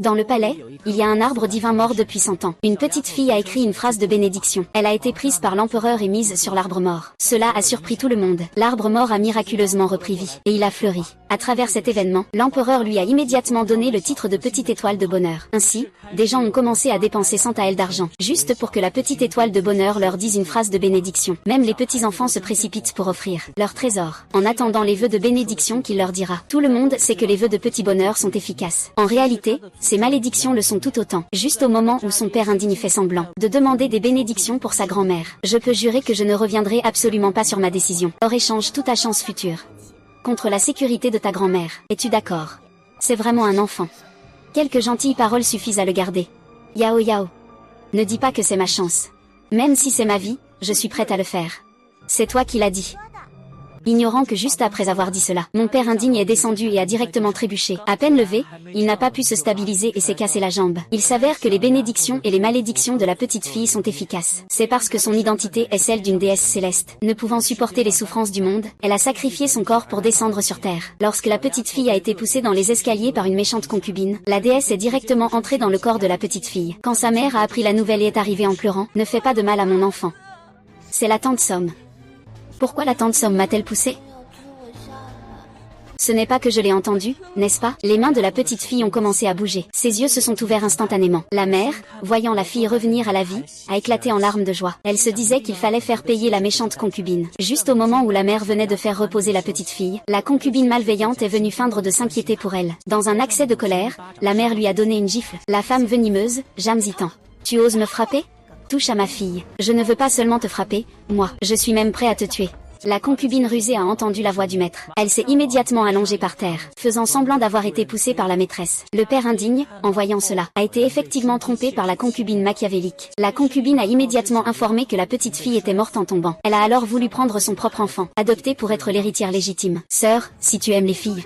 Dans le palais, il y a un arbre divin mort depuis 100 ans. Une petite fille a écrit une phrase de bénédiction. Elle a été prise par l'empereur et mise sur l'arbre mort. Cela a surpris tout le monde. L'arbre mort a miraculeusement repris vie, et il a fleuri. À travers cet événement, l'empereur lui a immédiatement donné le titre de petite étoile de bonheur. Ainsi, des gens ont commencé à dépenser 100 taels d'argent, juste pour que la petite étoile de bonheur leur dise une phrase de bénédiction. Même les petits enfants se précipitent pour offrir leur trésor, en attendant les vœux de bénédiction qu'il leur dira. Tout le monde sait que les vœux de petit bonheur sont efficaces. En réalité, ces malédictions le sont tout autant. Juste au moment où son père indigne fait semblant de demander des bénédictions pour sa grand-mère. Je peux jurer que je ne reviendrai absolument pas sur ma décision. Or échange toute ta chance future contre la sécurité de ta grand-mère. Es-tu d'accord? C'est vraiment un enfant. Quelques gentilles paroles suffisent à le garder. Yao Yao. Ne dis pas que c'est ma chance. Même si c'est ma vie, je suis prête à le faire. C'est toi qui l'as dit. Ignorant que juste après avoir dit cela, mon père indigne est descendu et a directement trébuché. À peine levé, il n'a pas pu se stabiliser et s'est cassé la jambe. Il s'avère que les bénédictions et les malédictions de la petite fille sont efficaces. C'est parce que son identité est celle d'une déesse céleste. Ne pouvant supporter les souffrances du monde, elle a sacrifié son corps pour descendre sur terre. Lorsque la petite fille a été poussée dans les escaliers par une méchante concubine, la déesse est directement entrée dans le corps de la petite fille. Quand sa mère a appris la nouvelle et est arrivée en pleurant, ne fais pas de mal à mon enfant. C'est la tante Somme. Pourquoi la tante Somme m'a-t-elle poussée? Ce n'est pas que je l'ai entendu, n'est-ce pas? Les mains de la petite fille ont commencé à bouger. Ses yeux se sont ouverts instantanément. La mère, voyant la fille revenir à la vie, a éclaté en larmes de joie. Elle se disait qu'il fallait faire payer la méchante concubine. Juste au moment où la mère venait de faire reposer la petite fille, la concubine malveillante est venue feindre de s'inquiéter pour elle. Dans un accès de colère, la mère lui a donné une gifle. La femme venimeuse, Jamzitan. Tu oses me frapper? Touche à ma fille. Je ne veux pas seulement te frapper, moi. Je suis même prêt à te tuer. La concubine rusée a entendu la voix du maître. Elle s'est immédiatement allongée par terre, faisant semblant d'avoir été poussée par la maîtresse. Le père indigne, en voyant cela, a été effectivement trompé par la concubine machiavélique. La concubine a immédiatement informé que la petite fille était morte en tombant. Elle a alors voulu prendre son propre enfant, adopté pour être l'héritière légitime. Sœur, si tu aimes les filles,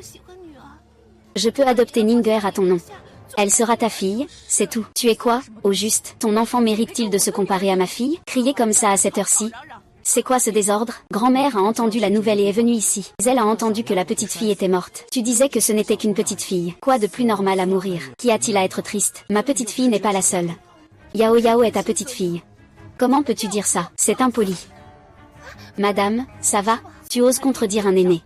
je peux adopter Ninger à ton nom. Elle sera ta fille, c'est tout. Tu es quoi, au juste? Ton enfant mérite-t-il de se comparer à ma fille? Crier comme ça à cette heure-ci? C'est quoi ce désordre? Grand-mère a entendu la nouvelle et est venue ici. Elle a entendu que la petite fille était morte. Tu disais que ce n'était qu'une petite fille. Quoi de plus normal à mourir? Qu'y a-t-il à être triste? Ma petite fille n'est pas la seule. Yao Yao est ta petite fille. Comment peux-tu dire ça? C'est impoli. Madame, ça va? Tu oses contredire un aîné.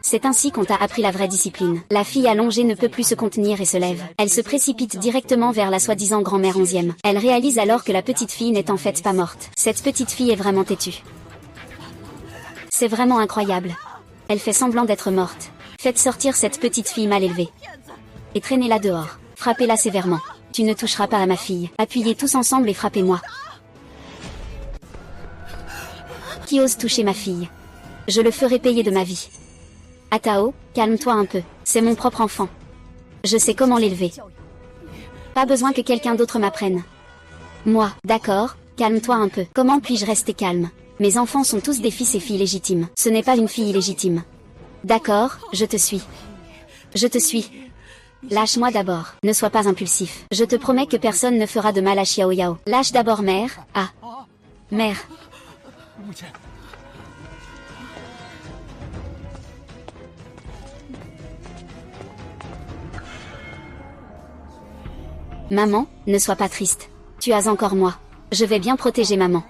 C'est ainsi qu'on t'a appris la vraie discipline. La fille allongée ne peut plus se contenir et se lève. Elle se précipite directement vers la soi-disant grand-mère 11e. Elle réalise alors que la petite fille n'est en fait pas morte. Cette petite fille est vraiment têtue. C'est vraiment incroyable. Elle fait semblant d'être morte. Faites sortir cette petite fille mal élevée. Et traînez-la dehors. Frappez-la sévèrement. Tu ne toucheras pas à ma fille. Appuyez tous ensemble et frappez-moi. Qui ose toucher ma fille? Je le ferai payer de ma vie. Atao, calme-toi un peu. C'est mon propre enfant. Je sais comment l'élever. Pas besoin que quelqu'un d'autre m'apprenne. Moi, d'accord, calme-toi un peu. Comment puis-je rester calme? Mes enfants sont tous des fils et filles légitimes. Ce n'est pas une fille illégitime. D'accord, je te suis. Je te suis. Lâche-moi d'abord. Ne sois pas impulsif. Je te promets que personne ne fera de mal à Xiao Yao. Lâche d'abord mère. Ah. Mère. Maman, ne sois pas triste. Tu as encore moi. Je vais bien protéger maman.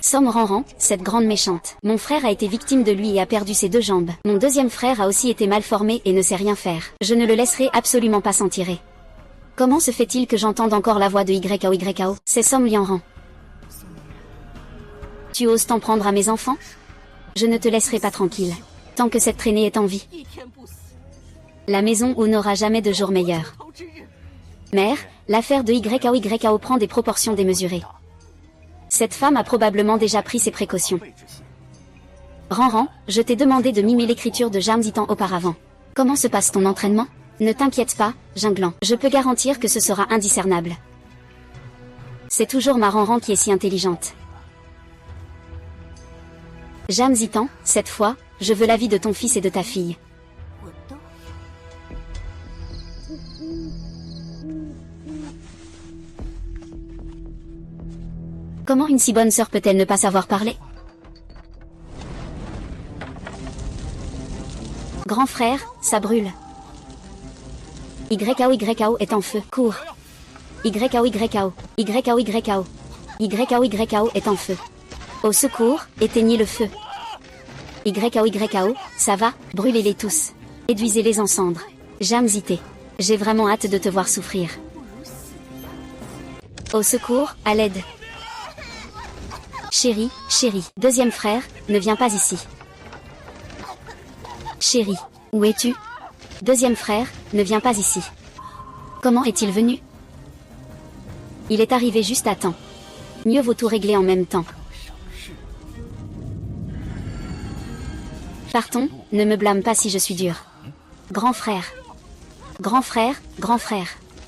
Somme Ranran, cette grande méchante. Mon frère a été victime de lui et a perdu ses 2 jambes. Mon deuxième frère a aussi été mal formé et ne sait rien faire. Je ne le laisserai absolument pas s'en tirer. Comment se fait-il que j'entende encore la voix de YAO? C'est Somme Lianran. Tu oses t'en prendre à mes enfants? Je ne te laisserai pas tranquille. Tant que cette traînée est en vie. La maison où n'aura jamais de jour meilleur. Mère, l'affaire de YAO prend des proportions démesurées. Cette femme a probablement déjà pris ses précautions. Ranran, je t'ai demandé de mimer l'écriture de Jamzitan auparavant. Comment se passe ton entraînement? Ne t'inquiète pas, Jinglan. Je peux garantir que ce sera indiscernable. C'est toujours ma Ranran qui est si intelligente. Jamzitan, cette fois, je veux la vie de ton fils et de ta fille. Comment une si bonne sœur peut-elle ne pas savoir parler? Grand frère, ça brûle. YAO est en feu. Cours. YAO. YAO est en feu. Au secours, éteignez le feu. YAO, ça va, brûlez-les tous. Réduisez-les en cendres. Jamzité. J'ai vraiment hâte de te voir souffrir. Au secours, à l'aide. Chérie, deuxième frère, ne viens pas ici. Chérie, où es-tu? Deuxième frère, ne viens pas ici. Comment est-il venu? Il est arrivé juste à temps. Mieux vaut tout régler en même temps. Partons, ne me blâme pas si je suis dur. Grand frère.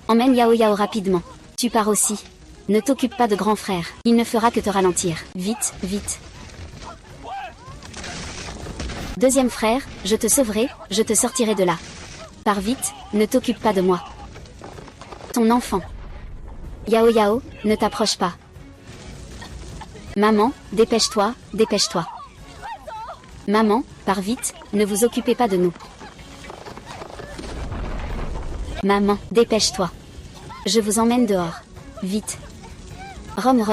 Emmène Yao rapidement. Tu pars aussi. Ne t'occupe pas de grand frère, il ne fera que te ralentir. Vite. Deuxième frère, je te sauverai, je te sortirai de là. Pars vite, ne t'occupe pas de moi. Ton enfant. Yao, ne t'approche pas. Maman, dépêche-toi. Maman, pars vite, ne vous occupez pas de nous. Maman, dépêche-toi. Je vous emmène dehors. Vite. Rom.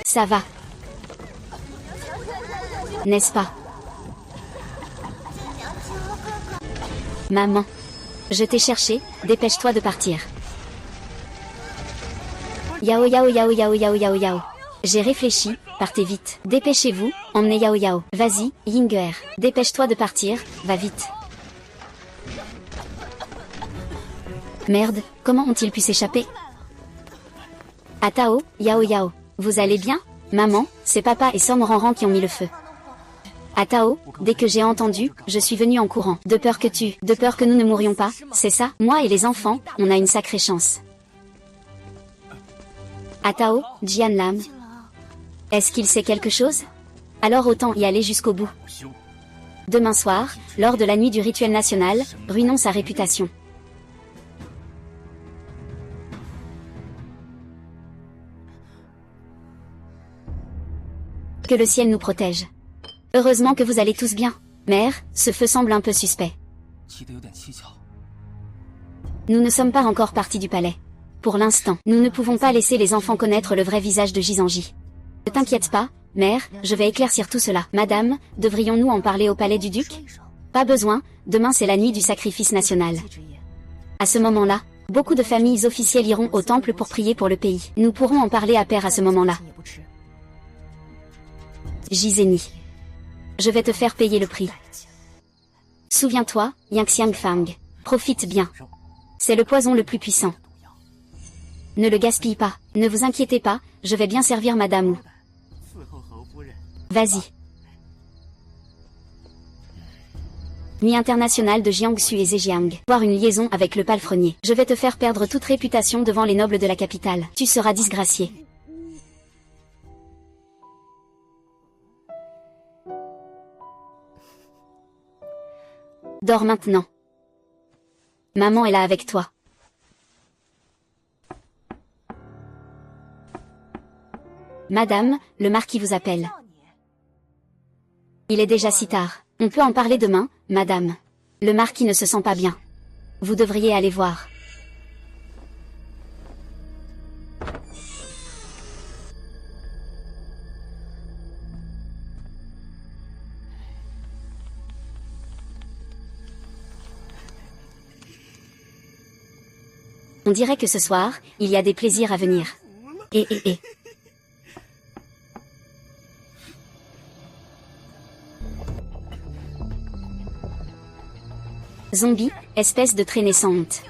Ça va. N'est-ce pas? Maman. Je t'ai cherché, dépêche-toi de partir. Yao. J'ai réfléchi, partez vite. Dépêchez-vous, emmenez Yao. Vas-y, Yinger. Dépêche-toi de partir, va vite. Merde, comment ont-ils pu s'échapper? Atao, Yao. Vous allez bien? Maman, c'est papa et Somranran qui ont mis le feu. Atao, dès que j'ai entendu, je suis venu en courant. De peur que nous ne mourions pas, c'est ça? Moi et les enfants, on a une sacrée chance. Atao, Jianlam. Est-ce qu'il sait quelque chose? Alors autant y aller jusqu'au bout. Demain soir, lors de la nuit du rituel national, ruinons sa réputation. Que le ciel nous protège. Heureusement que vous allez tous bien. Mère, ce feu semble un peu suspect. Nous ne sommes pas encore partis du palais. Pour l'instant, nous ne pouvons pas laisser les enfants connaître le vrai visage de Jisanji. Ne t'inquiète pas, mère, je vais éclaircir tout cela. Madame, devrions-nous en parler au palais du duc? Pas besoin, demain c'est la nuit du sacrifice national. À ce moment-là, beaucoup de familles officielles iront au temple pour prier pour le pays. Nous pourrons en parler à pair à ce moment-là. Jizeni. Je vais te faire payer le prix. Souviens-toi, Yangxiang Fang. Profite bien. C'est le poison le plus puissant. Ne le gaspille pas, ne vous inquiétez pas, je vais bien servir Madame Wu. Vas-y. Nuit internationale de Jiangsu et Zhejiang. Voir une liaison avec le palefrenier. Je vais te faire perdre toute réputation devant les nobles de la capitale. Tu seras disgracié. Dors maintenant. Maman est là avec toi. Madame, le marquis vous appelle. Il est déjà si tard. On peut en parler demain, madame. Le marquis ne se sent pas bien. Vous devriez aller voir. On dirait que ce soir, il y a des plaisirs à venir. Et. Zombie, espèce de traînée sans honte.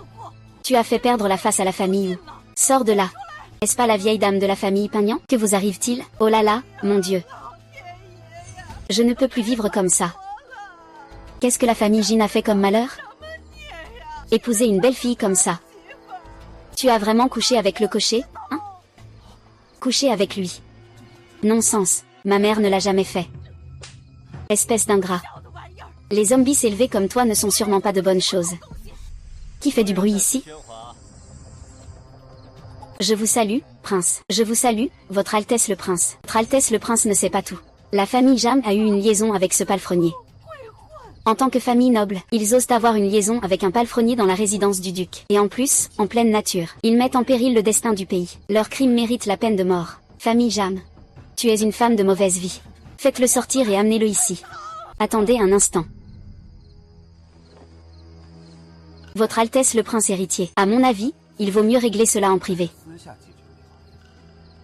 Tu as fait perdre la face à la famille. Sors de là. Est-ce pas la vieille dame de la famille Pagnan? Que vous arrive-t-il? Oh là là, mon Dieu. Je ne peux plus vivre comme ça. Qu'est-ce que la famille Jin a fait comme malheur? Épouser une belle fille comme ça. Tu as vraiment couché avec le cocher, hein? Couché avec lui. Non-sens, ma mère ne l'a jamais fait. Espèce d'ingrat. Les zombies s'élever comme toi ne sont sûrement pas de bonnes choses. Qui fait du bruit ici? Je vous salue, prince. Je vous salue, votre Altesse le prince. Votre Altesse le prince ne sait pas tout. La famille Jam a eu une liaison avec ce palefrenier. En tant que famille noble, ils osent avoir une liaison avec un palefrenier dans la résidence du duc. Et en plus, en pleine nature, ils mettent en péril le destin du pays. Leur crime mérite la peine de mort. Famille Jam. Tu es une femme de mauvaise vie. Faites-le sortir et amenez-le ici. Attendez un instant. Votre Altesse le prince héritier. À mon avis, il vaut mieux régler cela en privé.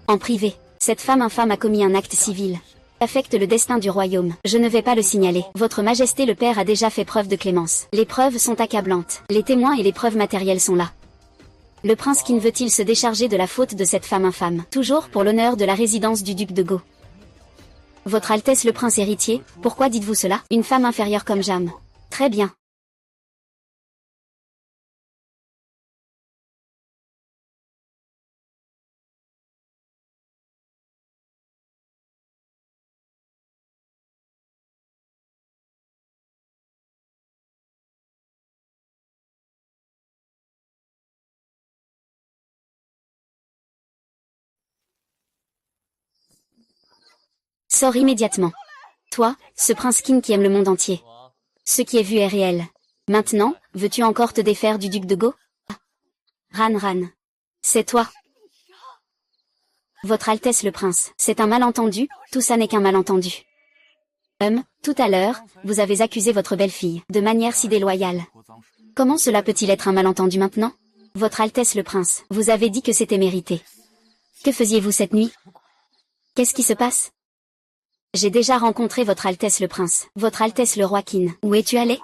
En privé. Cette femme infâme a commis un acte civil. Affecte le destin du royaume. Je ne vais pas le signaler. Votre Majesté le Père a déjà fait preuve de clémence. Les preuves sont accablantes. Les témoins et les preuves matérielles sont là. Le prince Qin veut-il se décharger de la faute de cette femme infâme, toujours pour l'honneur de la résidence du duc de Go. Votre Altesse le prince héritier, pourquoi dites-vous cela? Une femme inférieure comme Jam. Très bien. Sors immédiatement. Toi, ce prince Qin qui aime le monde entier. Ce qui est vu est réel. Maintenant, veux-tu encore te défaire du duc de Go? Ran Ran. C'est toi. Votre Altesse le prince. C'est un malentendu, tout ça n'est qu'un malentendu. Tout à l'heure, vous avez accusé votre belle-fille, de manière si déloyale. Comment cela peut-il être un malentendu maintenant? Votre Altesse le prince, vous avez dit que c'était mérité. Que faisiez-vous cette nuit? Qu'est-ce qui se passe? J'ai déjà rencontré votre Altesse le prince, votre Altesse le roi Qin. Où es-tu allé?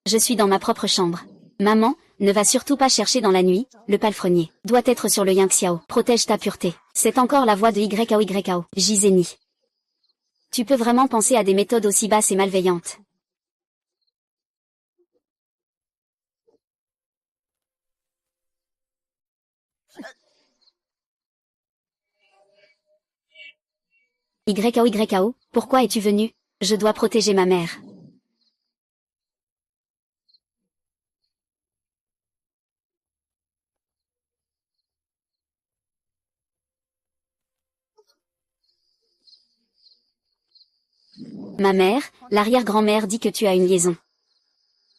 Je suis dans ma propre chambre. Maman, ne va surtout pas chercher dans la nuit, le palefrenier doit être sur le Yangxiao. Protège ta pureté. C'est encore la voix de YAO. Jizeni. Tu peux vraiment penser à des méthodes aussi basses et malveillantes? YAO, pourquoi es-tu venu? Je dois protéger ma mère. Ma mère, l'arrière-grand-mère dit que tu as une liaison.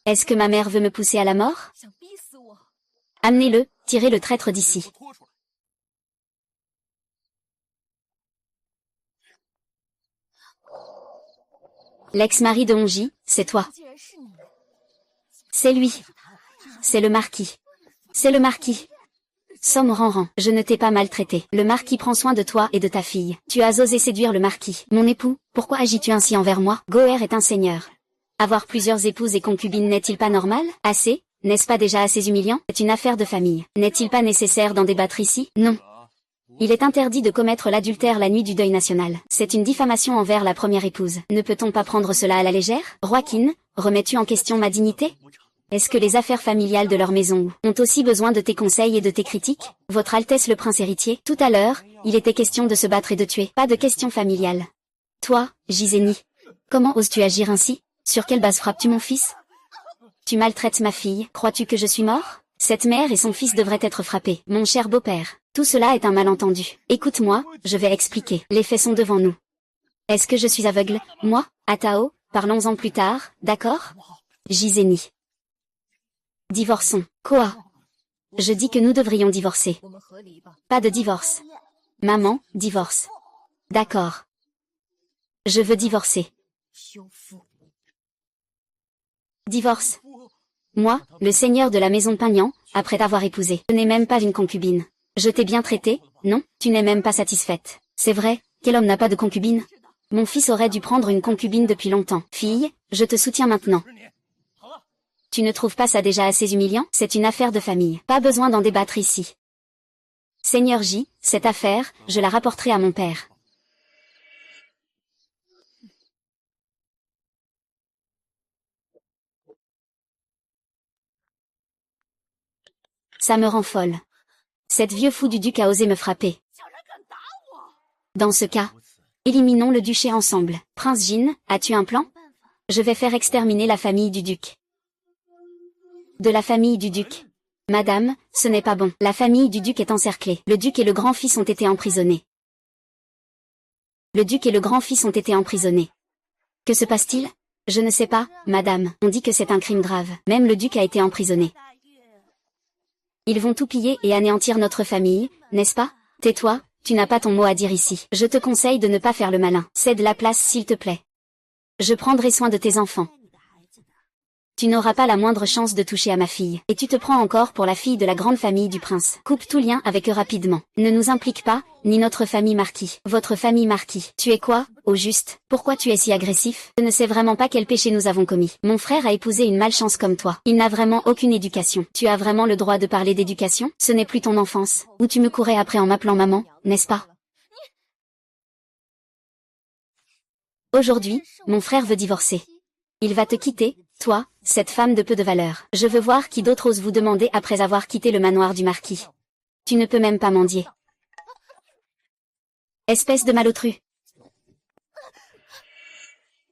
Est-ce que ma mère veut me pousser à la mort? Amenez-le, tirez le traître d'ici. L'ex-mari de Hongji, c'est toi. C'est lui. C'est le marquis. C'est le marquis. Somme Ranran, je ne t'ai pas maltraité. Le marquis prend soin de toi et de ta fille. Tu as osé séduire le marquis. Mon époux, pourquoi agis-tu ainsi envers moi? Goer est un seigneur. Avoir plusieurs épouses et concubines n'est-il pas normal? Assez? N'est-ce pas déjà assez humiliant? C'est une affaire de famille. N'est-il pas nécessaire d'en débattre ici? Non. Il est interdit de commettre l'adultère la nuit du deuil national. C'est une diffamation envers la première épouse. Ne peut-on pas prendre cela à la légère? Roi Qin, remets-tu en question ma dignité? Est-ce que les affaires familiales de leur maison ont aussi besoin de tes conseils et de tes critiques? Votre Altesse le prince héritier, tout à l'heure, il était question de se battre et de tuer. Pas de question familiale. Toi, Jizeni. Comment oses-tu agir ainsi? Sur quelle base frappes-tu mon fils? Tu maltraites ma fille, crois-tu que je suis mort? Cette mère et son fils devraient être frappés. Mon cher beau-père, tout cela est un malentendu. Écoute-moi, je vais expliquer. Les faits sont devant nous. Est-ce que je suis aveugle? Moi, Atao, parlons-en plus tard, d'accord? Jizeni. Divorçons. Quoi? Je dis que nous devrions divorcer. Pas de divorce. Maman, divorce. D'accord. Je veux divorcer. Divorce. Moi, le seigneur de la maison Pagnan, après t'avoir épousé, je n'ai même pas une concubine. Je t'ai bien traité, non? Tu n'es même pas satisfaite. C'est vrai, quel homme n'a pas de concubine? Mon fils aurait dû prendre une concubine depuis longtemps. Fille, je te soutiens maintenant. Tu ne trouves pas ça déjà assez humiliant? C'est une affaire de famille. Pas besoin d'en débattre ici. Seigneur J, cette affaire, je la rapporterai à mon père. Ça me rend folle. Cet vieux fou du duc a osé me frapper. Dans ce cas, éliminons le duché ensemble. Prince Jin, as-tu un plan? Je vais faire exterminer la famille du duc. De la famille du duc. Madame, ce n'est pas bon. La famille du duc est encerclée. Le duc et le grand-fils ont été emprisonnés. Le duc et le grand-fils ont été emprisonnés. Que se passe-t-il? Je ne sais pas, madame, on dit que c'est un crime grave. Même le duc a été emprisonné. Ils vont tout piller et anéantir notre famille, n'est-ce pas? Tais-toi, tu n'as pas ton mot à dire ici. Je te conseille de ne pas faire le malin. Cède la place s'il te plaît. Je prendrai soin de tes enfants. Tu n'auras pas la moindre chance de toucher à ma fille. Et tu te prends encore pour la fille de la grande famille du prince. Coupe tout lien avec eux rapidement. Ne nous implique pas, ni notre famille Marquis. Votre famille Marquis. Tu es quoi, au juste? Pourquoi tu es si agressif? Je ne sais vraiment pas quel péché nous avons commis. Mon frère a épousé une malchance comme toi. Il n'a vraiment aucune éducation. Tu as vraiment le droit de parler d'éducation? Ce n'est plus ton enfance. Où tu me courais après en m'appelant maman, n'est-ce pas? Aujourd'hui, mon frère veut divorcer. Il va te quitter, toi, cette femme de peu de valeur. Je veux voir qui d'autre ose vous demander après avoir quitté le manoir du marquis. Tu ne peux même pas mendier. Espèce de malotru.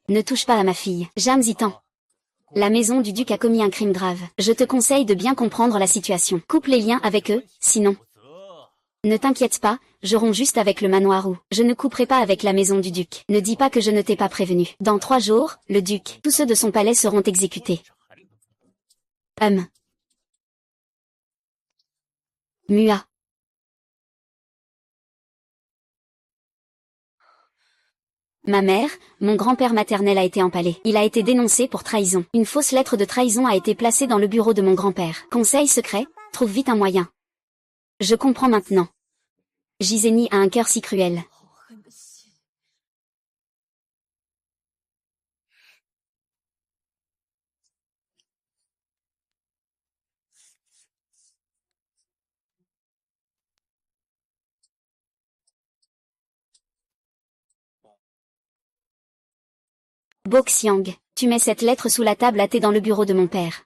Ne touche pas à ma fille. James Itan. La maison du duc a commis un crime grave. Je te conseille de bien comprendre la situation. Coupe les liens avec eux, sinon... Ne t'inquiète pas, je romps juste avec le manoir où. Je ne couperai pas avec la maison du duc. Ne dis pas que je ne t'ai pas prévenu. Dans 3 jours, le duc, tous ceux de son palais seront exécutés. Mua. Ma mère, mon grand-père maternel a été empalé. Il a été dénoncé pour trahison. Une fausse lettre de trahison a été placée dans le bureau de mon grand-père. Conseil secret, trouve vite un moyen. Je comprends maintenant. Giseni a un cœur si cruel. Bo Xiang, tu mets cette lettre sous la table à thé dans le bureau de mon père.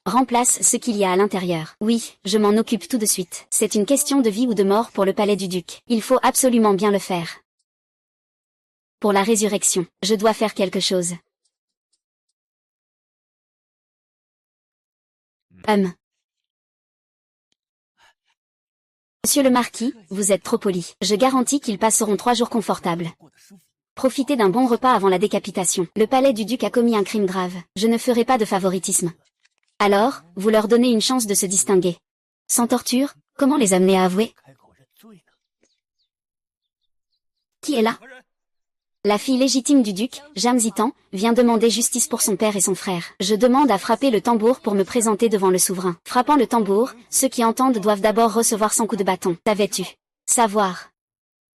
Remplace ce qu'il y a à l'intérieur. Oui, je m'en occupe tout de suite. C'est une question de vie ou de mort pour le palais du duc. Il faut absolument bien le faire. Pour la résurrection, je dois faire quelque chose. Monsieur le marquis, vous êtes trop poli. Je garantis qu'ils passeront 3 jours confortables. Profitez d'un bon repas avant la décapitation. Le palais du duc a commis un crime grave. Je ne ferai pas de favoritisme. Alors, vous leur donnez une chance de se distinguer. Sans torture, comment les amener à avouer? Qui est là? La fille légitime du duc, James Itan, vient demander justice pour son père et son frère. Je demande à frapper le tambour pour me présenter devant le souverain. Frappant le tambour, ceux qui entendent doivent d'abord recevoir 100 coups de bâton. Savais-tu? Savoir.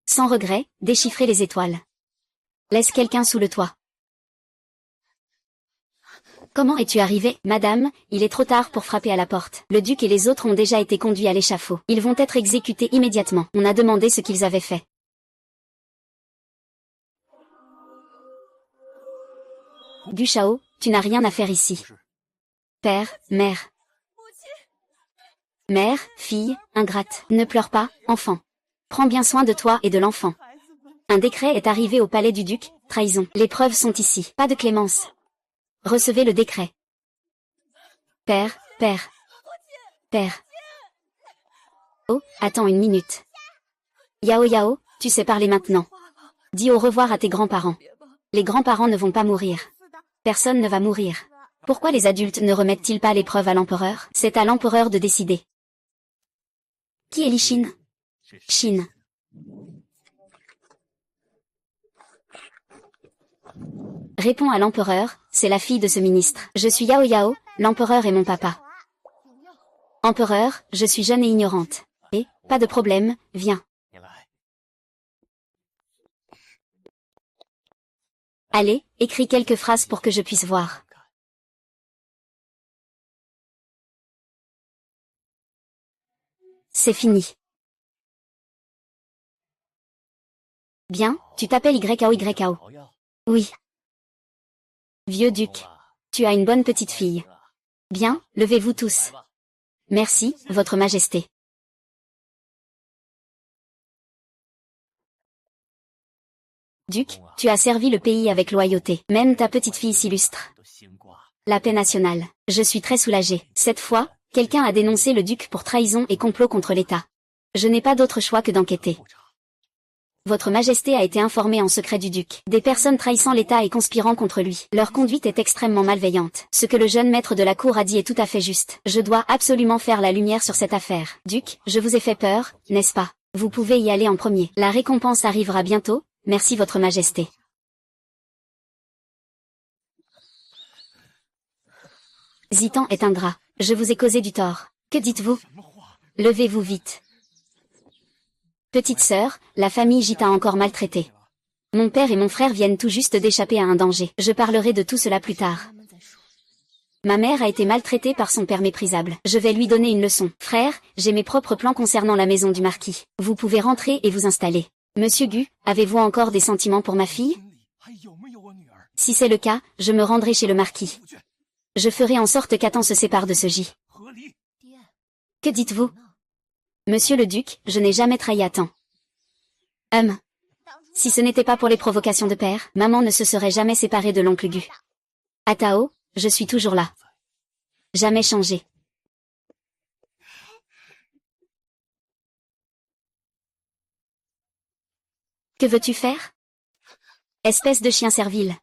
Sans regret, déchiffrer les étoiles. Laisse quelqu'un sous le toit. Comment es-tu arrivé, madame? Il est trop tard pour frapper à la porte. Le duc et les autres ont déjà été conduits à l'échafaud. Ils vont être exécutés immédiatement. On a demandé ce qu'ils avaient fait. Du Shao, tu n'as rien à faire ici. Père, mère. Mère, fille, ingrate. Ne pleure pas, enfant. Prends bien soin de toi et de l'enfant. Un décret est arrivé au palais du duc, trahison. Les preuves sont ici. Pas de clémence. Recevez le décret. Père, père. Père. Oh, attends une minute. Yao Yao, tu sais parler maintenant. Dis au revoir à tes grands-parents. Les grands-parents ne vont pas mourir. Personne ne va mourir. Pourquoi les adultes ne remettent-ils pas l'épreuve à l'empereur? C'est à l'empereur de décider. Qui est Li Xin? Xin. Réponds à l'empereur, c'est la fille de ce ministre. Je suis Yao Yao, l'empereur est mon papa. Empereur, je suis jeune et ignorante. Et, pas de problème, viens. Allez, écris quelques phrases pour que je puisse voir. C'est fini. Bien, tu t'appelles YAO. Oui. Vieux duc. Tu as une bonne petite fille. Bien, levez-vous tous. Merci, votre majesté. Duc, tu as servi le pays avec loyauté. Même ta petite fille s'illustre. La paix nationale. Je suis très soulagée. Cette fois, quelqu'un a dénoncé le duc pour trahison et complot contre l'État. Je n'ai pas d'autre choix que d'enquêter. Votre Majesté a été informée en secret du duc. Des personnes trahissant l'État et conspirant contre lui. Leur conduite est extrêmement malveillante. Ce que le jeune maître de la cour a dit est tout à fait juste. Je dois absolument faire la lumière sur cette affaire. Duc, je vous ai fait peur, n'est-ce pas? Vous pouvez y aller en premier. La récompense arrivera bientôt, merci Votre Majesté. Zitan est ingrat. Je vous ai causé du tort. Que dites-vous? Levez-vous vite. Petite sœur, la famille J t'a encore maltraité. Mon père et mon frère viennent tout juste d'échapper à un danger. Je parlerai de tout cela plus tard. Ma mère a été maltraitée par son père méprisable. Je vais lui donner une leçon. Frère, j'ai mes propres plans concernant la maison du marquis. Vous pouvez rentrer et vous installer. Monsieur Gu, avez-vous encore des sentiments pour ma fille? Si c'est le cas, je me rendrai chez le marquis. Je ferai en sorte qu'Atan se sépare de ce J. Que dites-vous? Monsieur le duc, je n'ai jamais trahi Atan. Si ce n'était pas pour les provocations de père, maman ne se serait jamais séparée de l'oncle Gu. Atao, je suis toujours là. Jamais changé. Que veux-tu faire? Espèce de chien servile.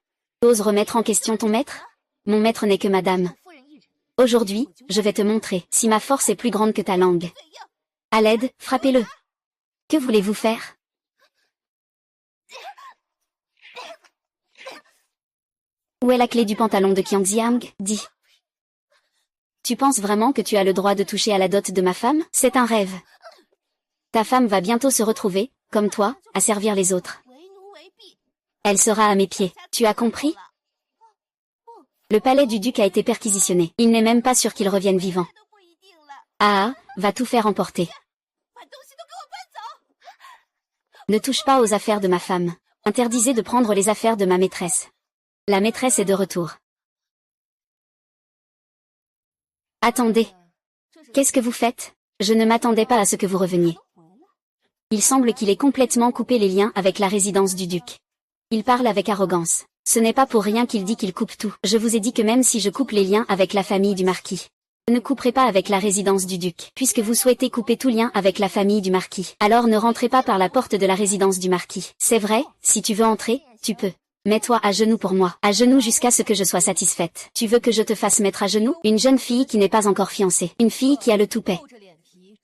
Ose remettre en question ton maître? Mon maître n'est que madame. Aujourd'hui, je vais te montrer si ma force est plus grande que ta langue. À l'aide, frappez-le. Que voulez-vous faire? Où est la clé du pantalon de Qiangxiang? Dis. Tu penses vraiment que tu as le droit de toucher à la dot de ma femme? C'est un rêve. Ta femme va bientôt se retrouver, comme toi, à servir les autres. Elle sera à mes pieds. Tu as compris? Le palais du duc a été perquisitionné. Il n'est même pas sûr qu'il revienne vivant. Va tout faire emporter. Ne touche pas aux affaires de ma femme. Interdisez de prendre les affaires de ma maîtresse. La maîtresse est de retour. Attendez. Qu'est-ce que vous faites? Je ne m'attendais pas à ce que vous reveniez. Il semble qu'il ait complètement coupé les liens avec la résidence du duc. Il parle avec arrogance. Ce n'est pas pour rien qu'il dit qu'il coupe tout. Je vous ai dit que même si je coupe les liens avec la famille du marquis, je ne couperai pas avec la résidence du duc. Puisque vous souhaitez couper tout lien avec la famille du marquis, alors ne rentrez pas par la porte de la résidence du marquis. C'est vrai, si tu veux entrer, tu peux. Mets-toi à genoux pour moi. À genoux jusqu'à ce que je sois satisfaite. Tu veux que je te fasse mettre à genoux? Une jeune fille qui n'est pas encore fiancée. Une fille qui a le toupet.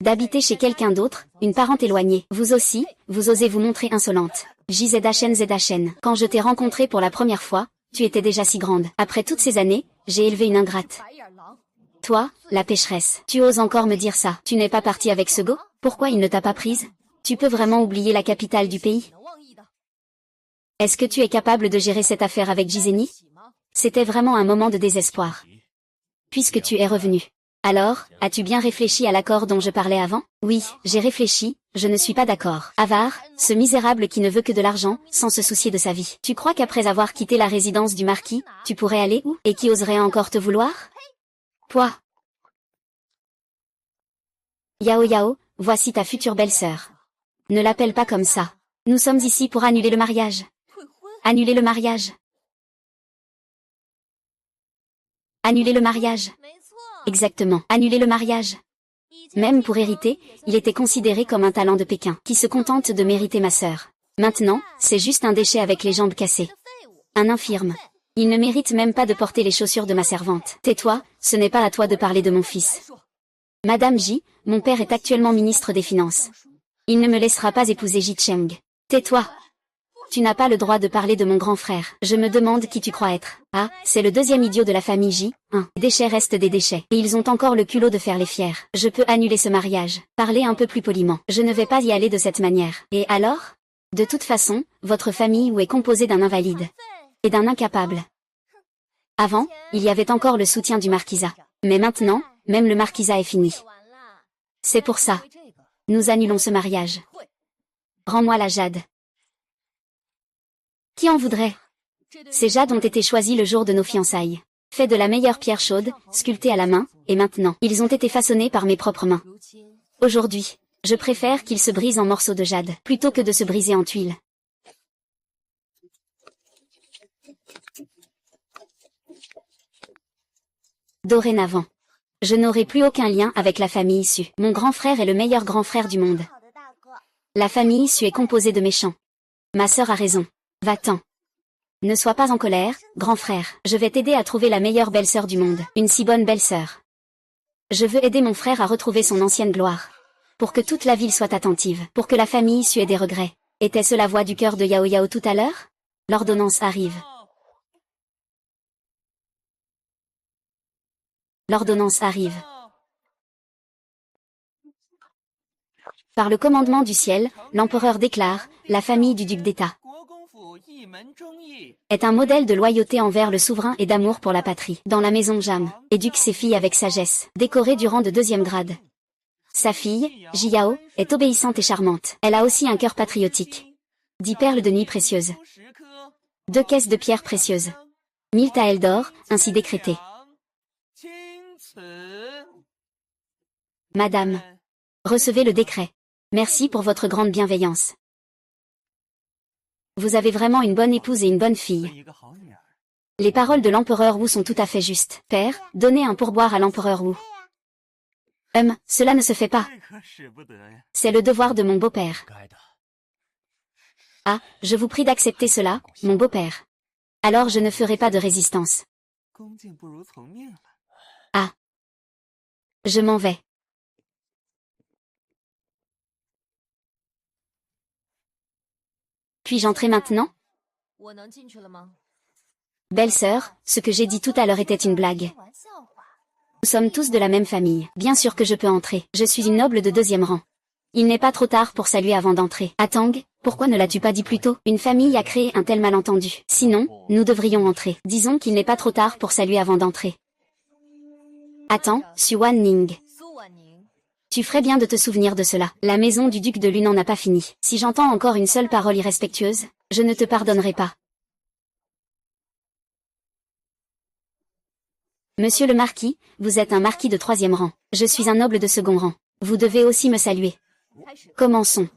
D'habiter chez quelqu'un d'autre, une parente éloignée. Vous aussi, vous osez vous montrer insolente. JZHN. Quand je t'ai rencontrée pour la première fois, tu étais déjà si grande. Après toutes ces années, j'ai élevé une ingrate. Toi, la pécheresse. Tu oses encore me dire ça? Tu n'es pas partie avec ce go? Pourquoi il ne t'a pas prise? Tu peux vraiment oublier la capitale du pays? Est-ce que tu es capable de gérer cette affaire avec Jizeni? C'était vraiment un moment de désespoir. Puisque tu es revenu. Alors, as-tu bien réfléchi à l'accord dont je parlais avant? Oui, j'ai réfléchi, je ne suis pas d'accord. Avare, ce misérable qui ne veut que de l'argent, sans se soucier de sa vie. Tu crois qu'après avoir quitté la résidence du marquis, tu pourrais aller où? Et qui oserait encore te vouloir? Toi. Yao Yao, voici ta future belle-sœur. Ne l'appelle pas comme ça. Nous sommes ici pour annuler le mariage. Annuler le mariage. Annuler le mariage. Exactement, annuler le mariage. Même pour hériter, il était considéré comme un talent de Pékin, qui se contente de mériter ma sœur. Maintenant, c'est juste un déchet avec les jambes cassées. Un infirme. Il ne mérite même pas de porter les chaussures de ma servante. Tais-toi, ce n'est pas à toi de parler de mon fils. Madame J, mon père est actuellement ministre des Finances. Il ne me laissera pas épouser Ji Cheng. Tais-toi. Tu n'as pas le droit de parler de mon grand frère. Je me demande qui tu crois être. Ah, c'est le deuxième idiot de la famille J. Les déchets restent des déchets. Et ils ont encore le culot de faire les fiers. Je peux annuler ce mariage. Parlez un peu plus poliment. Je ne vais pas y aller de cette manière. Et alors? De toute façon, votre famille est composée d'un invalide. Et d'un incapable. Avant, il y avait encore le soutien du marquisat. Mais maintenant, même le marquisat est fini. C'est pour ça. Nous annulons ce mariage. Rends-moi la jade. Qui en voudrait? Ces jades ont été choisis le jour de nos fiançailles. Faits de la meilleure pierre chaude, sculptés à la main, et maintenant, ils ont été façonnés par mes propres mains. Aujourd'hui, je préfère qu'ils se brisent en morceaux de jade, plutôt que de se briser en tuiles. Dorénavant, je n'aurai plus aucun lien avec la famille issue. Mon grand frère est le meilleur grand frère du monde. La famille issue est composée de méchants. Ma sœur a raison. Va-t'en. Ne sois pas en colère, grand frère. Je vais t'aider à trouver la meilleure belle-sœur du monde. Une si bonne belle-sœur. Je veux aider mon frère à retrouver son ancienne gloire. Pour que toute la ville soit attentive. Pour que la famille sue des regrets. Était-ce la voix du cœur de Yao Yao tout à l'heure? L'ordonnance arrive. L'ordonnance arrive. Par le commandement du ciel, l'empereur déclare, la famille du duc d'État est un modèle de loyauté envers le souverain et d'amour pour la patrie. Dans la maison Jam, éduque ses filles avec sagesse, décorée du rang de 2e grade. Sa fille, Jiao, est obéissante et charmante. Elle a aussi un cœur patriotique. 10 perles de nuit précieuses. 2 caisses de pierres précieuses. 1000 taels d'or, ainsi décrété. Madame, recevez le décret. Merci pour votre grande bienveillance. Vous avez vraiment une bonne épouse et une bonne fille. Les paroles de l'empereur Wu sont tout à fait justes. Père, donnez un pourboire à l'empereur Wu. Cela ne se fait pas. C'est le devoir de mon beau-père. Ah, je vous prie d'accepter cela, mon beau-père. Alors je ne ferai pas de résistance. Ah. Je m'en vais. Puis-je entrer maintenant? Belle-sœur, ce que j'ai dit tout à l'heure était une blague. Nous sommes tous de la même famille. Bien sûr que je peux entrer. Je suis une noble de 2e rang. Il n'est pas trop tard pour saluer avant d'entrer. Atang, pourquoi ne l'as-tu pas dit plus tôt? Une famille a créé un tel malentendu. Sinon, nous devrions entrer. Disons qu'il n'est pas trop tard pour saluer avant d'entrer. Attends, Suan Ning. Tu ferais bien de te souvenir de cela. La maison du duc de Lune n'en a pas fini. Si j'entends encore une seule parole irrespectueuse, je ne te pardonnerai pas. Monsieur le marquis, vous êtes un marquis de 3e rang. Je suis un noble de 2e rang. Vous devez aussi me saluer. Commençons.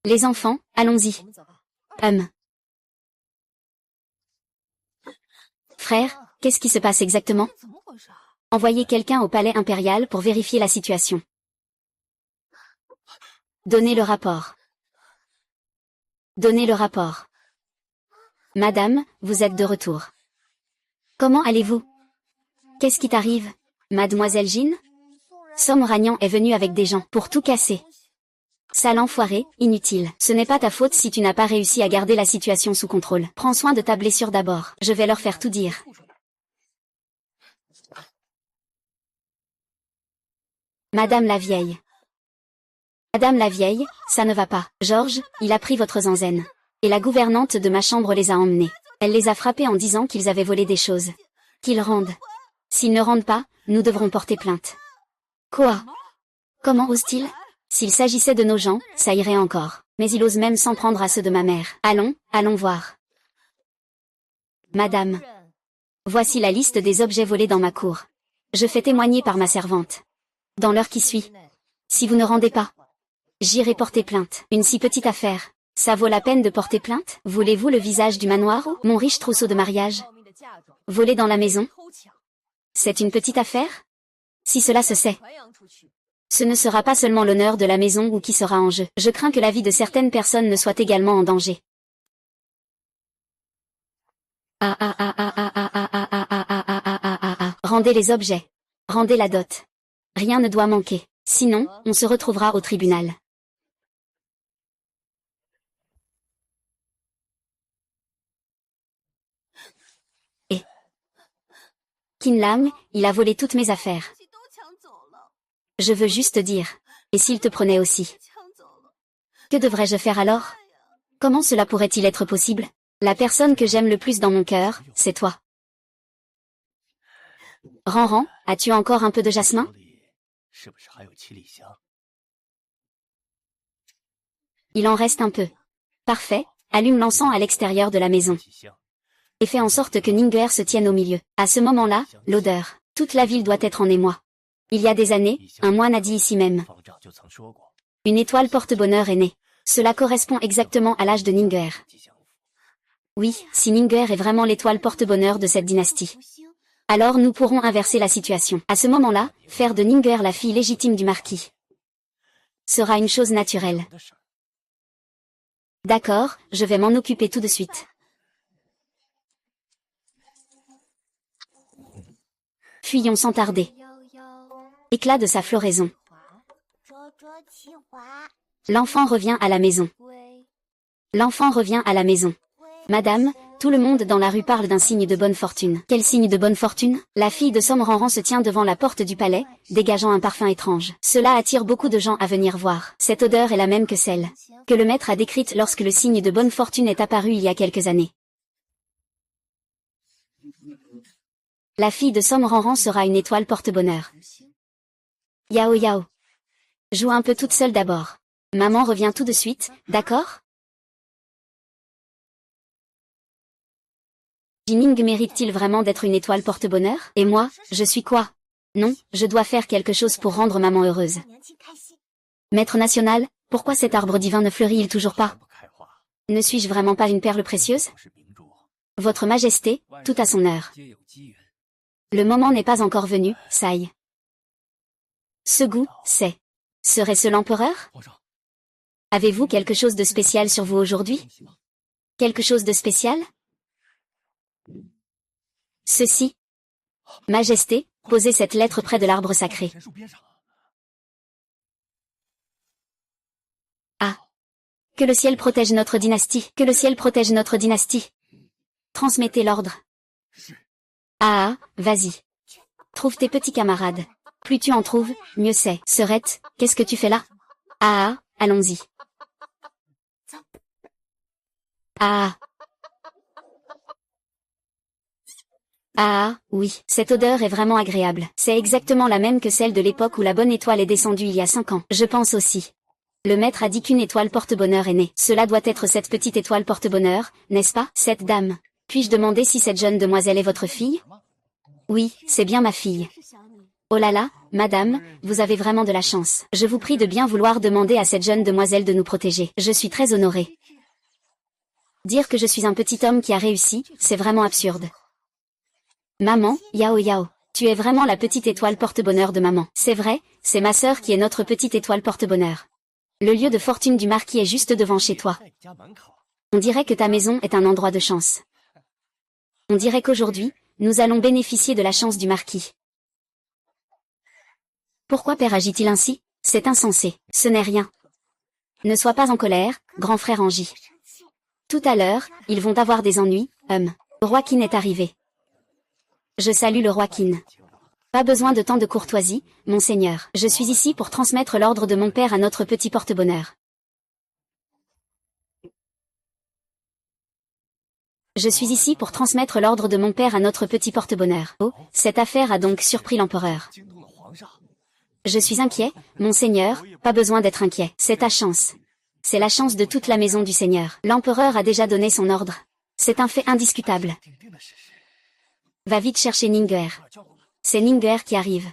Les enfants, allons-y. Frère, qu'est-ce qui se passe exactement? Envoyez quelqu'un au palais impérial pour vérifier la situation. Donnez le rapport. Donnez le rapport. Madame, vous êtes de retour. Comment allez-vous? Qu'est-ce qui t'arrive? Mademoiselle Jin? Som Ragnan est venu avec des gens pour tout casser. Sale enfoiré, inutile. Ce n'est pas ta faute si tu n'as pas réussi à garder la situation sous contrôle. Prends soin de ta blessure d'abord. Je vais leur faire tout dire. Madame la vieille. Madame la vieille, ça ne va pas. Georges, il a pris votre zenzen. Et la gouvernante de ma chambre les a emmenés. Elle les a frappés en disant qu'ils avaient volé des choses. Qu'ils rendent. S'ils ne rendent pas, nous devrons porter plainte. Quoi? Comment ose-t-il? S'il s'agissait de nos gens, ça irait encore. Mais il ose même s'en prendre à ceux de ma mère. Allons, allons voir. Madame. Voici la liste des objets volés dans ma cour. Je fais témoigner par ma servante. Dans l'heure qui suit. Si vous ne rendez pas, j'irai porter plainte. Une si petite affaire. Ça vaut la peine de porter plainte? Voulez-vous le visage du manoir ou mon riche trousseau de mariage? Volé dans la maison? C'est une petite affaire? Si cela se sait, ce ne sera pas seulement l'honneur de la maison ou qui sera en jeu. Je crains que la vie de certaines personnes ne soit également en danger. Rendez les objets. Rendez la dot. Rien ne doit manquer. Sinon, on se retrouvera au tribunal. Et Qin Lang, il a volé toutes mes affaires. Je veux juste dire. Et s'il te prenait aussi? Que devrais-je faire alors? Comment cela pourrait-il être possible? La personne que j'aime le plus dans mon cœur, c'est toi. Ranran, as-tu encore un peu de jasmin? Il en reste un peu. Parfait, allume l'encens à l'extérieur de la maison. Et fais en sorte que Ningguer se tienne au milieu. À ce moment-là, l'odeur. Toute la ville doit être en émoi. Il y a des années, un moine a dit ici même. Une étoile porte-bonheur est née. Cela correspond exactement à l'âge de Ningguer. Oui, si Ningguer est vraiment l'étoile porte-bonheur de cette dynastie. Alors nous pourrons inverser la situation. À ce moment-là, faire de Ninger la fille légitime du marquis sera une chose naturelle. D'accord, je vais m'en occuper tout de suite. Fuyons sans tarder. Éclat de sa floraison. L'enfant revient à la maison. L'enfant revient à la maison. Madame, tout le monde dans la rue parle d'un signe de bonne fortune. Quel signe de bonne fortune? La fille de Somranran se tient devant la porte du palais, dégageant un parfum étrange. Cela attire beaucoup de gens à venir voir. Cette odeur est la même que celle que le maître a décrite lorsque le signe de bonne fortune est apparu il y a quelques années. La fille de Somranran sera une étoile porte-bonheur. Yao Yao. Joue un peu toute seule d'abord. Maman revient tout de suite, d'accord? Jining mérite-t-il vraiment d'être une étoile porte-bonheur? Et moi, je suis quoi? Non, je dois faire quelque chose pour rendre maman heureuse. Maître national, pourquoi cet arbre divin ne fleurit-il toujours pas? Ne suis-je vraiment pas une perle précieuse? Votre Majesté, tout à son heure. Le moment n'est pas encore venu, Sai. Ce goût, c'est... Serait-ce l'empereur? Avez-vous quelque chose de spécial sur vous aujourd'hui? Quelque chose de spécial? Ceci. Majesté, posez cette lettre près de l'arbre sacré. Ah. Que le ciel protège notre dynastie. Que le ciel protège notre dynastie. Transmettez l'ordre. Ah, vas-y. Trouve tes petits camarades. Plus tu en trouves, mieux c'est. Serette, qu'est-ce que tu fais là? Ah, allons-y. Ah. Ah, oui, cette odeur est vraiment agréable. C'est exactement la même que celle de l'époque où la bonne étoile est descendue il y a 5 ans. Je pense aussi. Le maître a dit qu'une étoile porte-bonheur est née. Cela doit être cette petite étoile porte-bonheur, n'est-ce pas? Cette dame. Puis-je demander si cette jeune demoiselle est votre fille? Oui, c'est bien ma fille. Oh là là, madame, vous avez vraiment de la chance. Je vous prie de bien vouloir demander à cette jeune demoiselle de nous protéger. Je suis très honorée. Dire que je suis un petit homme qui a réussi, c'est vraiment absurde. Maman, Yao Yao, tu es vraiment la petite étoile porte-bonheur de maman. C'est vrai, c'est ma sœur qui est notre petite étoile porte-bonheur. Le lieu de fortune du marquis est juste devant chez toi. On dirait que ta maison est un endroit de chance. On dirait qu'aujourd'hui, nous allons bénéficier de la chance du marquis. Pourquoi père agit-il ainsi? C'est insensé, ce n'est rien. Ne sois pas en colère, grand frère Angie. Tout à l'heure, ils vont avoir des ennuis, Le roi Qin est arrivé. Je salue le roi Qin. Pas besoin de tant de courtoisie, monseigneur. Je suis ici pour transmettre l'ordre de mon père à notre petit porte-bonheur. Je suis ici pour transmettre l'ordre de mon père à notre petit porte-bonheur. Oh, cette affaire a donc surpris l'empereur. Je suis inquiet, monseigneur, pas besoin d'être inquiet. C'est ta chance. C'est la chance de toute la maison du seigneur. L'empereur a déjà donné son ordre. C'est un fait indiscutable. Va vite chercher Ninger. C'est Ninger qui arrive.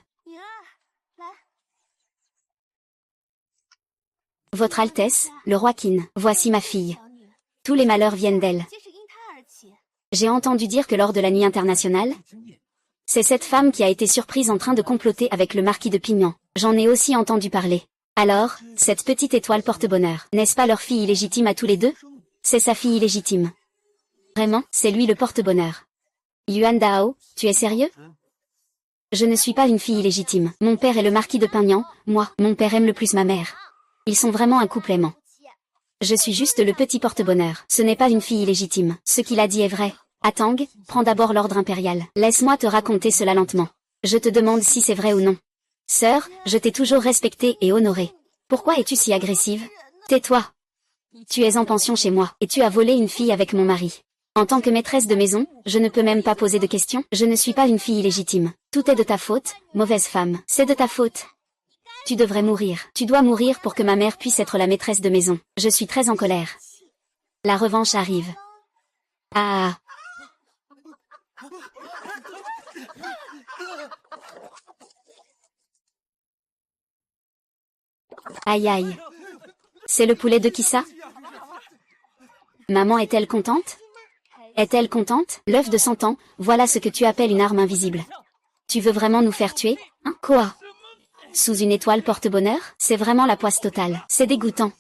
Votre Altesse, le roi Qin, voici ma fille. Tous les malheurs viennent d'elle. J'ai entendu dire que lors de la nuit internationale, c'est cette femme qui a été surprise en train de comploter avec le marquis de Pignan. J'en ai aussi entendu parler. Alors, cette petite étoile porte-bonheur, n'est-ce pas leur fille illégitime à tous les deux? C'est sa fille illégitime. Vraiment, c'est lui le porte-bonheur. Yuan Dao, tu es sérieux? Je ne suis pas une fille illégitime. Mon père est le marquis de Pignan, moi, mon père aime le plus ma mère. Ils sont vraiment un couple aimant. Je suis juste le petit porte-bonheur. Ce n'est pas une fille illégitime. Ce qu'il a dit est vrai. Atang, prends d'abord l'ordre impérial. Laisse-moi te raconter cela lentement. Je te demande si c'est vrai ou non. Sœur, je t'ai toujours respectée et honorée. Pourquoi es-tu si agressive? Tais-toi. Tu es en pension chez moi, et tu as volé une fille avec mon mari. En tant que maîtresse de maison, je ne peux même pas poser de questions. Je ne suis pas une fille illégitime. Tout est de ta faute, mauvaise femme. C'est de ta faute. Tu devrais mourir. Tu dois mourir pour que ma mère puisse être la maîtresse de maison. Je suis très en colère. La revanche arrive. Ah. Aïe aïe. C'est le poulet de qui ça? Maman est-elle contente? Est-elle contente? L'œuf de 100 ans, voilà ce que tu appelles une arme invisible. Tu veux vraiment nous faire tuer? Hein? Quoi? Sous une étoile porte-bonheur? C'est vraiment la poisse totale. C'est dégoûtant.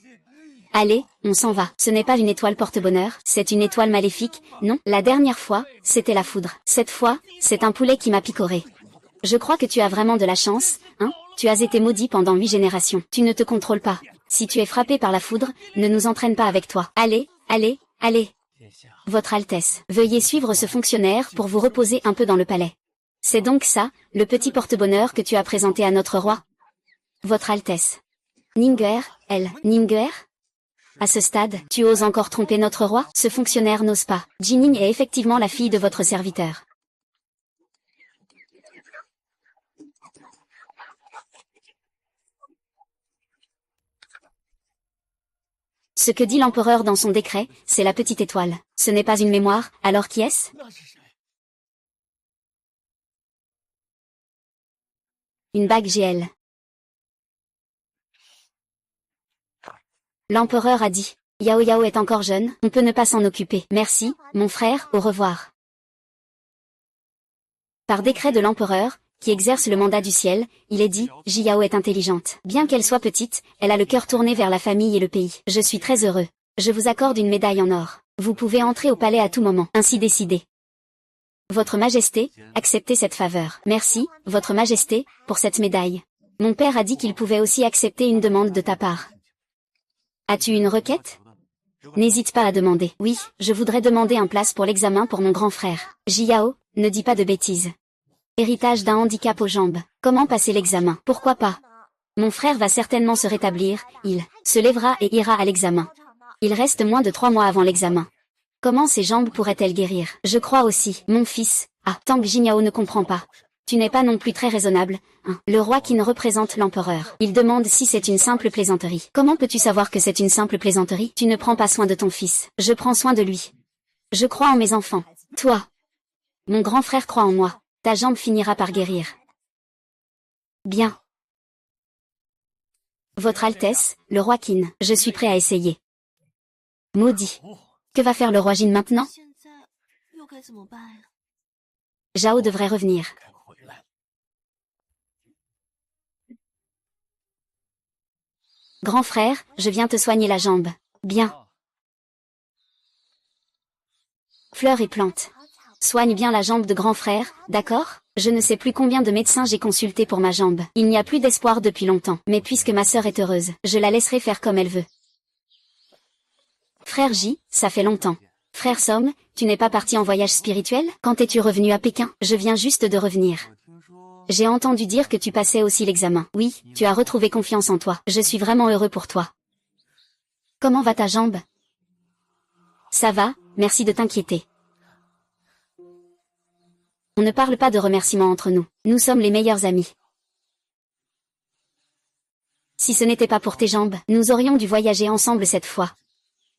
Allez, on s'en va. Ce n'est pas une étoile porte-bonheur, c'est une étoile maléfique. Non, la dernière fois, c'était la foudre. Cette fois, c'est un poulet qui m'a picoré. Je crois que tu as vraiment de la chance, hein? Tu as été maudit pendant 8 générations. Tu ne te contrôles pas. Si tu es frappé par la foudre, ne nous entraîne pas avec toi. Allez, allez, allez. Votre Altesse, veuillez suivre ce fonctionnaire pour vous reposer un peu dans le palais. C'est donc ça, le petit porte-bonheur que tu as présenté à notre roi? Votre Altesse. Ninger, Ninger? À ce stade, tu oses encore tromper notre roi? Ce fonctionnaire n'ose pas. Jining est effectivement la fille de votre serviteur. Ce que dit l'empereur dans son décret, c'est la petite étoile. Ce n'est pas une mémoire, alors qui est-ce? Une bague GL. L'empereur a dit. Yao Yao est encore jeune, on peut ne pas s'en occuper. Merci, mon frère, au revoir. Par décret de l'empereur, qui exerce le mandat du ciel, il est dit, Jiao est intelligente. Bien qu'elle soit petite, elle a le cœur tourné vers la famille et le pays. Je suis très heureux. Je vous accorde une médaille en or. Vous pouvez entrer au palais à tout moment, ainsi décidé. Votre Majesté, acceptez cette faveur. Merci, Votre Majesté, pour cette médaille. Mon père a dit qu'il pouvait aussi accepter une demande de ta part. As-tu une requête? N'hésite pas à demander. Oui, je voudrais demander un place pour l'examen pour mon grand frère. Jiao, ne dis pas de bêtises. Héritage d'un handicap aux jambes. Comment passer l'examen? Pourquoi pas? Mon frère va certainement se rétablir, il se lèvera et ira à l'examen. Il reste moins de 3 mois avant l'examen. Comment ses jambes pourraient-elles guérir? Je crois aussi, mon fils. Ah, Tang Jinhao ne comprend pas. Tu n'es pas non plus très raisonnable, hein. Le roi qui ne représente l'empereur. Il demande si c'est une simple plaisanterie. Comment peux-tu savoir que c'est une simple plaisanterie? Tu ne prends pas soin de ton fils. Je prends soin de lui. Je crois en mes enfants. Toi. Mon grand frère croit en moi. Ta jambe finira par guérir. Bien. Votre Altesse, le roi Qin, je suis prêt à essayer. Maudit. Que va faire le roi Jin maintenant? Zhao devrait revenir. Grand frère, je viens te soigner la jambe. Bien. Fleurs et plantes. Soigne bien la jambe de grand frère, d'accord? Je ne sais plus combien de médecins j'ai consulté pour ma jambe. Il n'y a plus d'espoir depuis longtemps. Mais puisque ma sœur est heureuse, je la laisserai faire comme elle veut. Frère J, ça fait longtemps. Frère Somme, tu n'es pas parti en voyage spirituel? Quand es-tu revenu à Pékin? Je viens juste de revenir. J'ai entendu dire que tu passais aussi l'examen. Oui, tu as retrouvé confiance en toi. Je suis vraiment heureux pour toi. Comment va ta jambe? Ça va, merci de t'inquiéter. On ne parle pas de remerciements entre nous. Nous sommes les meilleurs amis. Si ce n'était pas pour tes jambes, nous aurions dû voyager ensemble cette fois.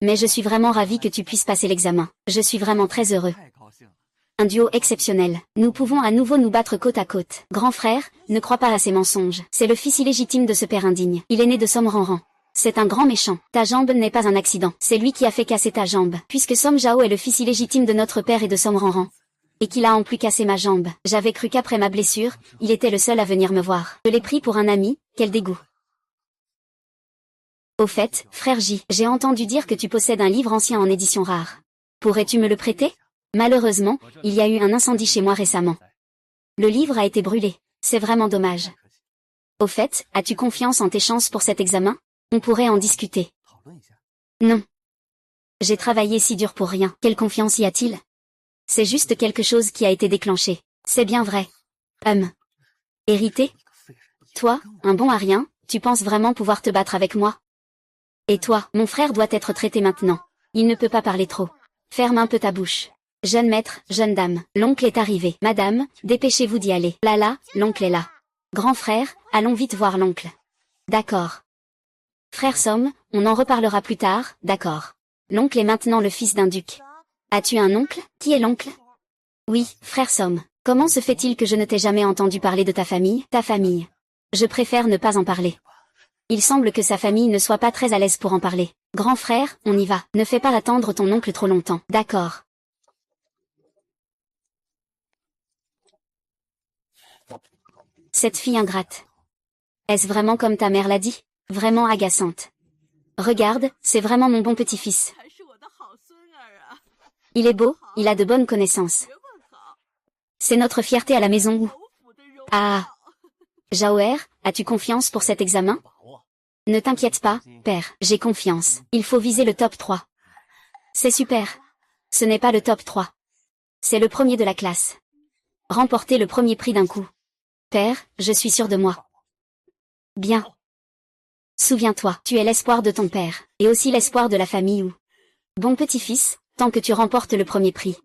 Mais je suis vraiment ravi que tu puisses passer l'examen. Je suis vraiment très heureux. Un duo exceptionnel. Nous pouvons à nouveau nous battre côte à côte. Grand frère, ne crois pas à ces mensonges. C'est le fils illégitime de ce père indigne. Il est né de Som Ranran. C'est un grand méchant. Ta jambe n'est pas un accident. C'est lui qui a fait casser ta jambe. Puisque Som Zhao est le fils illégitime de notre père et de Som Ranran. Et qu'il a en plus cassé ma jambe. J'avais cru qu'après ma blessure, il était le seul à venir me voir. Je l'ai pris pour un ami, quel dégoût. Au fait, frère J, j'ai entendu dire que tu possèdes un livre ancien en édition rare. Pourrais-tu me le prêter? Malheureusement, il y a eu un incendie chez moi récemment. Le livre a été brûlé. C'est vraiment dommage. Au fait, as-tu confiance en tes chances pour cet examen? On pourrait en discuter. Non. J'ai travaillé si dur pour rien. Quelle confiance y a-t-il? C'est juste quelque chose qui a été déclenché. C'est bien vrai. Hérité? Toi, un bon à rien, tu penses vraiment pouvoir te battre avec moi? Et toi, mon frère doit être traité maintenant. Il ne peut pas parler trop. Ferme un peu ta bouche. Jeune maître, jeune dame, l'oncle est arrivé. Madame, dépêchez-vous d'y aller. Là, l'oncle est là. Grand frère, allons vite voir l'oncle. D'accord. Frère Somme, on en reparlera plus tard, d'accord. L'oncle est maintenant le fils d'un duc. As-tu un oncle? Qui est l'oncle? Oui, frère Somme. Comment se fait-il que je ne t'ai jamais entendu parler de ta famille? Ta famille. Je préfère ne pas en parler. Il semble que sa famille ne soit pas très à l'aise pour en parler. Grand frère, on y va. Ne fais pas attendre ton oncle trop longtemps. D'accord. Cette fille ingrate. Est-ce vraiment comme ta mère l'a dit? Vraiment agaçante. Regarde, c'est vraiment mon bon petit-fils. Il est beau, il a de bonnes connaissances. C'est notre fierté à la maison où... Ah. Jaoer, as-tu confiance pour cet examen? Ne t'inquiète pas, père, j'ai confiance. Il faut viser le top 3. C'est super. Ce n'est pas le top 3. C'est le premier de la classe. Remporter le premier prix d'un coup. Père, je suis sûr de moi. Bien. Souviens-toi, tu es l'espoir de ton père, et aussi l'espoir de la famille où... Bon petit-fils, tant que tu remportes le premier prix,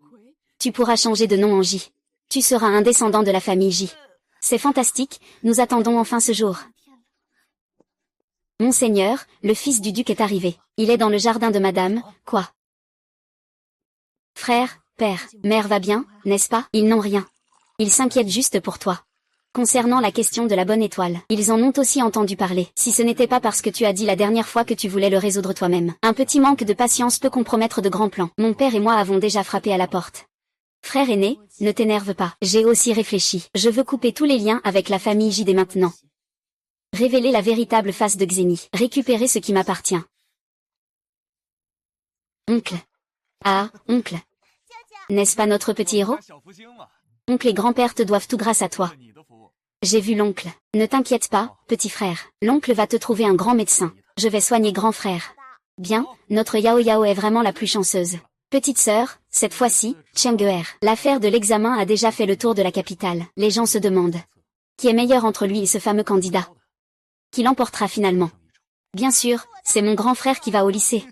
tu pourras changer de nom en J. Tu seras un descendant de la famille J. C'est fantastique, nous attendons enfin ce jour. Monseigneur, le fils du duc est arrivé. Il est dans le jardin de madame, quoi? Frère, père, mère va bien, n'est-ce pas? Ils n'ont rien. Ils s'inquiètent juste pour toi. Concernant la question de la bonne étoile, ils en ont aussi entendu parler, si ce n'était pas parce que tu as dit la dernière fois que tu voulais le résoudre toi-même. Un petit manque de patience peut compromettre de grands plans. Mon père et moi avons déjà frappé à la porte. Frère aîné, ne t'énerve pas, j'ai aussi réfléchi. Je veux couper tous les liens avec la famille J dès maintenant. Révéler la véritable face de Xeni. Récupérer ce qui m'appartient. Oncle. Ah, oncle. N'est-ce pas notre petit héros? Oncle et grand-père te doivent tout grâce à toi. J'ai vu l'oncle. Ne t'inquiète pas, petit frère. L'oncle va te trouver un grand médecin. Je vais soigner grand frère. Bien, notre Yao Yao est vraiment la plus chanceuse. Petite sœur, cette fois-ci, Chang'er. L'affaire de l'examen a déjà fait le tour de la capitale. Les gens se demandent. Qui est meilleur entre lui et ce fameux candidat? Qui l'emportera finalement? Bien sûr, c'est mon grand frère qui va au lycée.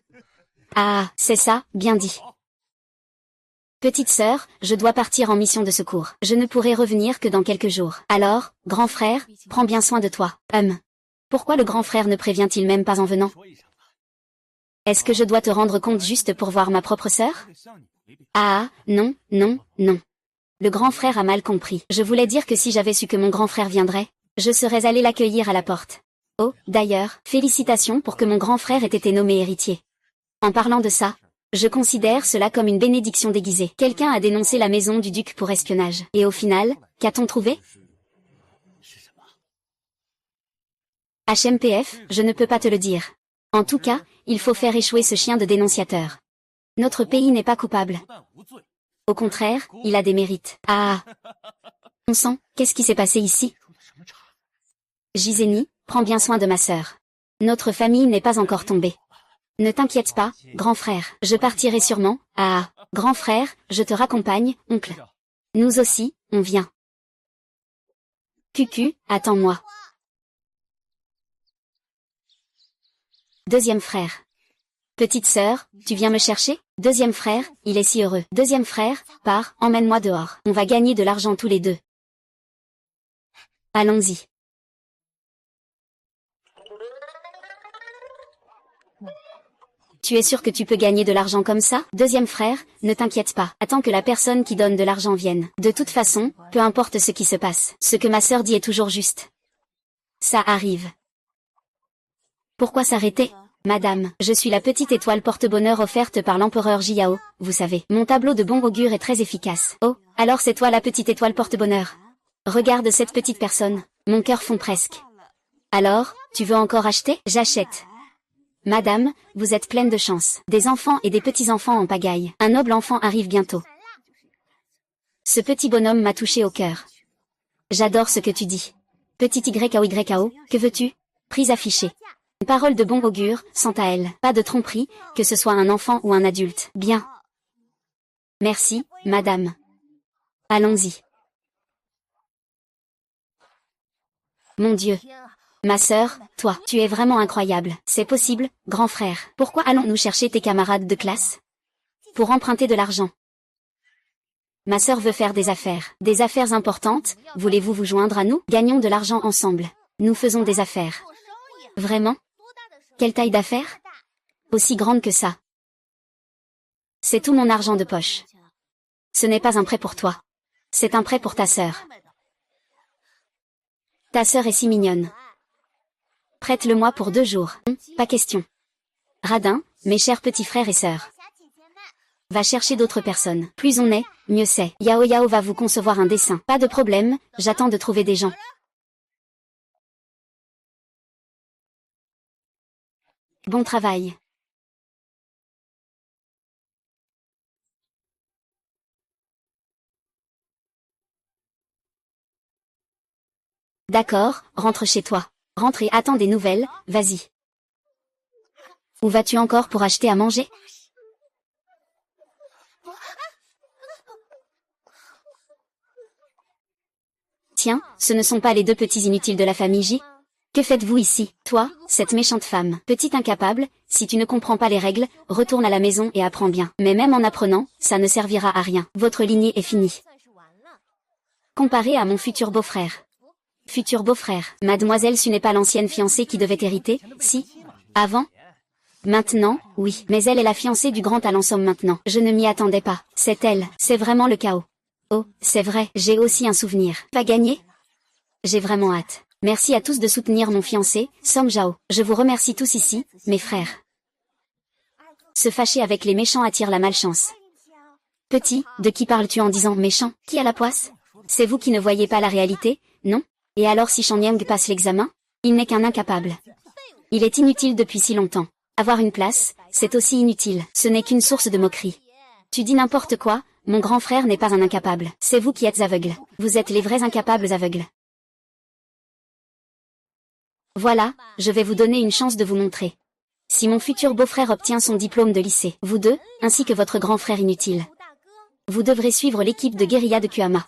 Ah, c'est ça, bien dit. Petite sœur, je dois partir en mission de secours. Je ne pourrai revenir que dans quelques jours. Alors, grand frère, prends bien soin de toi. Pourquoi le grand frère ne prévient-il même pas en venant? Est-ce que je dois te rendre compte juste pour voir ma propre sœur? Ah, non, non, non. Le grand frère a mal compris. Je voulais dire que si j'avais su que mon grand frère viendrait, je serais allé l'accueillir à la porte. Oh, d'ailleurs, félicitations pour que mon grand frère ait été nommé héritier. En parlant de ça, je considère cela comme une bénédiction déguisée. Quelqu'un a dénoncé la maison du duc pour espionnage. Et au final, qu'a-t-on trouvé? HMPF, je ne peux pas te le dire. En tout cas, il faut faire échouer ce chien de dénonciateur. Notre pays n'est pas coupable. Au contraire, il a des mérites. Ah! On sent, qu'est-ce qui s'est passé ici? Giseni, prends bien soin de ma sœur. Notre famille n'est pas encore tombée. Ne t'inquiète pas, grand frère, je partirai sûrement. Ah, grand frère, je te raccompagne, oncle. Nous aussi, on vient. Cucu, attends-moi. Deuxième frère. Petite sœur, tu viens me chercher? Deuxième frère, il est si heureux. Deuxième frère, pars, emmène-moi dehors. On va gagner de l'argent tous les deux. Allons-y. Tu es sûr que tu peux gagner de l'argent comme ça? Deuxième frère, ne t'inquiète pas. Attends que la personne qui donne de l'argent vienne. De toute façon, peu importe ce qui se passe, ce que ma sœur dit est toujours juste. Ça arrive. Pourquoi s'arrêter? Madame, je suis la petite étoile porte-bonheur offerte par l'empereur Jiao, vous savez. Mon tableau de bon augure est très efficace. Oh, alors c'est toi la petite étoile porte-bonheur. Regarde cette petite personne, mon cœur fond presque. Alors, tu veux encore acheter? J'achète. Madame, vous êtes pleine de chance. Des enfants et des petits-enfants en pagaille. Un noble enfant arrive bientôt. Ce petit bonhomme m'a touché au cœur. J'adore ce que tu dis. Petit YAO, que veux-tu? Prix affichée. Une parole de bon augure, sans à elle. Pas de tromperie, que ce soit un enfant ou un adulte. Bien. Merci, madame. Allons-y. Mon Dieu. Ma sœur, toi, tu es vraiment incroyable. C'est possible, grand frère. Pourquoi allons-nous chercher tes camarades de classe? Pour emprunter de l'argent. Ma sœur veut faire des affaires. Des affaires importantes, voulez-vous vous joindre à nous? Gagnons de l'argent ensemble. Nous faisons des affaires. Vraiment? Quelle taille d'affaires? Aussi grande que ça. C'est tout mon argent de poche. Ce n'est pas un prêt pour toi. C'est un prêt pour ta sœur. Ta sœur est si mignonne. Prête-le-moi pour 2 jours. Pas question. Radin, mes chers petits frères et sœurs. Va chercher d'autres personnes. Plus on est, mieux c'est. Yao Yao va vous concevoir un dessin. Pas de problème, j'attends de trouver des gens. Bon travail. D'accord, rentre chez toi. Rentre et attends des nouvelles, vas-y. Où vas-tu encore pour acheter à manger? Tiens, ce ne sont pas les deux petits inutiles de la famille J. Que faites-vous ici, toi, cette méchante femme? Petite incapable, si tu ne comprends pas les règles, retourne à la maison et apprends bien. Mais même en apprenant, ça ne servira à rien. Votre lignée est finie. Comparé à mon futur beau-frère. Futur beau-frère. Mademoiselle Su n'est pas l'ancienne fiancée qui devait hériter, si? Avant? Maintenant, oui. Mais elle est la fiancée du grand Alençon maintenant. Je ne m'y attendais pas. C'est elle. C'est vraiment le chaos. Oh, c'est vrai, j'ai aussi un souvenir. Va gagner? J'ai vraiment hâte. Merci à tous de soutenir mon fiancé, Song Jao. Je vous remercie tous ici, mes frères. Se fâcher avec les méchants attire la malchance. Petit, de qui parles-tu en disant méchant? Qui a la poisse? C'est vous qui ne voyez pas la réalité, non? Et alors si Shang Yang passe l'examen? Il n'est qu'un incapable. Il est inutile depuis si longtemps. Avoir une place, c'est aussi inutile. Ce n'est qu'une source de moquerie. Tu dis n'importe quoi, mon grand frère n'est pas un incapable. C'est vous qui êtes aveugle. Vous êtes les vrais incapables aveugles. Voilà, je vais vous donner une chance de vous montrer. Si mon futur beau-frère obtient son diplôme de lycée, vous deux, ainsi que votre grand frère inutile, vous devrez suivre l'équipe de guérilla de Kuama.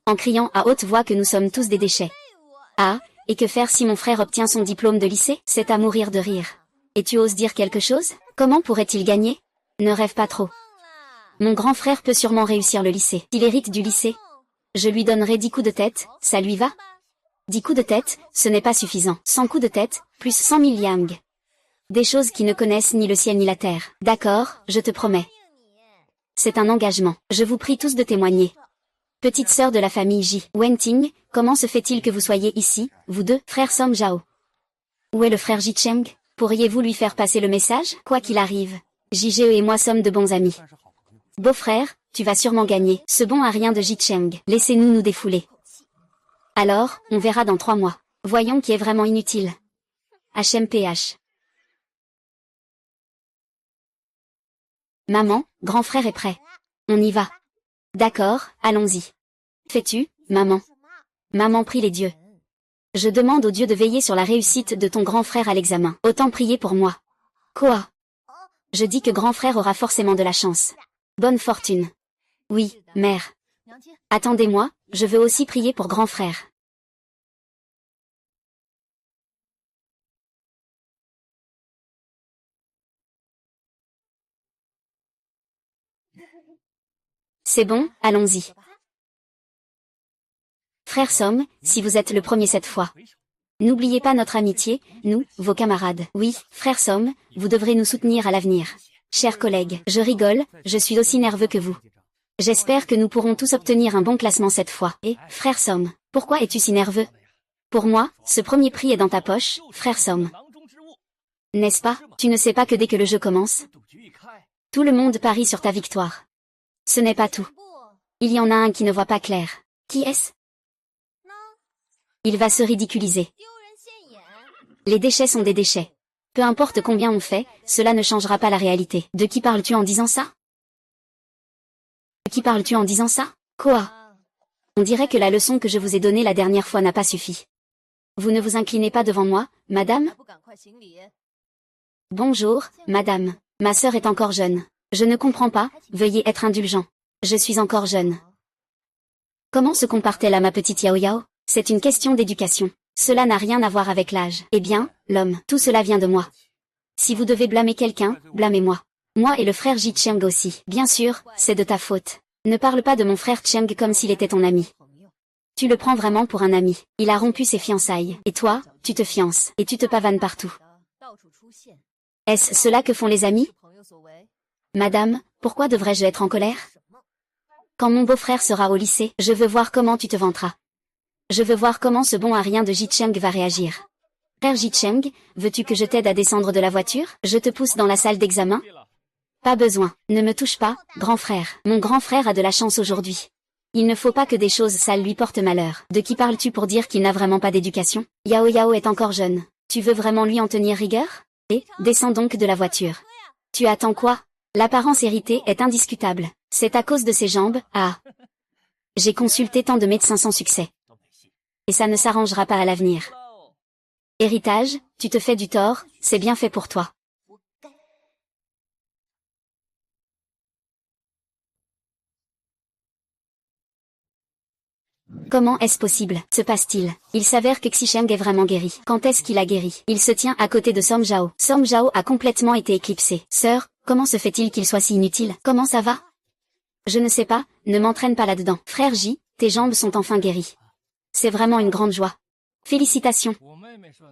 En criant à haute voix que nous sommes tous des déchets. Ah, et que faire si mon frère obtient son diplôme de lycée? C'est à mourir de rire. Et tu oses dire quelque chose? Comment pourrait-il gagner? Ne rêve pas trop. Mon grand frère peut sûrement réussir le lycée. S'il hérite du lycée, je lui donnerai 10 coups de tête, ça lui va? 10 coups de tête, ce n'est pas suffisant. 100 coups de tête, plus 100 000 yang. Des choses qui ne connaissent ni le ciel ni la terre. D'accord, je te promets. C'est un engagement. Je vous prie tous de témoigner. Petite sœur de la famille J. Wenting, comment se fait-il que vous soyez ici, vous deux, frères Song Jao? Où est le frère Ji Cheng? Pourriez-vous lui faire passer le message? Quoi qu'il arrive, JGE et moi sommes de bons amis. Beau-frère, tu vas sûrement gagner. Ce bon à rien de Ji Cheng. Laissez-nous nous défouler. Alors, on verra dans 3 mois. Voyons qui est vraiment inutile. HMPH. Maman, grand frère est prêt. On y va. D'accord, allons-y. Fais-tu, maman? Maman prie les dieux. Je demande aux dieux de veiller sur la réussite de ton grand frère à l'examen. Autant prier pour moi. Quoi? Je dis que grand frère aura forcément de la chance. Bonne fortune. Oui, mère. Attendez-moi, je veux aussi prier pour grand frère. C'est bon, allons-y. Frère Somme, si vous êtes le premier cette fois. N'oubliez pas notre amitié, nous, vos camarades. Oui, frère Somme, vous devrez nous soutenir à l'avenir. Chers collègues, je rigole, je suis aussi nerveux que vous. J'espère que nous pourrons tous obtenir un bon classement cette fois. Et, frère Somme, pourquoi es-tu si nerveux? Pour moi, ce premier prix est dans ta poche, frère Somme. N'est-ce pas? Tu ne sais pas que dès que le jeu commence, tout le monde parie sur ta victoire. Ce n'est pas tout. Il y en a un qui ne voit pas clair. Qui est-ce? Il va se ridiculiser. Les déchets sont des déchets. Peu importe combien on fait, cela ne changera pas la réalité. De qui parles-tu en disant ça? De qui parles-tu en disant ça? Quoi? On dirait que la leçon que je vous ai donnée la dernière fois n'a pas suffi. Vous ne vous inclinez pas devant moi, madame? Bonjour, madame. Ma sœur est encore jeune. Je ne comprends pas, veuillez être indulgent. Je suis encore jeune. Comment se compare-t-elle à ma petite Yao Yao? C'est une question d'éducation. Cela n'a rien à voir avec l'âge. Eh bien, l'homme, tout cela vient de moi. Si vous devez blâmer quelqu'un, blâmez-moi. Moi et le frère Ji Cheng aussi. Bien sûr, c'est de ta faute. Ne parle pas de mon frère Cheng comme s'il était ton ami. Tu le prends vraiment pour un ami. Il a rompu ses fiançailles. Et toi, tu te fiances. Et tu te pavanes partout. Est-ce cela que font les amis? Madame, pourquoi devrais-je être en colère? Quand mon beau-frère sera au lycée, je veux voir comment tu te vanteras. Je veux voir comment ce bon à rien de Ji Cheng va réagir. Frère Ji Cheng, veux-tu que je t'aide à descendre de la voiture? Je te pousse dans la salle d'examen? Pas besoin. Ne me touche pas, grand frère. Mon grand frère a de la chance aujourd'hui. Il ne faut pas que des choses sales lui portent malheur. De qui parles-tu pour dire qu'il n'a vraiment pas d'éducation? Yao Yao est encore jeune. Tu veux vraiment lui en tenir rigueur? Et, descends donc de la voiture. Tu attends quoi? L'apparence héritée est indiscutable. C'est à cause de ses jambes, ah. J'ai consulté tant de médecins sans succès. Et ça ne s'arrangera pas à l'avenir. Héritage, tu te fais du tort, c'est bien fait pour toi. Comment est-ce possible, se passe-t-il? Il s'avère que Xicheng est vraiment guéri. Quand est-ce qu'il a guéri? Il se tient à côté de Song Zhao. Song Zhao a complètement été éclipsé. Sœur, comment se fait-il qu'il soit si inutile? Comment ça va? Je ne sais pas, ne m'entraîne pas là-dedans. Frère J, tes jambes sont enfin guéries. C'est vraiment une grande joie. Félicitations.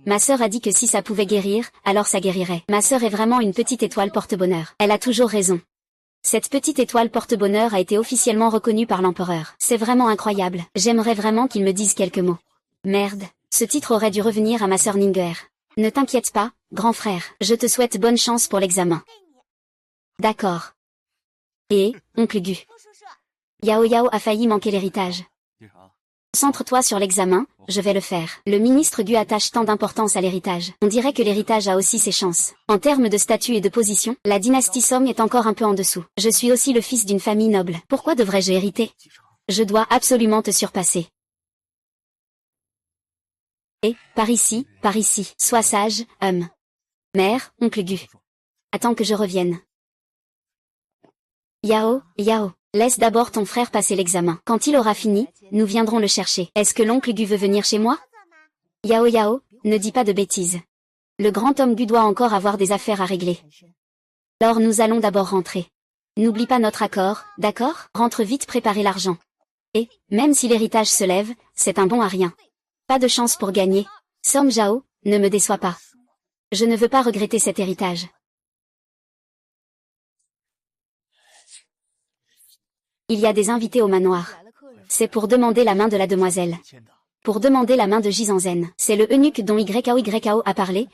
Ma sœur a dit que si ça pouvait guérir, alors ça guérirait. Ma sœur est vraiment une petite étoile porte-bonheur. Elle a toujours raison. Cette petite étoile porte-bonheur a été officiellement reconnue par l'empereur. C'est vraiment incroyable. J'aimerais vraiment qu'il me dise quelques mots. Merde, ce titre aurait dû revenir à ma sœur Ninger. Ne t'inquiète pas, grand frère. Je te souhaite bonne chance pour l'examen. D'accord. Et, oncle Gu. Yao Yao a failli manquer l'héritage. Concentre-toi sur l'examen, je vais le faire. Le ministre Gu attache tant d'importance à l'héritage. On dirait que l'héritage a aussi ses chances. En termes de statut et de position, la dynastie Song est encore un peu en dessous. Je suis aussi le fils d'une famille noble. Pourquoi devrais-je hériter? Je dois absolument te surpasser. Et, par ici, sois sage, Mère, oncle Gu. Attends que je revienne. Yao, Yao. Laisse d'abord ton frère passer l'examen. Quand il aura fini, nous viendrons le chercher. Est-ce que l'oncle Gu veut venir chez moi? Yao Yao, ne dis pas de bêtises. Le grand homme Gu doit encore avoir des affaires à régler. Alors nous allons d'abord rentrer. N'oublie pas notre accord, d'accord? Rentre vite préparer l'argent. Et, même si l'héritage se lève, c'est un bon à rien. Pas de chance pour gagner. Song Zhao, ne me déçois pas. Je ne veux pas regretter cet héritage. Il y a des invités au manoir. C'est pour demander la main de la demoiselle. Pour demander la main de Jizanzen. C'est le eunuque dont YKO a parlé,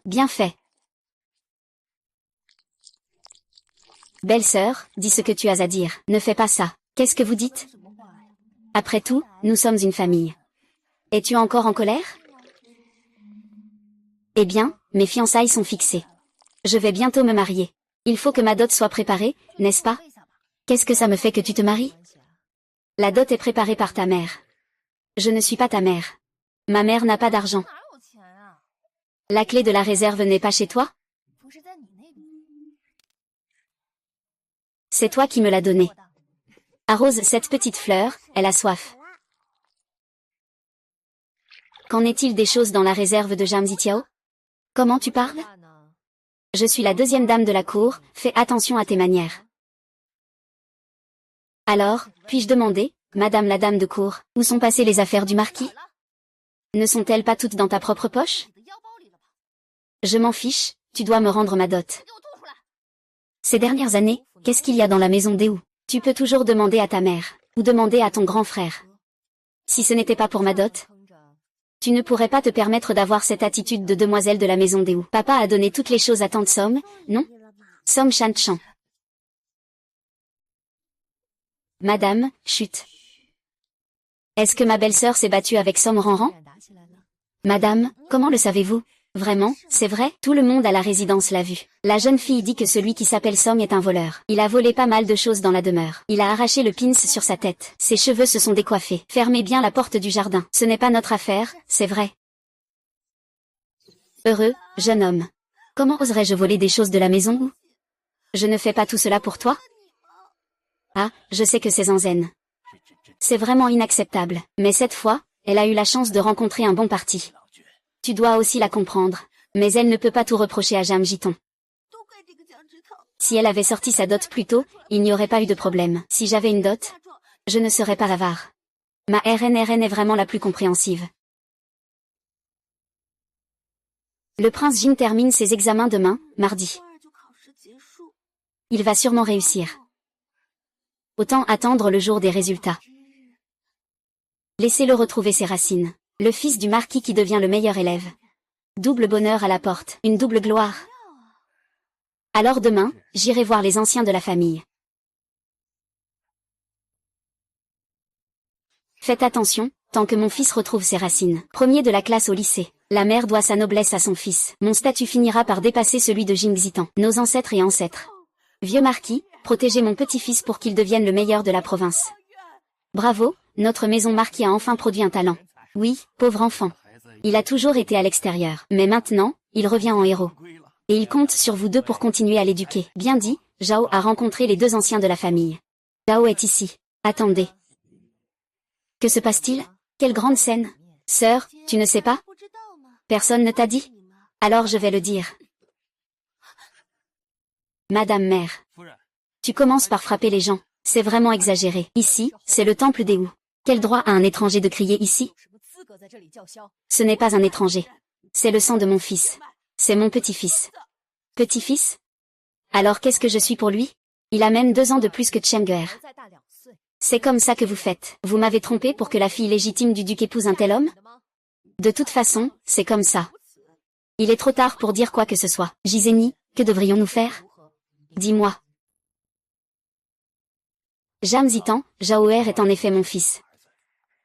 bien fait. Belle-sœur, dis ce que tu as à dire. Ne fais pas ça. Qu'est-ce que vous dites? Après tout, nous sommes une famille. Es-tu encore en colère? Eh bien, mes fiançailles sont fixées. Je vais bientôt me marier. Il faut que ma dot soit préparée, n'est-ce pas? Qu'est-ce que ça me fait que tu te maries? La dot est préparée par ta mère. Je ne suis pas ta mère. Ma mère n'a pas d'argent. La clé de la réserve n'est pas chez toi? C'est toi qui me l'as donnée. Arrose cette petite fleur, elle a soif. Qu'en est-il des choses dans la réserve de Jamzitiao? Comment tu parles? Je suis la deuxième dame de la cour, fais attention à tes manières. Alors, puis-je demander, madame la dame de cour, où sont passées les affaires du marquis? Ne sont-elles pas toutes dans ta propre poche? Je m'en fiche, tu dois me rendre ma dot. Ces dernières années, qu'est-ce qu'il y a dans la maison d'Eu? Tu peux toujours demander à ta mère, ou demander à ton grand frère. Si ce n'était pas pour ma dot, tu ne pourrais pas te permettre d'avoir cette attitude de demoiselle de la maison d'Eu. Papa a donné toutes les choses à tante Som, non? Som Chan Chan. Madame, chut. Est-ce que ma belle-sœur s'est battue avec Som Ranran? Madame, comment le savez-vous? Vraiment, c'est vrai? Tout le monde à la résidence l'a vu. La jeune fille dit que celui qui s'appelle Som est un voleur. Il a volé pas mal de choses dans la demeure. Il a arraché le pins sur sa tête. Ses cheveux se sont décoiffés. Fermez bien la porte du jardin. Ce n'est pas notre affaire, c'est vrai. Heureux, jeune homme. Comment oserais-je voler des choses de la maison ou? Je ne fais pas tout cela pour toi? Ah, je sais que c'est Zanzen. C'est vraiment inacceptable. Mais cette fois, elle a eu la chance de rencontrer un bon parti. Tu dois aussi la comprendre. Mais elle ne peut pas tout reprocher à Jam Jiton. Si elle avait sorti sa dot plus tôt, il n'y aurait pas eu de problème. Si j'avais une dot, je ne serais pas avare. Ma RNRN est vraiment la plus compréhensive. Le prince Jin termine ses examens demain, mardi. Il va sûrement réussir. Autant attendre le jour des résultats. Laissez-le retrouver ses racines. Le fils du marquis qui devient le meilleur élève. Double bonheur à la porte, une double gloire. Alors demain, j'irai voir les anciens de la famille. Faites attention, tant que mon fils retrouve ses racines. Premier de la classe au lycée. La mère doit sa noblesse à son fils. Mon statut finira par dépasser celui de Jingxitan. Nos ancêtres et ancêtres. Vieux marquis, protégez mon petit-fils pour qu'il devienne le meilleur de la province. Bravo, notre maison marquis a enfin produit un talent. Oui, pauvre enfant. Il a toujours été à l'extérieur. Mais maintenant, il revient en héros. Et il compte sur vous deux pour continuer à l'éduquer. Bien dit, Zhao a rencontré les deux anciens de la famille. Zhao est ici. Attendez. Que se passe-t-il? Quelle grande scène. Sœur, tu ne sais pas? Personne ne t'a dit? Alors je vais le dire. Madame mère. Tu commences par frapper les gens. C'est vraiment exagéré. Ici, c'est le temple des Wu. Quel droit a un étranger de crier ici? Ce n'est pas un étranger. C'est le sang de mon fils. C'est mon petit-fils. Petit-fils? Alors qu'est-ce que je suis pour lui? Il a même 2 ans de plus que Cheng'er. C'est comme ça que vous faites. Vous m'avez trompé pour que la fille légitime du duc épouse un tel homme? De toute façon, c'est comme ça. Il est trop tard pour dire quoi que ce soit. Giseni, que devrions-nous faire? Dis-moi. Jam Zitan, Zhaoer est en effet mon fils.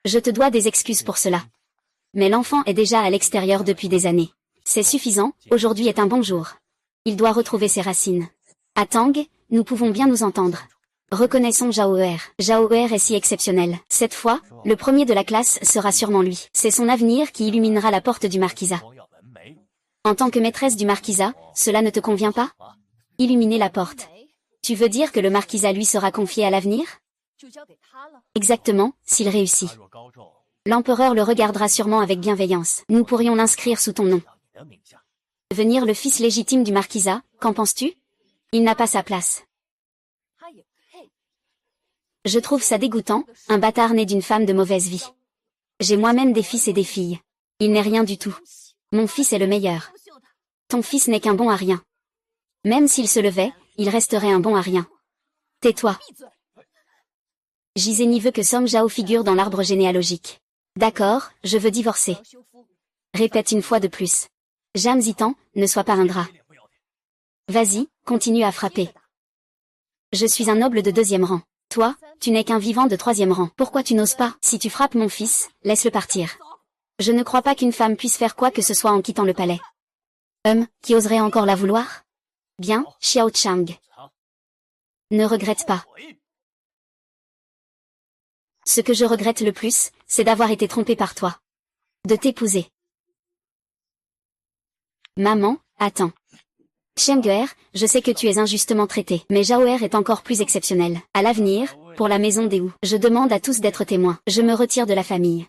Je te dois des excuses pour cela. Mais l'enfant est déjà à l'extérieur depuis des années. C'est suffisant, aujourd'hui est un bon jour. Il doit retrouver ses racines. À Tang, nous pouvons bien nous entendre. Reconnaissons Zhaoer. Zhaoer est si exceptionnel. Cette fois, le premier de la classe sera sûrement lui. C'est son avenir qui illuminera la porte du marquisat. En tant que maîtresse du marquisat, cela ne te convient pas? Illuminer la porte. Tu veux dire que le marquisat lui sera confié à l'avenir? Exactement, s'il réussit. L'empereur le regardera sûrement avec bienveillance. Nous pourrions l'inscrire sous ton nom. Devenir le fils légitime du marquisat, qu'en penses-tu? Il n'a pas sa place. Je trouve ça dégoûtant, un bâtard né d'une femme de mauvaise vie. J'ai moi-même des fils et des filles. Il n'est rien du tout. Mon fils est le meilleur. Ton fils n'est qu'un bon à rien. Même s'il se levait, il resterait un bon à rien. Tais-toi. Giseni veut que Song Zhao figure dans l'arbre généalogique. D'accord, je veux divorcer. Répète une fois de plus. Jam Zitan, ne sois pas ingrat. Vas-y, continue à frapper. Je suis un noble de 2e rang. Toi, tu n'es qu'un vivant de 3e rang. Pourquoi tu n'oses pas? Si tu frappes mon fils, laisse-le partir. Je ne crois pas qu'une femme puisse faire quoi que ce soit en quittant le palais. Qui oserait encore la vouloir? Bien, Xiao Chang. Ne regrette pas. Ce que je regrette le plus, c'est d'avoir été trompée par toi. De t'épouser. Maman, attends. Cheng'er, je sais que tu es injustement traité, mais Zhaoer est encore plus exceptionnel. À l'avenir, pour la maison des Wu, je demande à tous d'être témoins. Je me retire de la famille.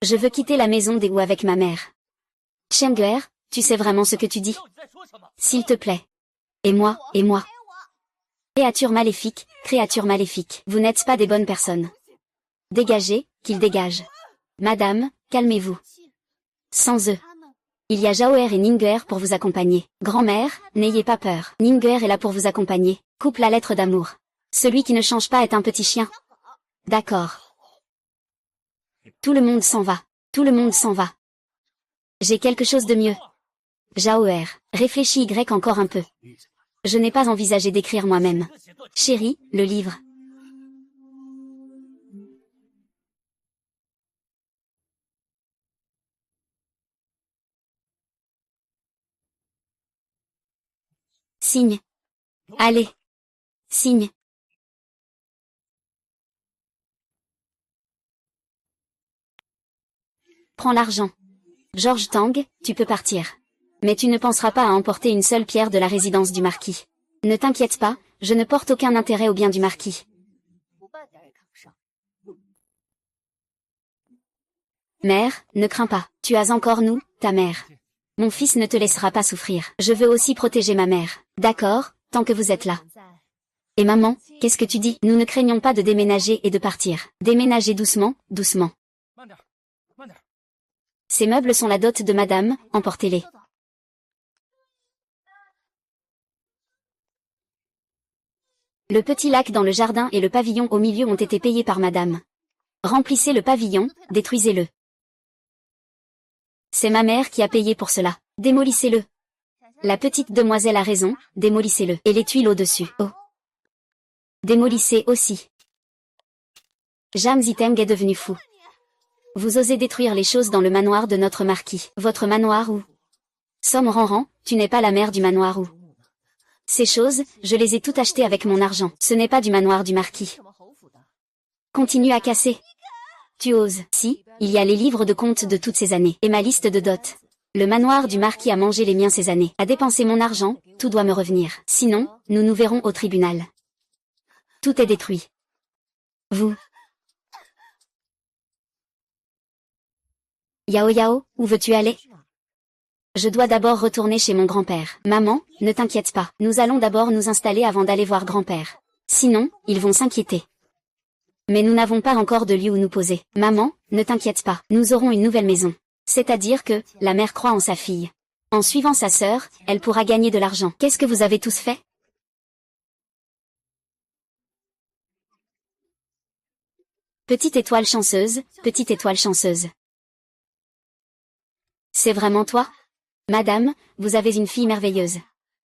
Je veux quitter la maison des Wu avec ma mère. Cheng'er, tu sais vraiment ce que tu dis? S'il te plaît. Et moi, et moi. Créature maléfique, vous n'êtes pas des bonnes personnes. Dégagez, qu'ils dégagent. Madame, calmez-vous. Sans eux. Il y a Zhaoer et Ningguer pour vous accompagner. Grand-mère, n'ayez pas peur. Ningguer est là pour vous accompagner. Coupe la lettre d'amour. Celui qui ne change pas est un petit chien. D'accord. Tout le monde s'en va. Tout le monde s'en va. J'ai quelque chose de mieux. Zhaoer, réfléchis encore un peu. Je n'ai pas envisagé d'écrire moi-même. Chérie, le livre. Signe. Allez. Signe. Prends l'argent. George Tang, tu peux partir. Mais tu ne penseras pas à emporter une seule pierre de la résidence du marquis. Ne t'inquiète pas, je ne porte aucun intérêt au bien du marquis. Mère, ne crains pas, tu as encore nous, ta mère. Mon fils ne te laissera pas souffrir. Je veux aussi protéger ma mère. D'accord, tant que vous êtes là. Et maman, qu'est-ce que tu dis? Nous ne craignons pas de déménager et de partir. Déménager doucement, doucement. Ces meubles sont la dot de madame, emportez-les. Le petit lac dans le jardin et le pavillon au milieu ont été payés par madame. Remplissez le pavillon, détruisez-le. C'est ma mère qui a payé pour cela. Démolissez-le. La petite demoiselle a raison, démolissez-le. Et les tuiles au-dessus. Oh. Démolissez aussi. Jam Ziteng est devenu fou. Vous osez détruire les choses dans le manoir de notre marquis. Votre manoir où? Somme Ranran, tu n'es pas la mère du manoir où? Ces choses, je les ai toutes achetées avec mon argent. Ce n'est pas du manoir du marquis. Continue à casser. Tu oses. Si, il y a les livres de comptes de toutes ces années. Et ma liste de dot. Le manoir du marquis a mangé les miens ces années. A dépensé mon argent, tout doit me revenir. Sinon, nous nous verrons au tribunal. Tout est détruit. Vous. Yao Yao, où veux-tu aller? Je dois d'abord retourner chez mon grand-père. Maman, ne t'inquiète pas. Nous allons d'abord nous installer avant d'aller voir grand-père. Sinon, ils vont s'inquiéter. Mais nous n'avons pas encore de lieu où nous poser. Maman, ne t'inquiète pas. Nous aurons une nouvelle maison. C'est-à-dire que, la mère croit en sa fille. En suivant sa sœur, elle pourra gagner de l'argent. Qu'est-ce que vous avez tous fait? Petite étoile chanceuse, petite étoile chanceuse. C'est vraiment toi? Madame, vous avez une fille merveilleuse.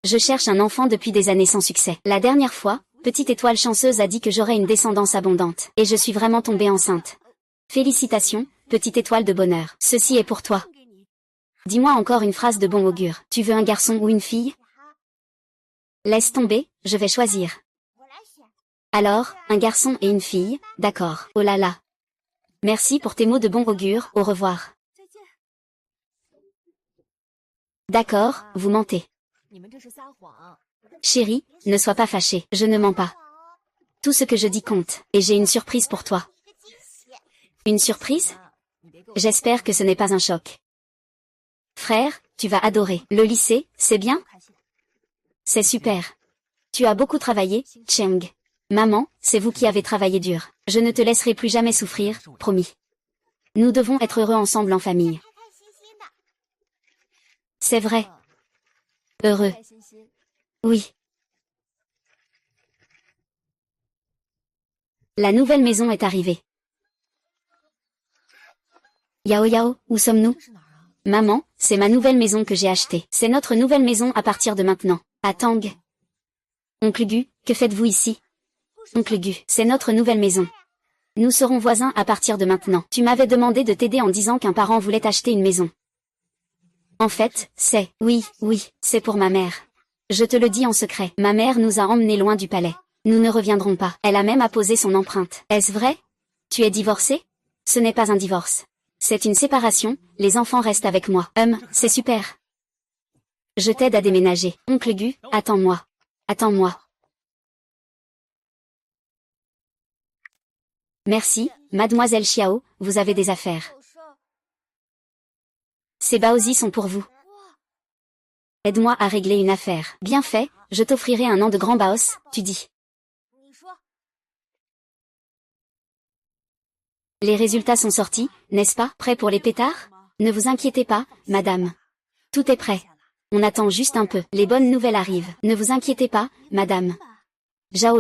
Je cherche un enfant depuis des années sans succès. La dernière fois, petite étoile chanceuse a dit que j'aurais une descendance abondante. Et je suis vraiment tombée enceinte. Félicitations, petite étoile de bonheur. Ceci est pour toi. Dis-moi encore une phrase de bon augure. Tu veux un garçon ou une fille? Laisse tomber, je vais choisir. Alors, un garçon et une fille, d'accord. Oh là là. Merci pour tes mots de bon augure, au revoir. D'accord, vous mentez. Chérie, ne sois pas fâchée, je ne mens pas. Tout ce que je dis compte, et j'ai une surprise pour toi. Une surprise? J'espère que ce n'est pas un choc. Frère, tu vas adorer. Le lycée, c'est bien? C'est super. Tu as beaucoup travaillé, Cheng. Maman, c'est vous qui avez travaillé dur. Je ne te laisserai plus jamais souffrir, promis. Nous devons être heureux ensemble en famille. C'est vrai. Heureux. Oui. La nouvelle maison est arrivée. Yao Yao, où sommes-nous? Maman, c'est ma nouvelle maison que j'ai achetée. C'est notre nouvelle maison à partir de maintenant. À Tang. Oncle Gu, que faites-vous ici? Oncle Gu, c'est notre nouvelle maison. Nous serons voisins à partir de maintenant. Tu m'avais demandé de t'aider en disant qu'un parent voulait acheter une maison. En fait, oui, c'est pour ma mère. Je te le dis en secret. Ma mère nous a emmenés loin du palais. Nous ne reviendrons pas. Elle a même apposé son empreinte. Est-ce vrai? Tu es divorcé? Ce n'est pas un divorce. C'est une séparation, les enfants restent avec moi. C'est super. Je t'aide à déménager. Oncle Gu, attends-moi. Attends-moi. Merci, mademoiselle Xiao, vous avez des affaires. Ces baozi sont pour vous. Aide-moi à régler une affaire. Bien fait, je t'offrirai un an de grand baos, tu dis. Les résultats sont sortis, n'est-ce pas? Prêt pour les pétards? Ne vous inquiétez pas, madame. Tout est prêt. On attend juste un peu. Les bonnes nouvelles arrivent. Ne vous inquiétez pas, madame. Zhao,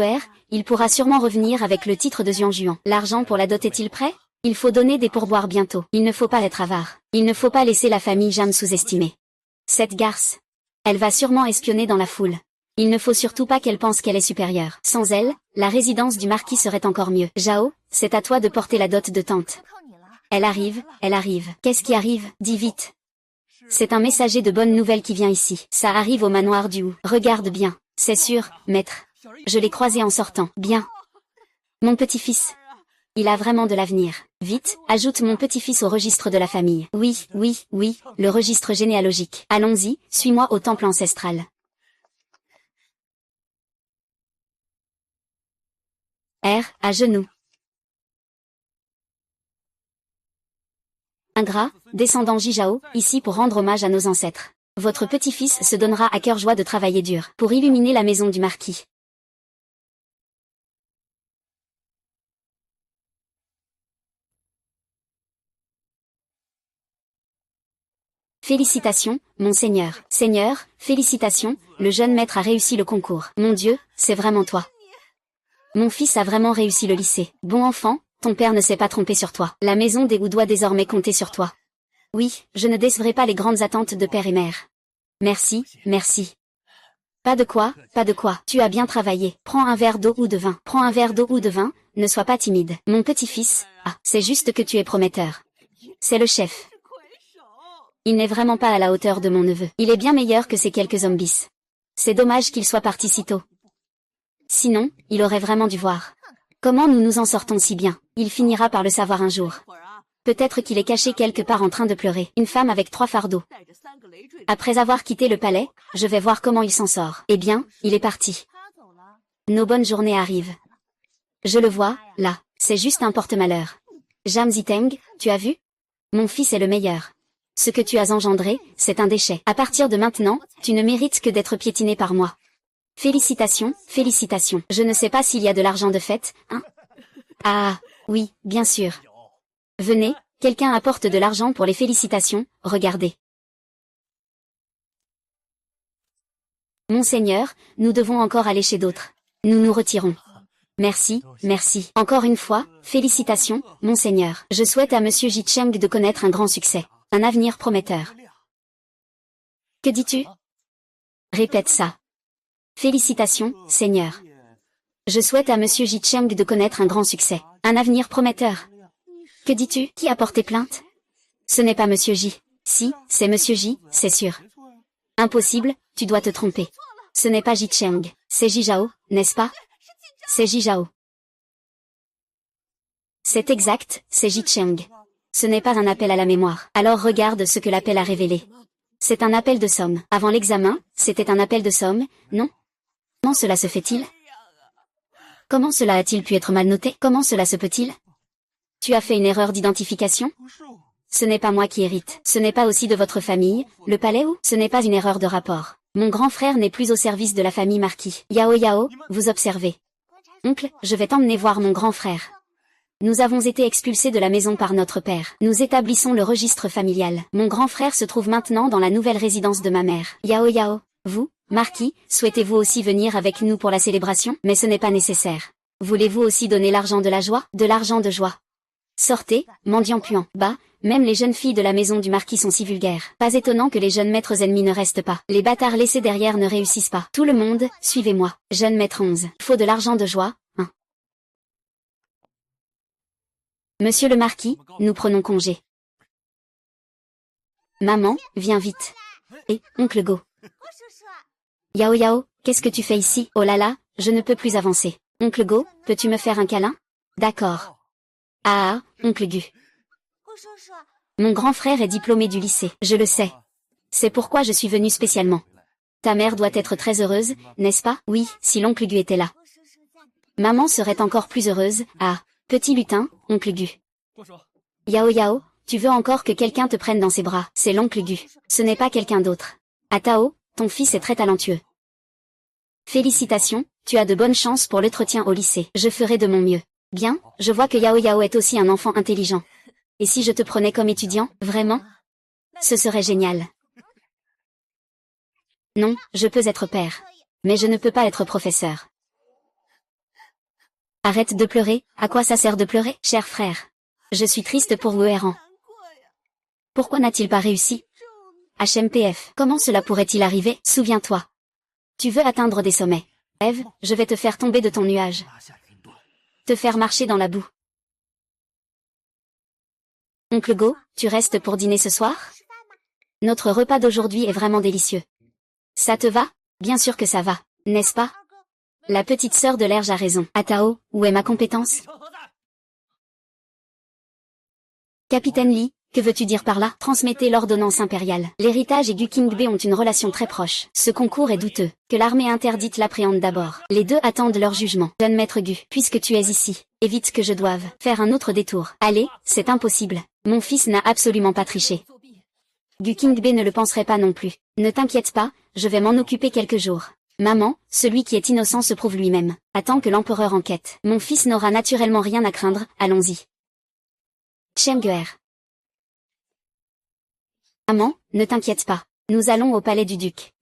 il pourra sûrement revenir avec le titre de Xuanjuan. L'argent pour la dot est-il prêt? Il faut donner des pourboires bientôt. Il ne faut pas être avare. Il ne faut pas laisser la famille Jam sous-estimer. Cette garce. Elle va sûrement espionner dans la foule. Il ne faut surtout pas qu'elle pense qu'elle est supérieure. Sans elle, la résidence du marquis serait encore mieux. Zhao, c'est à toi de porter la dot de tante. Elle arrive, elle arrive. Qu'est-ce qui arrive? Dis vite. C'est un messager de bonnes nouvelles qui vient ici. Ça arrive au manoir du Wu. Regarde bien. C'est sûr, maître. Je l'ai croisé en sortant. Bien. Mon petit-fils. Il a vraiment de l'avenir. Vite, ajoute mon petit-fils au registre de la famille. Oui, le registre généalogique. Allons-y, suis-moi au temple ancestral. À genoux. Ingrat, descendant Jijao, ici pour rendre hommage à nos ancêtres. Votre petit-fils se donnera à cœur joie de travailler dur, pour illuminer la maison du marquis. Félicitations, monseigneur. Seigneur, félicitations, le jeune maître a réussi le concours. Mon Dieu, c'est vraiment toi. Mon fils a vraiment réussi le lycée. Bon enfant, ton père ne s'est pas trompé sur toi. La maison des Wu doit désormais compter sur toi. Oui, je ne décevrai pas les grandes attentes de père et mère. Merci, merci. Pas de quoi, tu as bien travaillé. Prends un verre d'eau ou de vin. Prends un verre d'eau ou de vin, ne sois pas timide. Mon petit-fils, c'est juste que tu es prometteur. c'est le chef. Il n'est vraiment pas à la hauteur de mon neveu. Il est bien meilleur que ces quelques zombies. C'est dommage qu'il soit parti si tôt. Sinon, il aurait vraiment dû voir. Comment nous nous en sortons si bien? Il finira par le savoir un jour. Peut-être qu'il est caché quelque part en train de pleurer. Une femme avec 3 fardeaux. Après avoir quitté le palais, je vais voir comment il s'en sort. Eh bien, il est parti. Nos bonnes journées arrivent. Je le vois, là. C'est juste un porte-malheur. Jam Ziteng, tu as vu? Mon fils est le meilleur. Ce que tu as engendré, c'est un déchet. À partir de maintenant, tu ne mérites que d'être piétiné par moi. Félicitations, félicitations. Je ne sais pas s'il y a de l'argent de fête, hein? Ah, oui, bien sûr. Venez, quelqu'un apporte de l'argent pour les félicitations, regardez. Monseigneur, nous devons encore aller chez d'autres. Nous nous retirons. Merci, merci. Encore une fois, félicitations, Monseigneur. Je souhaite à Monsieur Jicheng de connaître un grand succès. Un avenir prometteur. Que dis-tu? Répète ça. Félicitations, Seigneur. Je souhaite à Monsieur Jicheng de connaître un grand succès. Un avenir prometteur. Que dis-tu? Qui a porté plainte? Ce n'est pas Monsieur J. Si, c'est Monsieur J, c'est sûr. Impossible, tu dois te tromper. Ce n'est pas Jicheng, c'est Jijao, n'est-ce pas? C'est Jijao. C'est exact, c'est Jicheng. Ce n'est pas un appel à la mémoire. Alors regarde ce que l'appel a révélé. C'est un appel de somme. Avant l'examen, c'était un appel de somme, non? Comment cela se fait-il? Comment cela a-t-il pu être mal noté? Comment cela se peut-il? Tu as fait une erreur d'identification? Ce n'est pas moi qui hérite. Ce n'est pas aussi de votre famille, le palais ou? Ce n'est pas une erreur de rapport. Mon grand frère n'est plus au service de la famille Marquis. Yao Yao, vous observez. Oncle, je vais t'emmener voir mon grand frère. Nous avons été expulsés de la maison par notre père. Nous établissons le registre familial. Mon grand frère se trouve maintenant dans la nouvelle résidence de ma mère. Yao Yao, vous, Marquis, souhaitez-vous aussi venir avec nous pour la célébration? Mais ce n'est pas nécessaire. Voulez-vous aussi donner l'argent de la joie? De l'argent de joie. Sortez, mendiants puants. Bah, même les jeunes filles de la maison du marquis sont si vulgaires. Pas étonnant que les jeunes maîtres ennemis ne restent pas. Les bâtards laissés derrière ne réussissent pas. Tout le monde, suivez-moi. Jeune maître 11. Faut de l'argent de joie, hein. Monsieur le marquis, nous prenons congé. Maman, viens vite. Et, oncle Go. Yao Yao, qu'est-ce que tu fais ici? Oh là là, je ne peux plus avancer. Oncle Go, peux-tu me faire un câlin? D'accord. Ah, oncle Gu. Mon grand frère est diplômé du lycée, je le sais. C'est pourquoi je suis venue spécialement. Ta mère doit être très heureuse, n'est-ce pas? Oui, si l'oncle Gu était là. Maman serait encore plus heureuse. Ah, petit lutin, oncle Gu. Yao Yao, tu veux encore que quelqu'un te prenne dans ses bras? C'est l'oncle Gu. Ce n'est pas quelqu'un d'autre. Atao, ton fils est très talentueux. Félicitations, tu as de bonnes chances pour l'entretien au lycée. Je ferai de mon mieux. Bien, je vois que Yao Yao est aussi un enfant intelligent. Et si je te prenais comme étudiant, vraiment? Ce serait génial. Non, je peux être père. Mais je ne peux pas être professeur. Arrête de pleurer, à quoi ça sert de pleurer, cher frère? Je suis triste pour vous errant. Pourquoi n'a-t-il pas réussi? HMPF, comment cela pourrait-il arriver? Souviens-toi. Tu veux atteindre des sommets. Eve, je vais te faire tomber de ton nuage. Te faire marcher dans la boue. Oncle Go, tu restes pour dîner ce soir? Notre repas d'aujourd'hui est vraiment délicieux. Ça te va? Bien sûr que ça va, n'est-ce pas? La petite sœur de l'Erge a raison. Atao, où est ma compétence? Capitaine Li, que veux-tu dire par là? Transmettez l'ordonnance impériale. L'héritage et Gu Qingbe ont une relation très proche. Ce concours est douteux. Que l'armée interdite l'appréhende d'abord. Les deux attendent leur jugement. Jeune maître Gu, puisque tu es ici, évite que je doive faire un autre détour. Allez, c'est impossible. Mon fils n'a absolument pas triché. Gu Qingbe ne le penserait pas non plus. Ne t'inquiète pas, je vais m'en occuper quelques jours. Maman, celui qui est innocent se prouve lui-même. Attends que l'empereur enquête. Mon fils n'aura naturellement rien à craindre, allons-y. Cheng'er. Maman, ne t'inquiète pas. Nous allons au palais du duc.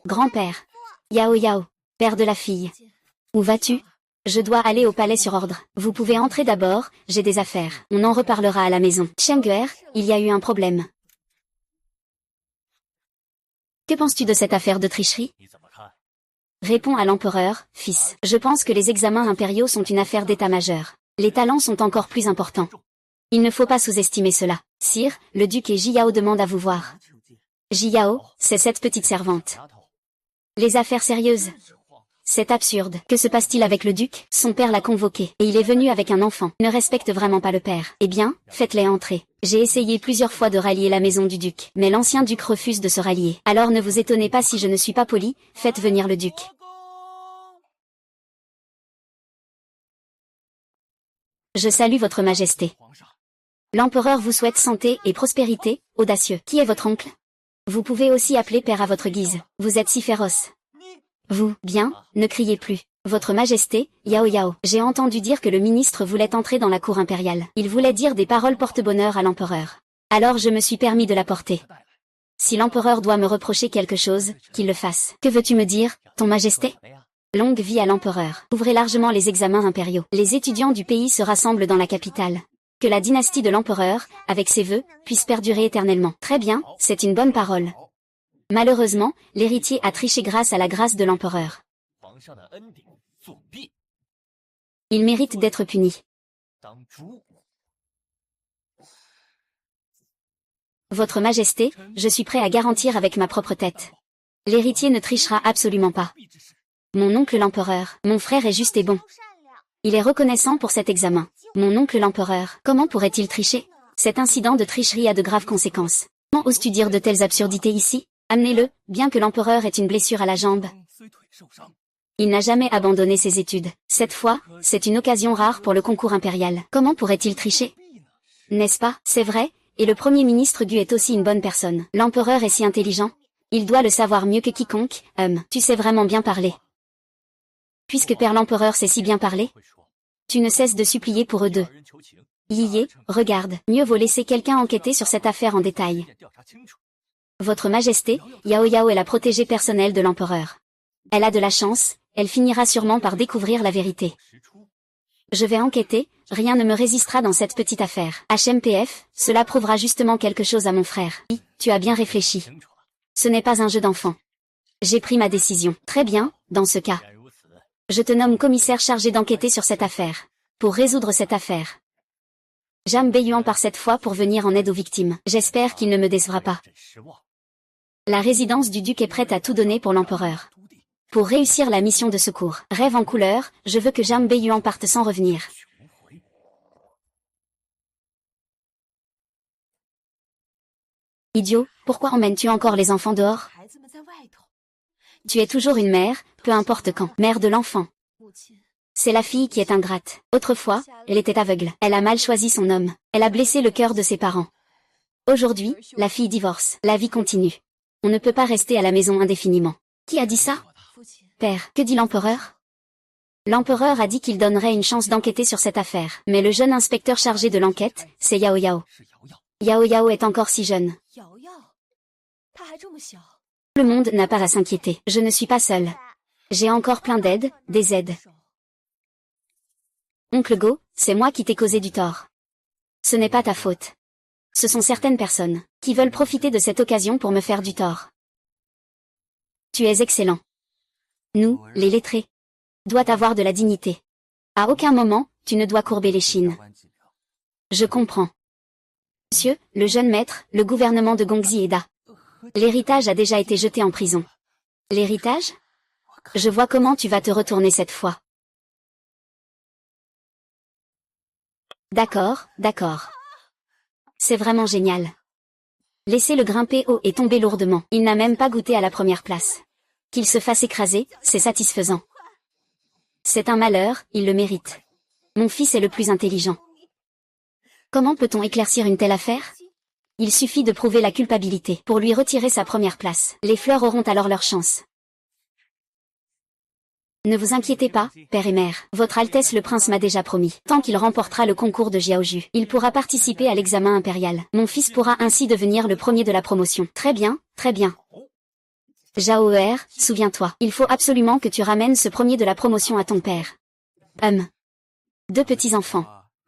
Grand-père. Yao Yao, père de la fille. Où vas-tu? Je dois aller au palais sur ordre. Vous pouvez entrer d'abord, j'ai des affaires. On en reparlera à la maison. Cheng'er, il y a eu un problème. Que penses-tu de cette affaire de tricherie? Réponds à l'empereur, fils. Je pense que les examens impériaux sont une affaire d'état-majeur. Les talents sont encore plus importants. Il ne faut pas sous-estimer cela. Sire, le duc et Jiao demandent à vous voir. Jiao, c'est cette petite servante. Les affaires sérieuses. C'est absurde. Que se passe-t-il avec le duc? Son père l'a convoqué, et il est venu avec un enfant. Ne respecte vraiment pas le père. Eh bien, faites-les entrer. J'ai essayé plusieurs fois de rallier la maison du duc, mais l'ancien duc refuse de se rallier. Alors ne vous étonnez pas si je ne suis pas poli, faites venir le duc. Je salue votre majesté. L'empereur vous souhaite santé et prospérité, audacieux. Qui est votre oncle? Vous pouvez aussi appeler père à votre guise. Vous êtes si féroce. Vous, bien, ne criez plus. Votre majesté, Yao Yao. J'ai entendu dire que le ministre voulait entrer dans la cour impériale. Il voulait dire des paroles porte-bonheur à l'empereur. Alors je me suis permis de la porter. Si l'empereur doit me reprocher quelque chose, qu'il le fasse. Que veux-tu me dire, ton majesté? Longue vie à l'empereur. Ouvrez largement les examens impériaux. Les étudiants du pays se rassemblent dans la capitale. Que la dynastie de l'empereur, avec ses vœux, puisse perdurer éternellement. Très bien, c'est une bonne parole. Malheureusement, l'héritier a triché grâce à la grâce de l'empereur. Il mérite d'être puni. Votre majesté, je suis prêt à garantir avec ma propre tête. L'héritier ne trichera absolument pas. Mon oncle l'empereur, mon frère est juste et bon. Il est reconnaissant pour cet examen. Mon oncle l'empereur, comment pourrait-il tricher? Cet incident de tricherie a de graves conséquences. Comment oses-tu dire de telles absurdités ici? Amenez-le, bien que l'empereur ait une blessure à la jambe. Il n'a jamais abandonné ses études. Cette fois, c'est une occasion rare pour le concours impérial. Comment pourrait-il tricher? N'est-ce pas? C'est vrai, et le premier ministre Gu est aussi une bonne personne. L'empereur est si intelligent. Il doit le savoir mieux que quiconque. Tu sais vraiment bien parler. Puisque père l'empereur sait si bien parler, tu ne cesses de supplier pour eux deux. Yiyé, regarde, mieux vaut laisser quelqu'un enquêter sur cette affaire en détail. Votre majesté, Yao Yao est la protégée personnelle de l'empereur. Elle a de la chance, elle finira sûrement par découvrir la vérité. Je vais enquêter, rien ne me résistera dans cette petite affaire. HMPF, cela prouvera justement quelque chose à mon frère. Oui, tu as bien réfléchi. Ce n'est pas un jeu d'enfant. J'ai pris ma décision. Très bien, dans ce cas. Je te nomme commissaire chargé d'enquêter sur cette affaire. Pour résoudre cette affaire. Jam Beiyuan part cette fois pour venir en aide aux victimes. J'espère qu'il ne me décevra pas. La résidence du duc est prête à tout donner pour l'empereur. Pour réussir la mission de secours. Rêve en couleur, je veux que Jam Beiyuan parte sans revenir. Idiot, pourquoi emmènes-tu encore les enfants dehors? Tu es toujours une mère, peu importe quand. Mère de l'enfant. C'est la fille qui est ingrate. Autrefois, elle était aveugle. Elle a mal choisi son homme. Elle a blessé le cœur de ses parents. Aujourd'hui, la fille divorce. La vie continue. On ne peut pas rester à la maison indéfiniment. Qui a dit ça? Père, que dit l'empereur? L'empereur a dit qu'il donnerait une chance d'enquêter sur cette affaire. Mais le jeune inspecteur chargé de l'enquête, c'est Yao Yao. Yao Yao est encore si jeune. Le monde n'a pas à s'inquiéter. Je ne suis pas seule. J'ai encore plein d'aides, des aides. Oncle Go, c'est moi qui t'ai causé du tort. Ce n'est pas ta faute. Ce sont certaines personnes qui veulent profiter de cette occasion pour me faire du tort. Tu es excellent. Nous, les lettrés, doit avoir de la dignité. À aucun moment, tu ne dois courber l'échine. Je comprends. Monsieur, le jeune maître, le gouvernement de Gongzi Eda. L'héritage a déjà été jeté en prison. L'héritage? Je vois comment tu vas te retourner cette fois. D'accord, d'accord. C'est vraiment génial. Laissez-le grimper haut et tomber lourdement. Il n'a même pas goûté à la première place. Qu'il se fasse écraser, c'est satisfaisant. C'est un malheur, il le mérite. Mon fils est le plus intelligent. Comment peut-on éclaircir une telle affaire? Il suffit de prouver la culpabilité pour lui retirer sa première place. Les fleurs auront alors leur chance. Ne vous inquiétez pas, père et mère. Votre Altesse le Prince m'a déjà promis. Tant qu'il remportera le concours de Jiaoju, il pourra participer à l'examen impérial. Mon fils pourra ainsi devenir le premier de la promotion. Très bien, très bien. Zhao, souviens-toi, il faut absolument que tu ramènes ce premier de la promotion à ton père. 2 petits-enfants.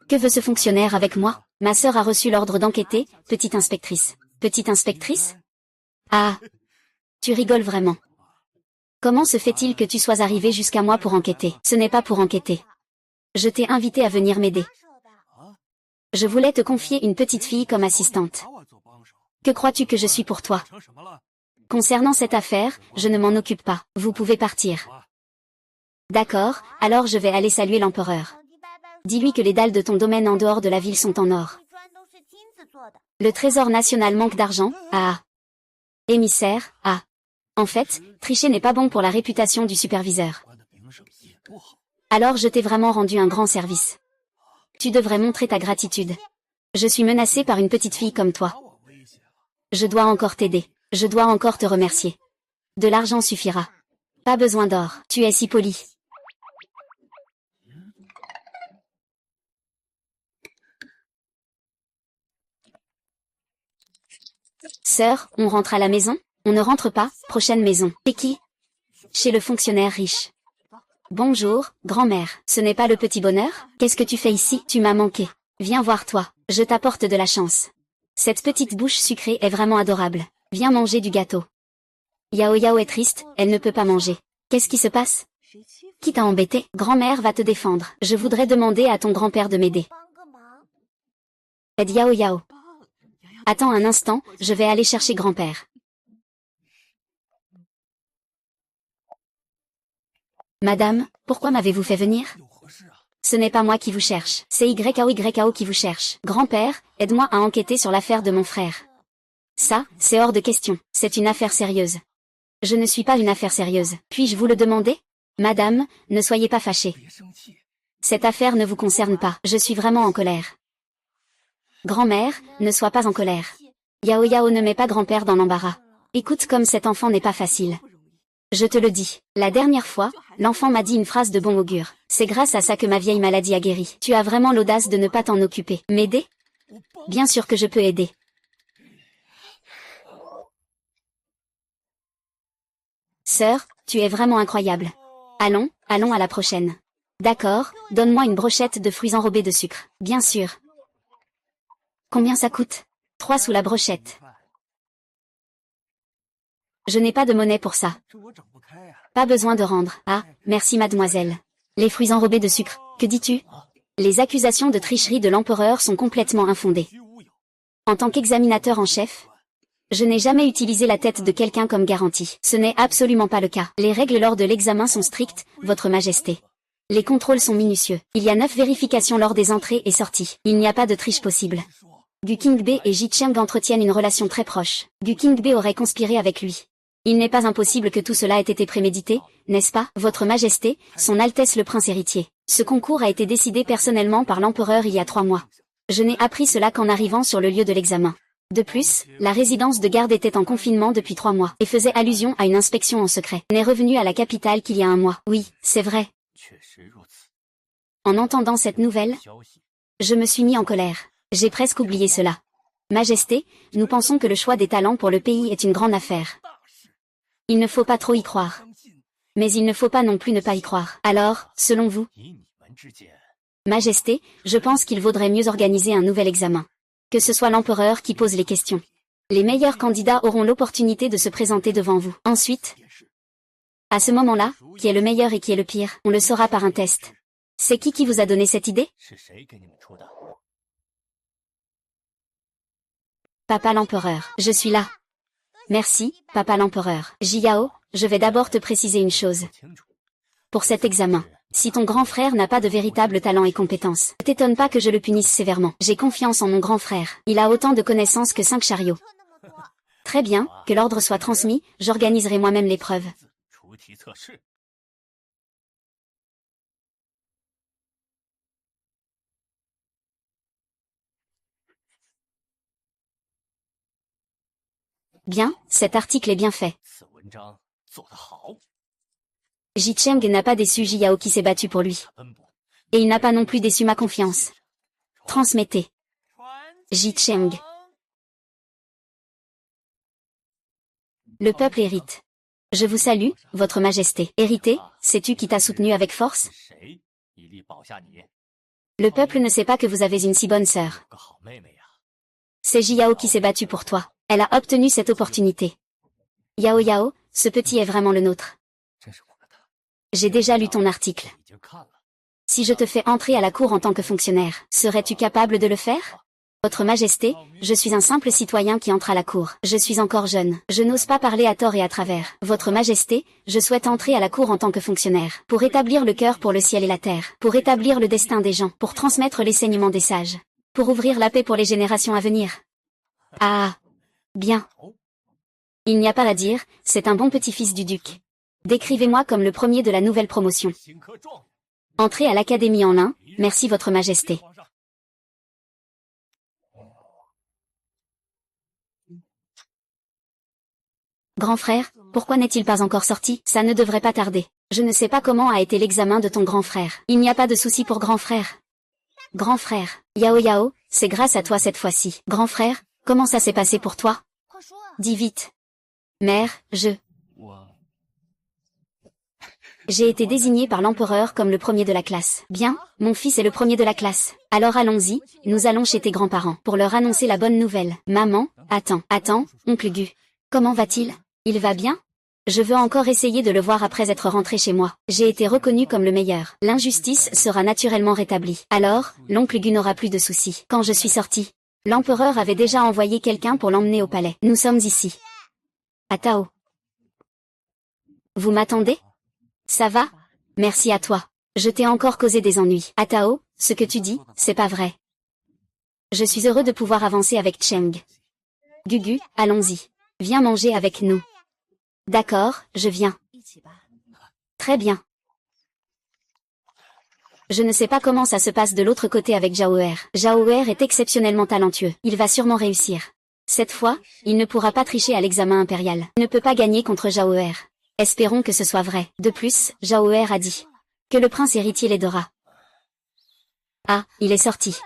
Que veut ce fonctionnaire avec moi? Ma sœur a reçu l'ordre d'enquêter, petite inspectrice. Petite inspectrice? Ah. Tu rigoles vraiment. Comment se fait-il que tu sois arrivé jusqu'à moi pour enquêter? Ce n'est pas pour enquêter. Je t'ai invité à venir m'aider. Je voulais te confier une petite fille comme assistante. Que crois-tu que je suis pour toi? Concernant cette affaire, je ne m'en occupe pas. Vous pouvez partir. D'accord, alors je vais aller saluer l'empereur. Dis-lui que les dalles de ton domaine en dehors de la ville sont en or. Le trésor national manque d'argent, ah. Émissaire, ah. En fait, tricher n'est pas bon pour la réputation du superviseur. Alors je t'ai vraiment rendu un grand service. Tu devrais montrer ta gratitude. Je suis menacée par une petite fille comme toi. Je dois encore t'aider. Je dois encore te remercier. De l'argent suffira. Pas besoin d'or. Tu es si poli. Sœur, on rentre à la maison? On ne rentre pas, prochaine maison. Et qui? Chez le fonctionnaire riche. Bonjour, grand-mère. Ce n'est pas le petit bonheur? Qu'est-ce que tu fais ici? Tu m'as manqué. Viens voir toi. Je t'apporte de la chance. Cette petite bouche sucrée est vraiment adorable. Viens manger du gâteau. Yao Yao est triste, elle ne peut pas manger. Qu'est-ce qui se passe? Qui t'a embêté? Grand-mère va te défendre. Je voudrais demander à ton grand-père de m'aider. Aide Yao Yao. Attends un instant, je vais aller chercher grand-père. Madame, pourquoi m'avez-vous fait venir? Ce n'est pas moi qui vous cherche, c'est YAO qui vous cherche. Grand-père, aide-moi à enquêter sur l'affaire de mon frère. Ça, c'est hors de question, c'est une affaire sérieuse. Je ne suis pas une affaire sérieuse. Puis-je vous le demander? Madame, ne soyez pas fâchée. Cette affaire ne vous concerne pas, je suis vraiment en colère. Grand-mère, ne sois pas en colère. Yao Yao ne met pas grand-père dans l'embarras. Écoute comme cet enfant n'est pas facile. Je te le dis, la dernière fois, l'enfant m'a dit une phrase de bon augure. C'est grâce à ça que ma vieille maladie a guéri. Tu as vraiment l'audace de ne pas t'en occuper. M'aider? Bien sûr que je peux aider. Sœur, tu es vraiment incroyable. Allons, allons à la prochaine. D'accord, donne-moi une brochette de fruits enrobés de sucre. Bien sûr. Combien ça coûte? 3 sous la brochette. Je n'ai pas de monnaie pour ça. Pas besoin de rendre. Ah, merci mademoiselle. Les fruits enrobés de sucre, que dis-tu? Les accusations de tricherie de l'empereur sont complètement infondées. En tant qu'examinateur en chef, je n'ai jamais utilisé la tête de quelqu'un comme garantie. Ce n'est absolument pas le cas. Les règles lors de l'examen sont strictes, Votre Majesté. Les contrôles sont minutieux. Il y a 9 vérifications lors des entrées et sorties. Il n'y a pas de triche possible. Gu Qingbe et Ji Cheng entretiennent une relation très proche. Gu Qingbe aurait conspiré avec lui. Il n'est pas impossible que tout cela ait été prémédité, n'est-ce pas, Votre Majesté, Son Altesse le Prince héritier. Ce concours a été décidé personnellement par l'empereur il y a 3 mois. Je n'ai appris cela qu'en arrivant sur le lieu de l'examen. De plus, la résidence de garde était en confinement depuis 3 mois et faisait allusion à une inspection en secret. On est revenu à la capitale qu'il y a 1 mois. Oui, c'est vrai. En entendant cette nouvelle, je me suis mis en colère. J'ai presque oublié cela. Majesté, nous pensons que le choix des talents pour le pays est une grande affaire. Il ne faut pas trop y croire. Mais il ne faut pas non plus ne pas y croire. Alors, selon vous? Majesté, je pense qu'il vaudrait mieux organiser un nouvel examen. Que ce soit l'empereur qui pose les questions. Les meilleurs candidats auront l'opportunité de se présenter devant vous. Ensuite, à ce moment-là, qui est le meilleur et qui est le pire, on le saura par un test. C'est qui vous a donné cette idée? Papa l'empereur. Je suis là. Merci, Papa l'empereur. Jiao, je vais d'abord te préciser une chose. Pour cet examen, si ton grand frère n'a pas de véritable talent et compétences, ne t'étonne pas que je le punisse sévèrement. J'ai confiance en mon grand frère. Il a autant de connaissances que 5 chariots. Très bien, que l'ordre soit transmis, j'organiserai moi-même l'épreuve. Bien, cet article est bien fait. Ji Cheng n'a pas déçu Jiao qui s'est battu pour lui. Et il n'a pas non plus déçu ma confiance. Transmettez. Ji Cheng. Le peuple hérite. Je vous salue, Votre Majesté. Hérité, sais-tu qui t'a soutenu avec force? Le peuple ne sait pas que vous avez une si bonne sœur. C'est Jiao qui s'est battue pour toi. Elle a obtenu cette opportunité. Yao Yao, ce petit est vraiment le nôtre. J'ai déjà lu ton article. Si je te fais entrer à la cour en tant que fonctionnaire, serais-tu capable de le faire? Votre Majesté, je suis un simple citoyen qui entre à la cour. Je suis encore jeune. Je n'ose pas parler à tort et à travers. Votre Majesté, je souhaite entrer à la cour en tant que fonctionnaire. Pour établir le cœur pour le ciel et la terre. Pour établir le destin des gens. Pour transmettre les saignements des sages. Pour ouvrir la paix pour les générations à venir. Ah. Bien. Il n'y a pas à dire, c'est un bon petit-fils du duc. Décrivez-moi comme le premier de la nouvelle promotion. Entrez à l'académie en l'un, merci Votre Majesté. Grand frère, pourquoi n'est-il pas encore sorti? Ça ne devrait pas tarder. Je ne sais pas comment a été l'examen de ton grand frère. Il n'y a pas de souci pour grand frère. Grand frère, Yao Yao, c'est grâce à toi cette fois-ci. Grand frère, comment ça s'est passé pour toi? Dis vite. Mère, J'ai été désigné par l'empereur comme le premier de la classe. Bien, mon fils est le premier de la classe. Alors allons-y, nous allons chez tes grands-parents pour leur annoncer la bonne nouvelle. Maman, attends, oncle Gu. Comment va-t-il? Il va bien? Je veux encore essayer de le voir après être rentré chez moi. J'ai été reconnu comme le meilleur. L'injustice sera naturellement rétablie. Alors, l'oncle Gu n'aura plus de soucis. Quand je suis sorti, l'empereur avait déjà envoyé quelqu'un pour l'emmener au palais. Nous sommes ici. Atao. Vous m'attendez? Ça va? Merci à toi. Je t'ai encore causé des ennuis. Atao, ce que tu dis, c'est pas vrai. Je suis heureux de pouvoir avancer avec Cheng. Gugu, allons-y. Viens manger avec nous. D'accord, je viens. Très bien. Je ne sais pas comment ça se passe de l'autre côté avec Zhao Er. Zhao Er est exceptionnellement talentueux. Il va sûrement réussir. Cette fois, il ne pourra pas tricher à l'examen impérial. Il ne peut pas gagner contre Zhao Er. Espérons que ce soit vrai. De plus, Zhao Er a dit que le prince héritier l'aidera. Ah, il est sorti.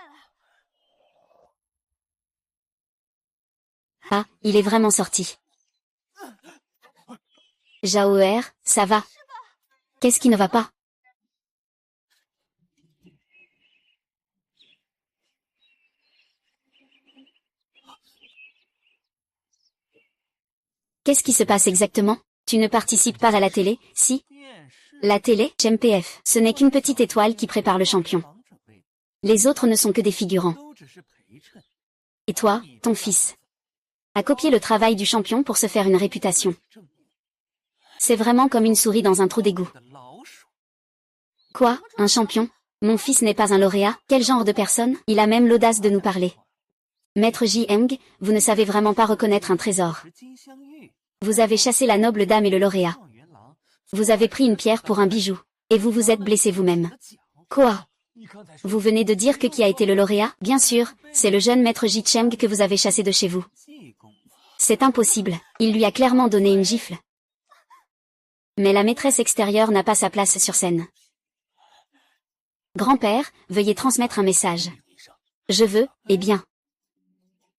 Ah, il est vraiment sorti. Zhao Er, ça va? Qu'est-ce qui ne va pas? Qu'est-ce qui se passe exactement? Tu ne participes pas à la télé, si? La télé, MPF, ce n'est qu'une petite étoile qui prépare le champion. Les autres ne sont que des figurants. Et toi, ton fils, a copié le travail du champion pour se faire une réputation. C'est vraiment comme une souris dans un trou d'égout. Quoi, un champion? Mon fils n'est pas un lauréat? Quel genre de personne? Il a même l'audace de nous parler. Maître Ji Heng, vous ne savez vraiment pas reconnaître un trésor. Vous avez chassé la noble dame et le lauréat. Vous avez pris une pierre pour un bijou. Et vous vous êtes blessé vous-même. Quoi? Vous venez de dire que qui a été le lauréat? Bien sûr, c'est le jeune maître Ji Cheng que vous avez chassé de chez vous. C'est impossible. Il lui a clairement donné une gifle. Mais la maîtresse extérieure n'a pas sa place sur scène. Grand-père, veuillez transmettre un message. Je veux, eh bien.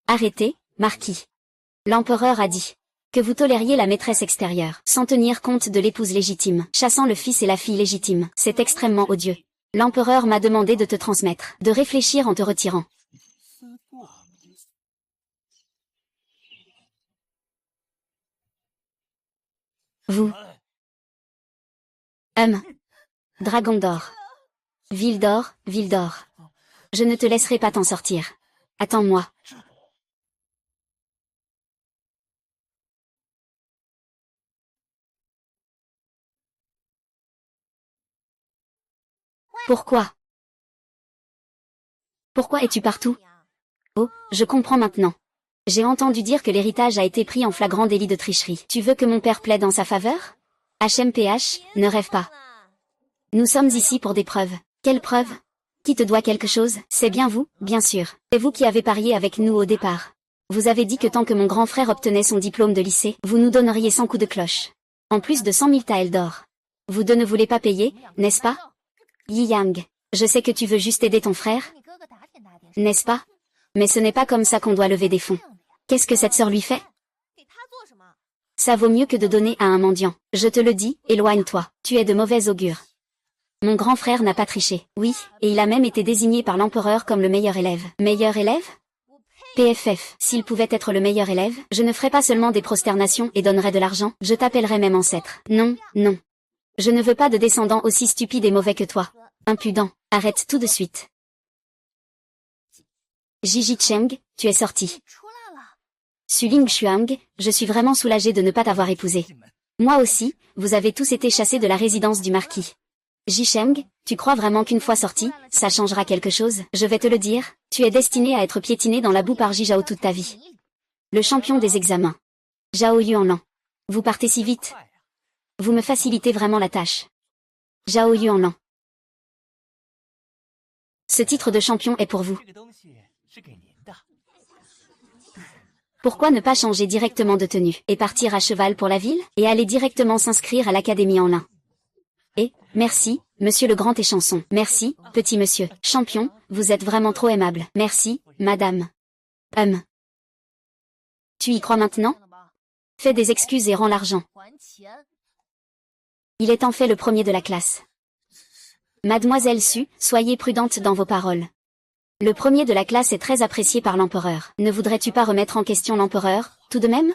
Arrêtez, marquis. L'empereur a dit que vous tolériez la maîtresse extérieure, sans tenir compte de l'épouse légitime, chassant le fils et la fille légitime. C'est extrêmement odieux. L'empereur m'a demandé de te transmettre, de réfléchir en te retirant. Vous. Dragon d'or. Ville d'or, ville d'or. Je ne te laisserai pas t'en sortir. Attends-moi. Pourquoi? Pourquoi es-tu partout? Oh, je comprends maintenant. J'ai entendu dire que l'héritage a été pris en flagrant délit de tricherie. Tu veux que mon père plaide en sa faveur? HMPH, ne rêve pas. Nous sommes ici pour des preuves. Quelles preuves? Qui te doit quelque chose? C'est bien vous, bien sûr. C'est vous qui avez parié avec nous au départ. Vous avez dit que tant que mon grand frère obtenait son diplôme de lycée, vous nous donneriez 100 coups de cloche. En plus de 100 000 taels d'or. Vous deux ne voulez pas payer, n'est-ce pas? Yi Yang, je sais que tu veux juste aider ton frère. N'est-ce pas? Mais ce n'est pas comme ça qu'on doit lever des fonds. Qu'est-ce que cette sœur lui fait? Ça vaut mieux que de donner à un mendiant. Je te le dis, éloigne-toi. Tu es de mauvais augure. Mon grand frère n'a pas triché. Oui, et il a même été désigné par l'empereur comme le meilleur élève. Meilleur élève? PFF, s'il pouvait être le meilleur élève, je ne ferais pas seulement des prosternations et donnerais de l'argent, je t'appellerais même ancêtre. Non, non. Je ne veux pas de descendants aussi stupides et mauvais que toi. Impudent, arrête tout de suite. Gigi Cheng, tu es sorti. Su Ling Xuang, je suis vraiment soulagée de ne pas t'avoir épousé. Moi aussi, vous avez tous été chassés de la résidence du marquis. Ji Sheng, tu crois vraiment qu'une fois sorti, ça changera quelque chose? Je vais te le dire, tu es destiné à être piétiné dans la boue par Ji Zhao toute ta vie. Le champion des examens. Zhao Yuanlan. Vous partez si vite. Vous me facilitez vraiment la tâche. Zhao Yuanlan. Ce titre de champion est pour vous. Pourquoi ne pas changer directement de tenue, et partir à cheval pour la ville, et aller directement s'inscrire à l'académie en lin? Et, merci, monsieur le grand échanson. Merci, petit monsieur. Champion, vous êtes vraiment trop aimable. Merci, madame. Tu y crois maintenant? Fais des excuses et rends l'argent. Il est en fait le premier de la classe. Mademoiselle Su, soyez prudente dans vos paroles. Le premier de la classe est très apprécié par l'empereur. Ne voudrais-tu pas remettre en question l'empereur, tout de même?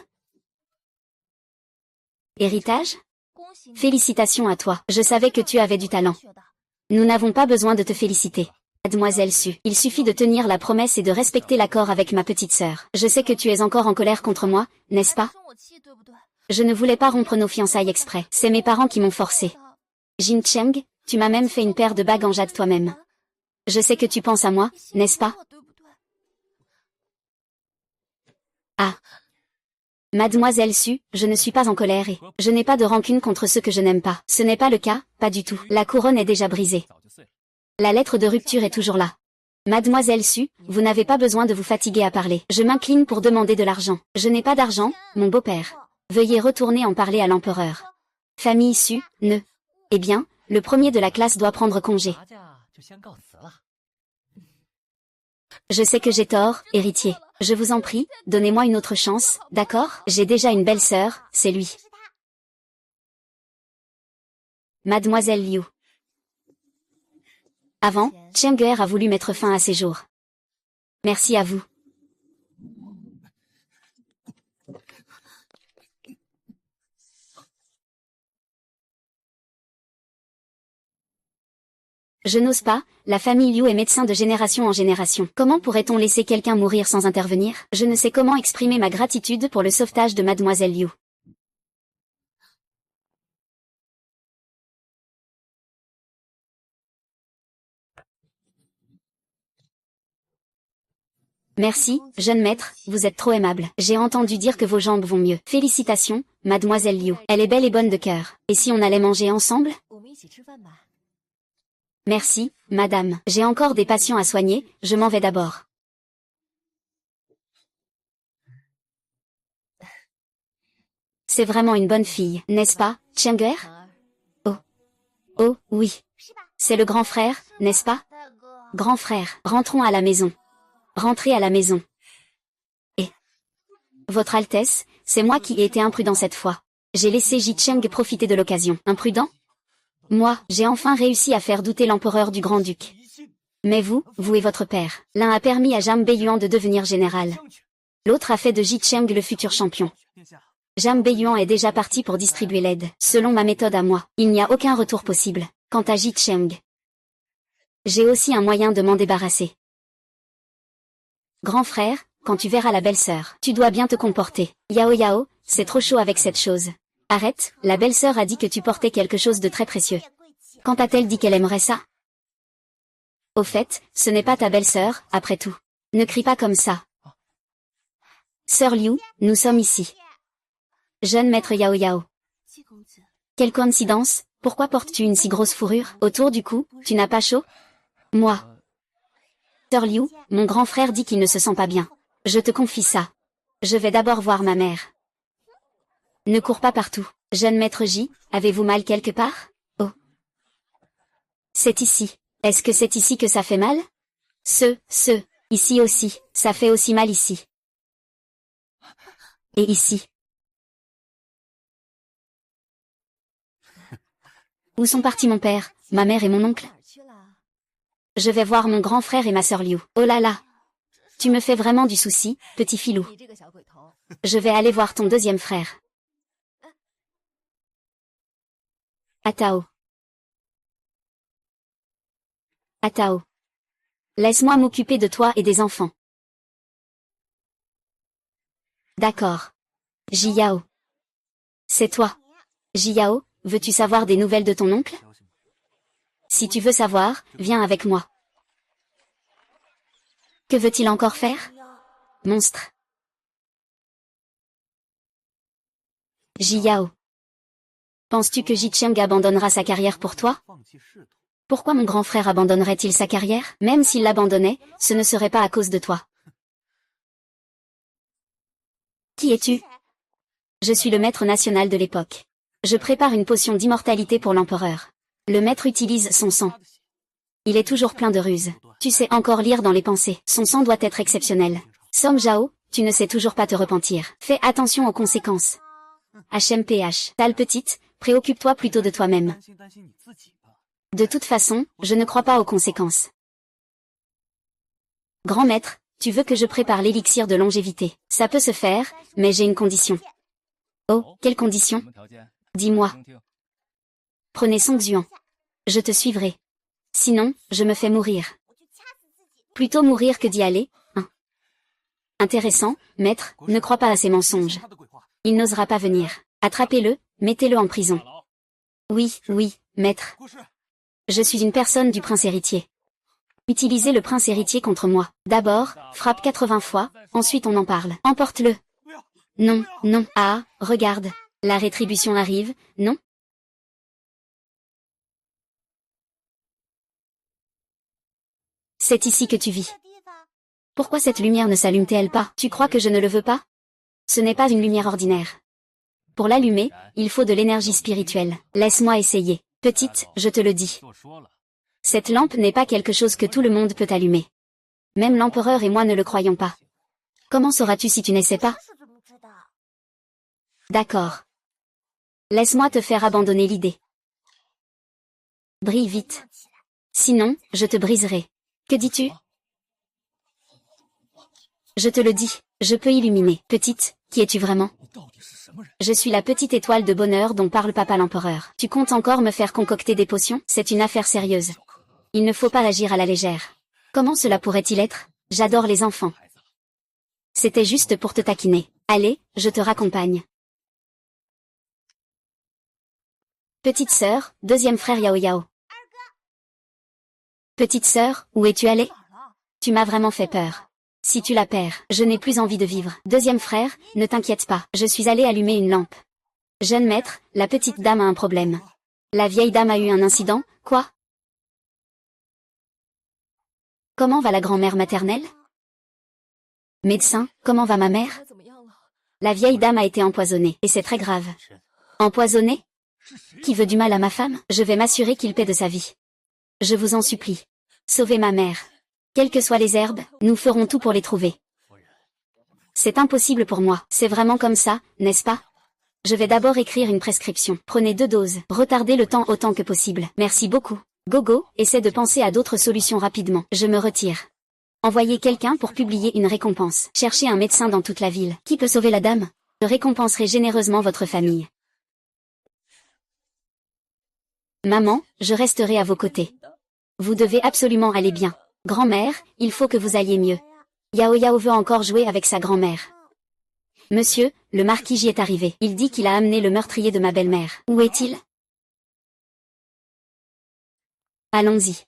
Héritage? Félicitations à toi. Je savais que tu avais du talent. Nous n'avons pas besoin de te féliciter. Mademoiselle Su, il suffit de tenir la promesse et de respecter l'accord avec ma petite sœur. Je sais que tu es encore en colère contre moi, n'est-ce pas? Je ne voulais pas rompre nos fiançailles exprès. C'est mes parents qui m'ont forcé. Jin Cheng, tu m'as même fait une paire de bagues en jade toi-même. Je sais que tu penses à moi, n'est-ce pas? Ah. Mademoiselle Su, je ne suis pas en colère et je n'ai pas de rancune contre ceux que je n'aime pas. Ce n'est pas le cas, pas du tout. La couronne est déjà brisée. La lettre de rupture est toujours là. Mademoiselle Su, vous n'avez pas besoin de vous fatiguer à parler. Je m'incline pour demander de l'argent. Je n'ai pas d'argent, mon beau-père. Veuillez retourner en parler à l'empereur. Famille Su, ne. Eh bien, le premier de la classe doit prendre congé. Je sais que j'ai tort, héritier. Je vous en prie, donnez-moi une autre chance, d'accord? J'ai déjà une belle-sœur, c'est lui. Mademoiselle Liu. Avant, Cheng a voulu mettre fin à ses jours. Merci à vous. Je n'ose pas, la famille Liu est médecin de génération en génération. Comment pourrait-on laisser quelqu'un mourir sans intervenir? Je ne sais comment exprimer ma gratitude pour le sauvetage de Mademoiselle Liu. Merci, jeune maître, vous êtes trop aimable. J'ai entendu dire que vos jambes vont mieux. Félicitations, Mademoiselle Liu. Elle est belle et bonne de cœur. Et si on allait manger ensemble? Merci, madame. J'ai encore des patients à soigner, je m'en vais d'abord. C'est vraiment une bonne fille, n'est-ce pas, Cheng? Oh. Oh, oui. C'est le grand frère, n'est-ce pas? Grand frère, rentrons à la maison. Rentrez à la maison. Et Votre Altesse, c'est moi qui ai été imprudent cette fois. J'ai laissé Ji Cheng profiter de l'occasion. Imprudent? Moi, j'ai enfin réussi à faire douter l'empereur du grand-duc. Mais vous et votre père, l'un a permis à Zhang Beiyuan de devenir général. L'autre a fait de Ji Cheng le futur champion. Zhang Beiyuan est déjà parti pour distribuer l'aide. Selon ma méthode à moi, il n'y a aucun retour possible. Quant à Ji Cheng, j'ai aussi un moyen de m'en débarrasser. Grand frère, quand tu verras la belle-sœur, tu dois bien te comporter. Yao Yao, c'est trop chaud avec cette chose. Arrête, la belle-sœur a dit que tu portais quelque chose de très précieux. Quand a-t-elle dit qu'elle aimerait ça? Au fait, ce n'est pas ta belle-sœur, après tout. Ne crie pas comme ça. Sœur Liu, nous sommes ici. Jeune maître Yao Yao. Quelle coïncidence, pourquoi portes-tu une si grosse fourrure autour du cou, tu n'as pas chaud? Moi. Sœur Liu, mon grand frère dit qu'il ne se sent pas bien. Je te confie ça. Je vais d'abord voir ma mère. Ne cours pas partout. Jeune maître J, avez-vous mal quelque part? Oh. C'est ici. Est-ce que c'est ici que ça fait mal? Ici aussi, ça fait aussi mal ici. Et ici. Où sont partis mon père, ma mère et mon oncle? Je vais voir mon grand frère et ma sœur Liu. Oh là là! Tu me fais vraiment du souci, petit filou. Je vais aller voir ton deuxième frère. Atao. Atao. Laisse-moi m'occuper de toi et des enfants. D'accord. Jiao. C'est toi. Jiao, veux-tu savoir des nouvelles de ton oncle? Si tu veux savoir, viens avec moi. Que veut-il encore faire? Monstre. Jiao. Penses-tu que Ji Cheng abandonnera sa carrière pour toi? Pourquoi mon grand frère abandonnerait-il sa carrière? Même s'il l'abandonnait, ce ne serait pas à cause de toi. Qui es-tu? Je suis le maître national de l'époque. Je prépare une potion d'immortalité pour l'empereur. Le maître utilise son sang. Il est toujours plein de ruses. Tu sais encore lire dans les pensées. Son sang doit être exceptionnel. Song Zhao, tu ne sais toujours pas te repentir. Fais attention aux conséquences. HMPH. Tal petite, préoccupe-toi plutôt de toi-même. De toute façon, je ne crois pas aux conséquences. Grand maître, tu veux que je prépare l'élixir de longévité. Ça peut se faire, mais j'ai une condition. Oh, quelle condition? Dis-moi. Prenez Song Xuan. Je te suivrai. Sinon, je me fais mourir. Plutôt mourir que d'y aller, hein. Intéressant, maître, ne crois pas à ces mensonges. Il n'osera pas venir. Attrapez-le, mettez-le en prison. Oui, oui, maître. Je suis une personne du prince héritier. Utilisez le prince héritier contre moi. D'abord, frappe 80 fois, ensuite on en parle. Emporte-le. Non, non, ah, regarde. La rétribution arrive, non? C'est ici que tu vis. Pourquoi cette lumière ne s'allume-t-elle pas? Tu crois que je ne le veux pas? Ce n'est pas une lumière ordinaire. Pour l'allumer, il faut de l'énergie spirituelle. Laisse-moi essayer. Petite, je te le dis. Cette lampe n'est pas quelque chose que tout le monde peut allumer. Même l'empereur et moi ne le croyons pas. Comment sauras-tu si tu n'essaies pas? D'accord. Laisse-moi te faire abandonner l'idée. Brille vite. Sinon, je te briserai. Que dis-tu? Je te le dis, je peux illuminer. Petite, qui es-tu vraiment? Je suis la petite étoile de bonheur dont parle papa l'empereur. Tu comptes encore me faire concocter des potions? C'est une affaire sérieuse. Il ne faut pas agir à la légère. Comment cela pourrait-il être? J'adore les enfants. C'était juste pour te taquiner. Allez, je te raccompagne. Petite sœur, deuxième frère Yao Yao. Petite sœur, où es-tu allée? Tu m'as vraiment fait peur. Si tu la perds, je n'ai plus envie de vivre. Deuxième frère, ne t'inquiète pas, je suis allée allumer une lampe. Jeune maître, la petite dame a un problème. La vieille dame a eu un incident, quoi? Comment va la grand-mère maternelle? Médecin, comment va ma mère? La vieille dame a été empoisonnée, et c'est très grave. Empoisonnée? Qui veut du mal à ma femme? Je vais m'assurer qu'il paie de sa vie. Je vous en supplie. Sauvez ma mère. Quelles que soient les herbes, nous ferons tout pour les trouver. C'est impossible pour moi. C'est vraiment comme ça, n'est-ce pas? Je vais d'abord écrire une prescription. Prenez 2 doses. Retardez le temps autant que possible. Merci beaucoup. Gogo, essaie de penser à d'autres solutions rapidement. Je me retire. Envoyez quelqu'un pour publier une récompense. Cherchez un médecin dans toute la ville. Qui peut sauver la dame? Je récompenserai généreusement votre famille. Maman, je resterai à vos côtés. Vous devez absolument aller bien. Grand-mère, il faut que vous alliez mieux. Yao Yao veut encore jouer avec sa grand-mère. Monsieur, le marquis J est arrivé. Il dit qu'il a amené le meurtrier de ma belle-mère. Où est-il? Allons-y.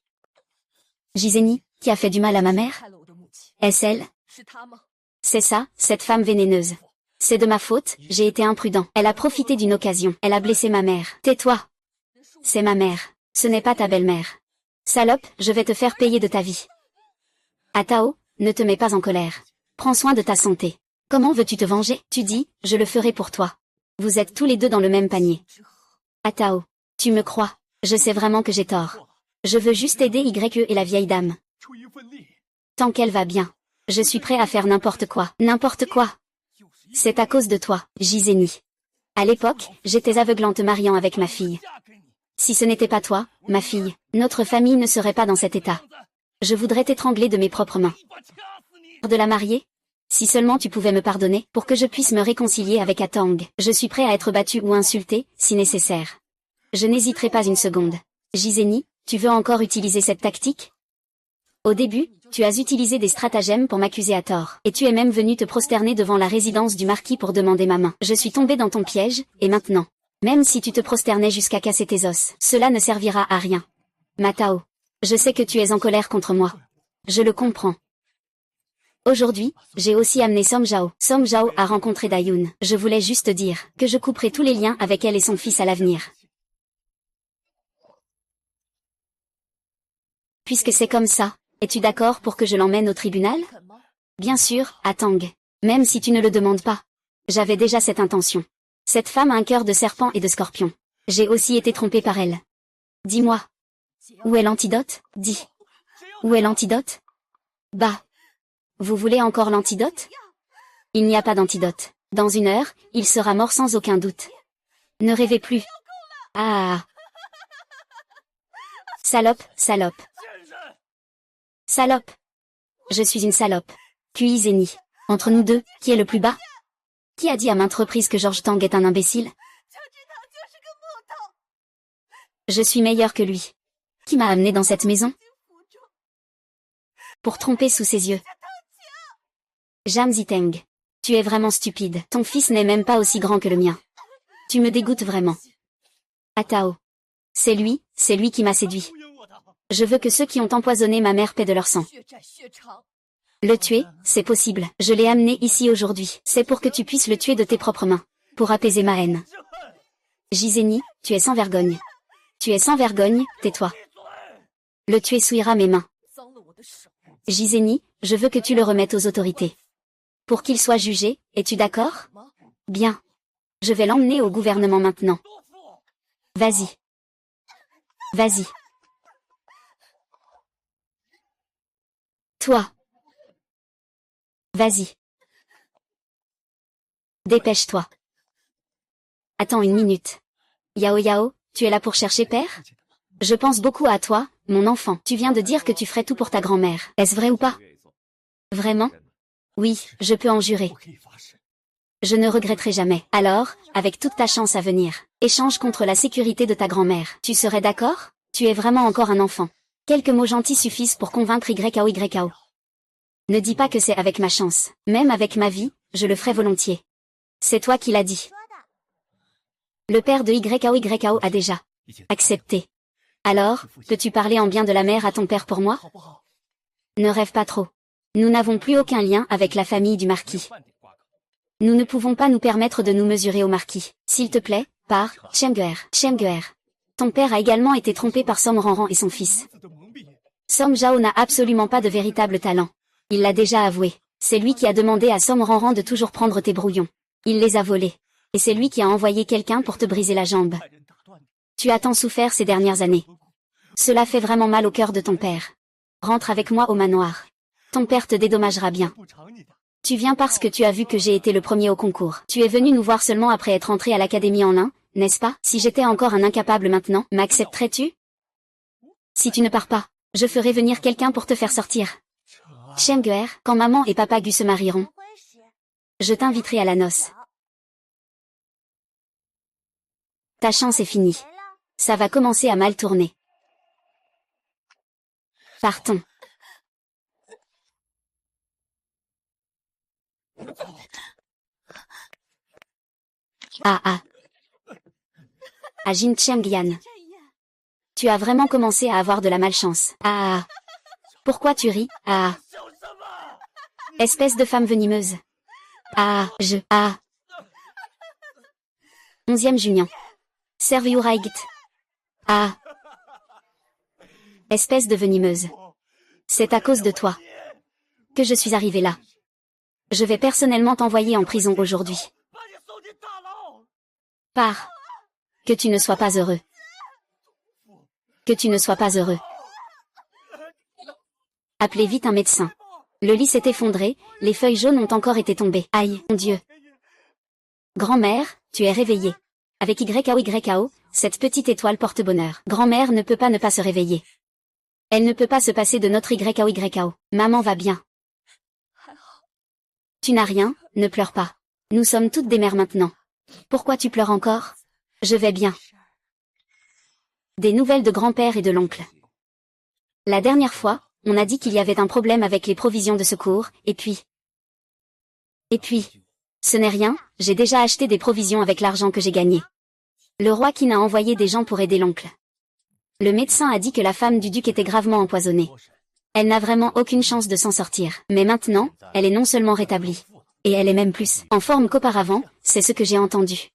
Giseni, qui a fait du mal à ma mère? Est-ce elle? C'est ça, cette femme vénéneuse. C'est de ma faute, j'ai été imprudent. Elle a profité d'une occasion. Elle a blessé ma mère. Tais-toi. C'est ma mère. Ce n'est pas ta belle-mère. Salope, je vais te faire payer de ta vie. Atao, ne te mets pas en colère. Prends soin de ta santé. Comment veux-tu te venger? Tu dis, je le ferai pour toi. Vous êtes tous les deux dans le même panier. Atao, tu me crois? Je sais vraiment que j'ai tort. Je veux juste aider YE et la vieille dame. Tant qu'elle va bien. Je suis prêt à faire n'importe quoi. N'importe quoi. C'est à cause de toi, Giseni. À l'époque, j'étais aveuglante mariant avec ma fille. Si ce n'était pas toi, ma fille, notre famille ne serait pas dans cet état. Je voudrais t'étrangler de mes propres mains. De la marier? Si seulement tu pouvais me pardonner, pour que je puisse me réconcilier avec Atang. Je suis prêt à être battu ou insulté, si nécessaire. Je n'hésiterai pas une seconde. Giseni, tu veux encore utiliser cette tactique? Au début, tu as utilisé des stratagèmes pour m'accuser à tort. Et tu es même venu te prosterner devant la résidence du marquis pour demander ma main. Je suis tombé dans ton piège, et maintenant, même si tu te prosternais jusqu'à casser tes os, cela ne servira à rien. Matao. Je sais que tu es en colère contre moi. Je le comprends. Aujourd'hui, j'ai aussi amené Song Zhao. Song Zhao a rencontré Dayun. Je voulais juste dire que je couperai tous les liens avec elle et son fils à l'avenir. Puisque c'est comme ça, es-tu d'accord pour que je l'emmène au tribunal? Bien sûr, à Tang. Même si tu ne le demandes pas. J'avais déjà cette intention. Cette femme a un cœur de serpent et de scorpion. J'ai aussi été trompée par elle. Dis-moi. Où est l'antidote? Dis. Où est l'antidote? Bah. Vous voulez encore l'antidote? Il n'y a pas d'antidote. Dans 1 heure, il sera mort sans aucun doute. Ne rêvez plus. Ah. Salope, salope. Salope. Je suis une salope. Kuizeni. Entre nous deux, qui est le plus bas? Qui a dit à maintes reprises que George Tang est un imbécile? Je suis meilleur que lui. Qui m'a amené dans cette maison? Pour tromper sous ses yeux. Jam Ziteng. Tu es vraiment stupide. Ton fils n'est même pas aussi grand que le mien. Tu me dégoûtes vraiment. Atao. C'est lui qui m'a séduit. Je veux que ceux qui ont empoisonné ma mère paient de leur sang. Le tuer, c'est possible. Je l'ai amené ici aujourd'hui. C'est pour que tu puisses le tuer de tes propres mains. Pour apaiser ma haine. Jizeni, tu es sans vergogne. Tu es sans vergogne, tais-toi. Le tuer souillera mes mains. Jizeni, je veux que tu le remettes aux autorités. Pour qu'il soit jugé, es-tu d'accord? Bien. Je vais l'emmener au gouvernement maintenant. Vas-y. Vas-y. Toi. Vas-y. Dépêche-toi. Attends 1 minute. Yao Yao, tu es là pour chercher père? Je pense beaucoup à toi, mon enfant. Tu viens de dire que tu ferais tout pour ta grand-mère. Est-ce vrai ou pas? Vraiment? Oui, je peux en jurer. Je ne regretterai jamais. Alors, avec toute ta chance à venir, échange contre la sécurité de ta grand-mère. Tu serais d'accord? Tu es vraiment encore un enfant. Quelques mots gentils suffisent pour convaincre YKO. Ne dis pas que c'est avec ma chance. Même avec ma vie, je le ferai volontiers. C'est toi qui l'as dit. Le père de YKO a déjà accepté. Alors, peux-tu parler en bien de la mère à ton père pour moi? Ne rêve pas trop. Nous n'avons plus aucun lien avec la famille du marquis. Nous ne pouvons pas nous permettre de nous mesurer au marquis. S'il te plaît, pars, Chemguer. Ton père a également été trompé par Som Ranran et son fils. Som Zhao n'a absolument pas de véritable talent. Il l'a déjà avoué. C'est lui qui a demandé à Som Ranran de toujours prendre tes brouillons. Il les a volés. Et c'est lui qui a envoyé quelqu'un pour te briser la jambe. Tu as tant souffert ces dernières années. Cela fait vraiment mal au cœur de ton père. Rentre avec moi au manoir. Ton père te dédommagera bien. Tu viens parce que tu as vu que j'ai été le premier au concours. Tu es venu nous voir seulement après être entré à l'académie en l'Ain, n'est-ce pas? Si j'étais encore un incapable maintenant, m'accepterais-tu? Si tu ne pars pas, je ferai venir quelqu'un pour te faire sortir. Chemguer, quand maman et papa Gu se marieront, je t'inviterai à la noce. Ta chance est finie. Ça va commencer à mal tourner. Partons. À Jin Chengyan. Tu as vraiment commencé à avoir de la malchance. Pourquoi tu ris? Espèce de femme venimeuse. 11e Junien. Serviuraigt. Espèce de venimeuse. C'est à cause de toi que je suis arrivée là. Je vais personnellement t'envoyer en prison aujourd'hui. Pars. Que tu ne sois pas heureux. Que tu ne sois pas heureux. Appelez vite un médecin. Le lit s'est effondré, les feuilles jaunes ont encore été tombées. Aïe, mon Dieu. Grand-mère, tu es réveillée. Avec YKO, cette petite étoile porte bonheur. Grand-mère ne peut pas ne pas se réveiller. Elle ne peut pas se passer de notre YKO. Maman va bien. Tu n'as rien, ne pleure pas. Nous sommes toutes des mères maintenant. Pourquoi tu pleures encore? Je vais bien. Des nouvelles de grand-père et de l'oncle. La dernière fois, On a dit qu'il y avait un problème avec les provisions de secours, et puis... Ce n'est rien, j'ai déjà acheté des provisions avec l'argent que j'ai gagné. Le roi Qin a envoyé des gens pour aider l'oncle. Le médecin a dit que la femme du duc était gravement empoisonnée. Elle n'a vraiment aucune chance de s'en sortir. Mais maintenant, elle est non seulement rétablie. Et elle est même plus en forme qu'auparavant, c'est ce que j'ai entendu.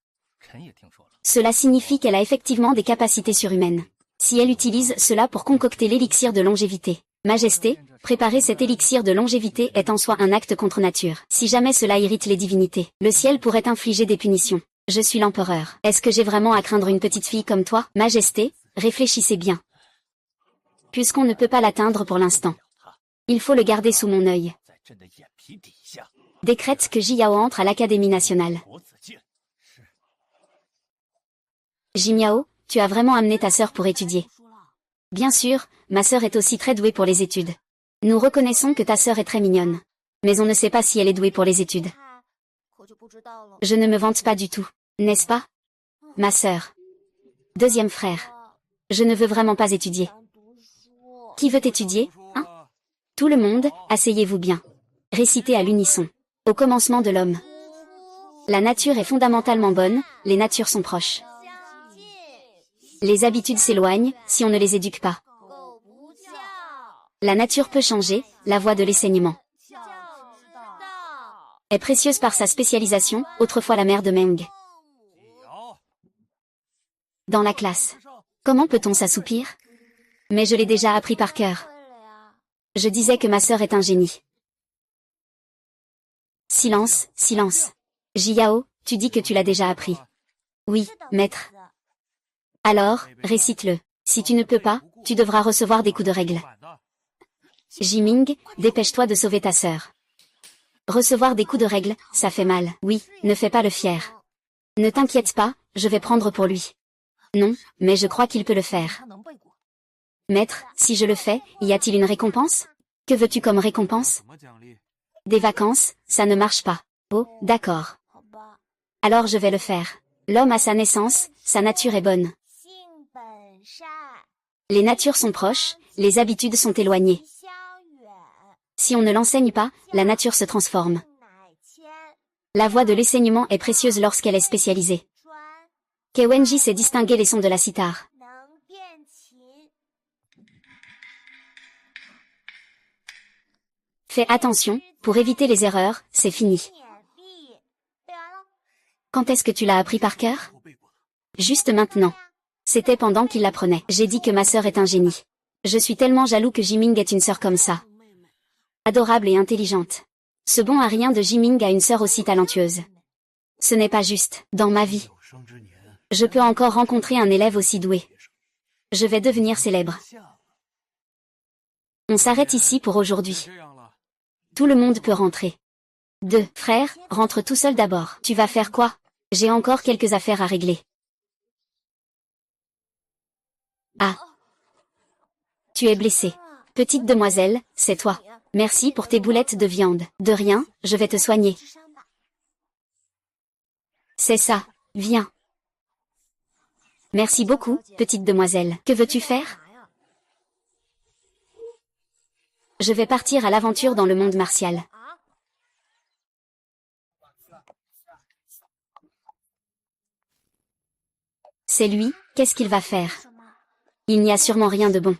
Cela signifie qu'elle a effectivement des capacités surhumaines. Si elle utilise cela pour concocter l'élixir de longévité. Majesté, préparer cet élixir de longévité est en soi un acte contre nature. Si jamais cela irrite les divinités, le ciel pourrait infliger des punitions. Je suis l'empereur. Est-ce que j'ai vraiment à craindre une petite fille comme toi? Majesté, réfléchissez bien. Puisqu'on ne peut pas l'atteindre pour l'instant. Il faut le garder sous mon œil. Décrète que Jiao entre à l'Académie nationale. Jimiao, tu as vraiment amené ta sœur pour étudier. Bien sûr, ma sœur est aussi très douée pour les études. Nous reconnaissons que ta sœur est très mignonne. Mais on ne sait pas si elle est douée pour les études. Je ne me vante pas du tout, n'est-ce pas? Ma sœur. Deuxième frère. Je ne veux vraiment pas étudier. Qui veut étudier, hein? Tout le monde, asseyez-vous bien. Récitez à l'unisson. Au commencement de l'homme. La nature est fondamentalement bonne, les natures sont proches. Les habitudes s'éloignent, si on ne les éduque pas. La nature peut changer, la voie de l'enseignement est précieuse par sa spécialisation, autrefois la mère de Meng. Dans la classe. Comment peut-on s'assoupir? Mais je l'ai déjà appris par cœur. Je disais que ma sœur est un génie. Silence, silence. Jiao, tu dis que tu l'as déjà appris. Oui, maître. Alors, récite-le. Si tu ne peux pas, tu devras recevoir des coups de règle. Jiming, dépêche-toi de sauver ta sœur. Recevoir des coups de règle, ça fait mal. Oui, ne fais pas le fier. Ne t'inquiète pas, je vais prendre pour lui. Non, mais je crois qu'il peut le faire. Maître, si je le fais, y a-t-il une récompense? Que veux-tu comme récompense? Des vacances, ça ne marche pas. Oh, d'accord. Alors je vais le faire. L'homme a sa naissance, sa nature est bonne. Les natures sont proches, les habitudes sont éloignées. Si on ne l'enseigne pas, la nature se transforme. La voie de l'enseignement est précieuse lorsqu'elle est spécialisée. Kewenji sait distinguer les sons de la cithare. Fais attention, pour éviter les erreurs, c'est fini. Quand est-ce que tu l'as appris par cœur? Juste maintenant. C'était pendant qu'il l'apprenait. J'ai dit que ma sœur est un génie. Je suis tellement jaloux que Jiming ait une sœur comme ça. Adorable et intelligente. Ce bon à rien de Jiming a une sœur aussi talentueuse. Ce n'est pas juste, dans ma vie. Je peux encore rencontrer un élève aussi doué. Je vais devenir célèbre. On s'arrête ici pour aujourd'hui. Tout le monde peut rentrer. 2 frères, rentre tout seul d'abord. Tu vas faire quoi? J'ai encore quelques affaires à régler. Ah. Tu es blessée. Petite demoiselle, c'est toi. Merci pour tes boulettes de viande. De rien, je vais te soigner. C'est ça, viens. Merci beaucoup, petite demoiselle. Que veux-tu faire? Je vais partir à l'aventure dans le monde martial. C'est lui, qu'est-ce qu'il va faire? Il n'y a sûrement rien de bon.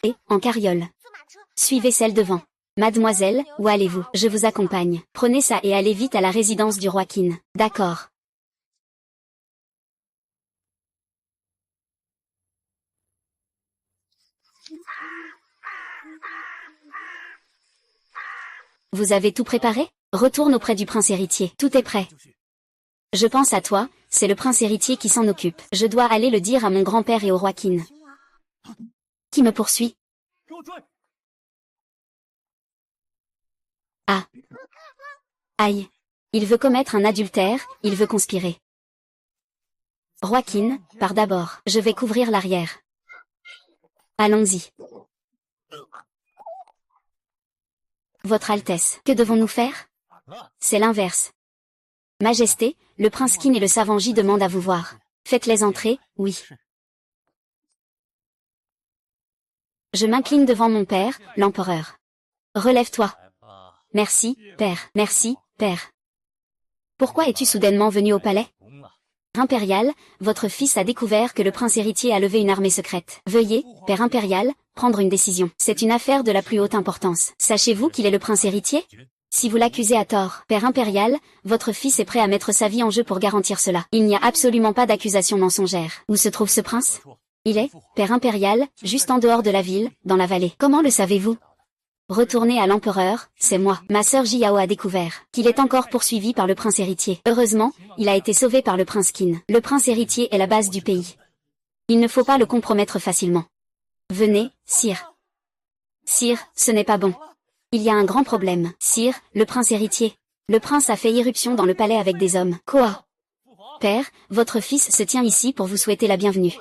Et, en carriole. Suivez celle devant. Mademoiselle, où allez-vous? Je vous accompagne. Prenez ça et allez vite à la résidence du roi Qin. D'accord. Vous avez tout préparé? Retourne auprès du prince héritier. Tout est prêt. Je pense à toi, c'est le prince héritier qui s'en occupe. Je dois aller le dire à mon grand-père et au roi Qin. Qui me poursuit? Ah. Aïe. Il veut commettre un adultère, il veut conspirer. Roi Qin, pars d'abord. Je vais couvrir l'arrière. Allons-y. Votre Altesse, que devons-nous faire? C'est l'inverse. Majesté, le prince Qin et le savant J demandent à vous voir. Faites-les entrer, oui. Je m'incline devant mon père, l'empereur. Relève-toi. Merci, père. Merci, père. Pourquoi es-tu soudainement venu au palais impérial, votre fils a découvert que le prince héritier a levé une armée secrète. Veuillez, père impérial, prendre une décision. C'est une affaire de la plus haute importance. Sachez-vous qu'il est le prince héritier? Si vous l'accusez à tort, père impérial, votre fils est prêt à mettre sa vie en jeu pour garantir cela. Il n'y a absolument pas d'accusation mensongère. Où se trouve ce prince? Il est, père impérial, juste en dehors de la ville, dans la vallée. Comment le savez-vous? Retournez à l'empereur, c'est moi. Ma sœur Jiao a découvert qu'il est encore poursuivi par le prince héritier. Heureusement, il a été sauvé par le prince Qin. Le prince héritier est la base du pays. Il ne faut pas le compromettre facilement. Venez, sire. Sire, ce n'est pas bon. Il y a un grand problème. Sire, le prince héritier. Le prince a fait irruption dans le palais avec des hommes. Quoi? Père, votre fils se tient ici pour vous souhaiter la bienvenue.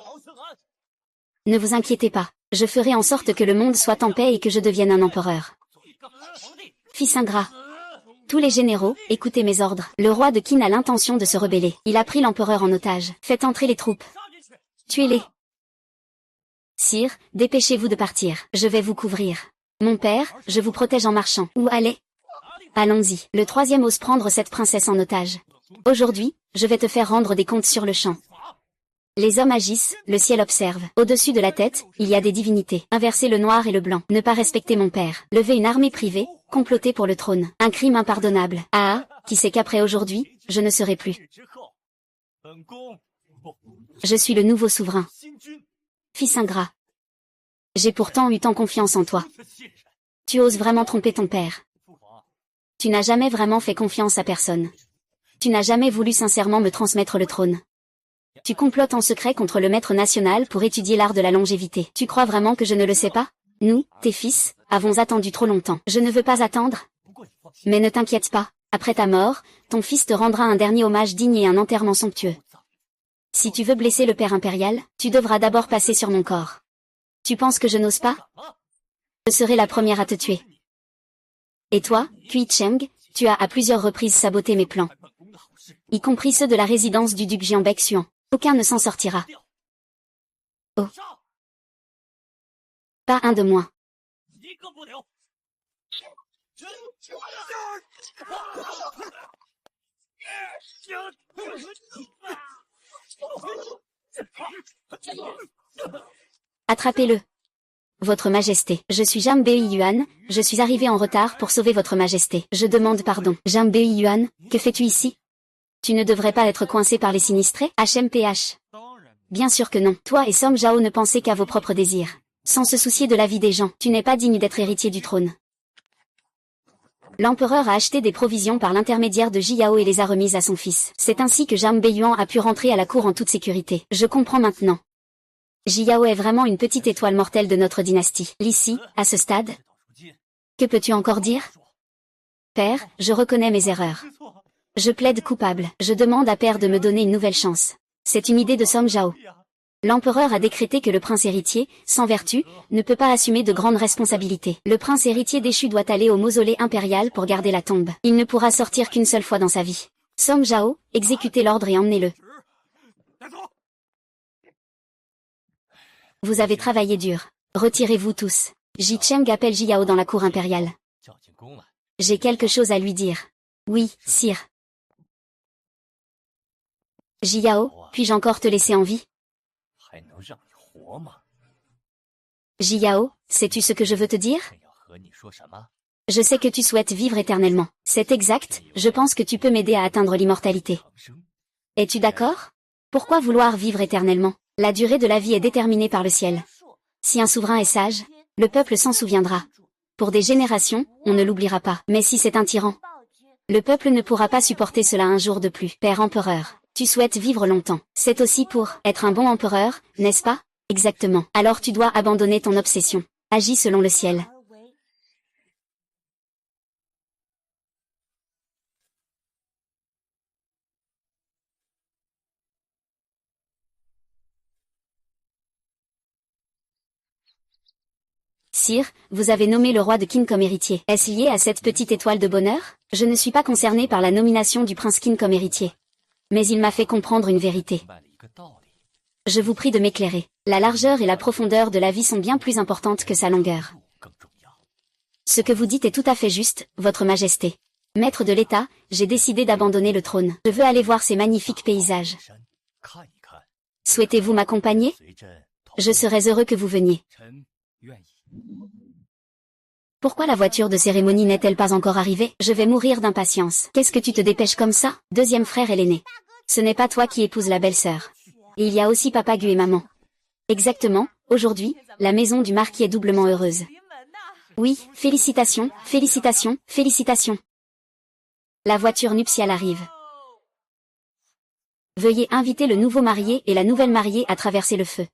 Ne vous inquiétez pas. Je ferai en sorte que le monde soit en paix et que je devienne un empereur. Fils ingrat. Tous les généraux, écoutez mes ordres. Le roi de Qin a l'intention de se rebeller. Il a pris l'empereur en otage. Faites entrer les troupes. Tuez-les. Sire, dépêchez-vous de partir. Je vais vous couvrir. Mon père, je vous protège en marchant. Où allez? Allons-y. Le troisième ose prendre cette princesse en otage. Aujourd'hui, je vais te faire rendre des comptes sur le champ. Les hommes agissent, le ciel observe. Au-dessus de la tête, il y a des divinités. Inverser le noir et le blanc. Ne pas respecter mon père. Lever une armée privée, comploter pour le trône. Un crime impardonnable. Ah, qui sait qu'après aujourd'hui, je ne serai plus. Je suis le nouveau souverain. Fils ingrat. J'ai pourtant eu tant confiance en toi. Tu oses vraiment tromper ton père. Tu n'as jamais vraiment fait confiance à personne. Tu n'as jamais voulu sincèrement me transmettre le trône. Tu complotes en secret contre le maître national pour étudier l'art de la longévité. Tu crois vraiment que je ne le sais pas? Nous, tes fils, avons attendu trop longtemps. Je ne veux pas attendre. Mais ne t'inquiète pas, après ta mort, ton fils te rendra un dernier hommage digne et un enterrement somptueux. Si tu veux blesser le père impérial, tu devras d'abord passer sur mon corps. Tu penses que je n'ose pas? Je serai la première à te tuer. Et toi, Kui Cheng, tu as à plusieurs reprises saboté mes plans. Y compris ceux de la résidence du duc Jianbek Xuan. Aucun ne s'en sortira. Oh. Pas un de moins. Attrapez-le. Votre Majesté, je suis Zhang Beiyuan, je suis arrivé en retard pour sauver votre Majesté. Je demande pardon. Zhang Beiyuan, que fais-tu ici? Tu ne devrais pas être coincé par les sinistrés? HMPH. Bien sûr que non. Toi et Song Zhao ne pensez qu'à vos propres désirs. Sans se soucier de la vie des gens. Tu n'es pas digne d'être héritier du trône. L'empereur a acheté des provisions par l'intermédiaire de Jiao et les a remises à son fils. C'est ainsi que Zhang Beiyuan a pu rentrer à la cour en toute sécurité. Je comprends maintenant. Jiao est vraiment une petite étoile mortelle de notre dynastie. L'ici, à ce stade. Que peux-tu encore dire? Père, je reconnais mes erreurs. Je plaide coupable. Je demande à père de me donner une nouvelle chance. C'est une idée de Song Zhao. L'empereur a décrété que le prince héritier, sans vertu, ne peut pas assumer de grandes responsabilités. Le prince héritier déchu doit aller au mausolée impérial pour garder la tombe. Il ne pourra sortir qu'une seule fois dans sa vie. Song Zhao, exécutez l'ordre et emmenez-le. Vous avez travaillé dur. Retirez-vous tous. Ji Cheng appelle Jiao dans la cour impériale. J'ai quelque chose à lui dire. Oui, sire. Jiao, puis-je encore te laisser en vie? Jiao, sais-tu ce que je veux te dire? Je sais que tu souhaites vivre éternellement. C'est exact, je pense que tu peux m'aider à atteindre l'immortalité. Es-tu d'accord? Pourquoi vouloir vivre éternellement? La durée de la vie est déterminée par le ciel. Si un souverain est sage, le peuple s'en souviendra. Pour des générations, on ne l'oubliera pas. Mais si c'est un tyran, le peuple ne pourra pas supporter cela un jour de plus. Père empereur, tu souhaites vivre longtemps. C'est aussi pour être un bon empereur, n'est-ce pas? Exactement. Alors tu dois abandonner ton obsession. Agis selon le ciel. Sire, vous avez nommé le roi de Qin comme héritier. Est-ce lié à cette petite étoile de bonheur? Je ne suis pas concerné par la nomination du prince Qin comme héritier. Mais il m'a fait comprendre une vérité. Je vous prie de m'éclairer. La largeur et la profondeur de la vie sont bien plus importantes que sa longueur. Ce que vous dites est tout à fait juste, Votre Majesté. Maître de l'État, j'ai décidé d'abandonner le trône. Je veux aller voir ces magnifiques paysages. Souhaitez-vous m'accompagner? Je serais heureux que vous veniez. Pourquoi la voiture de cérémonie n'est-elle pas encore arrivée? Je vais mourir d'impatience. Qu'est-ce que tu te dépêches comme ça? Deuxième frère est l'aîné. Ce n'est pas toi qui épouses la belle-sœur. Et il y a aussi Papa Gu et Maman. Exactement, aujourd'hui, la maison du marquis est doublement heureuse. Oui, félicitations, félicitations, félicitations. La voiture nuptiale arrive. Veuillez inviter le nouveau marié et la nouvelle mariée à traverser le feu.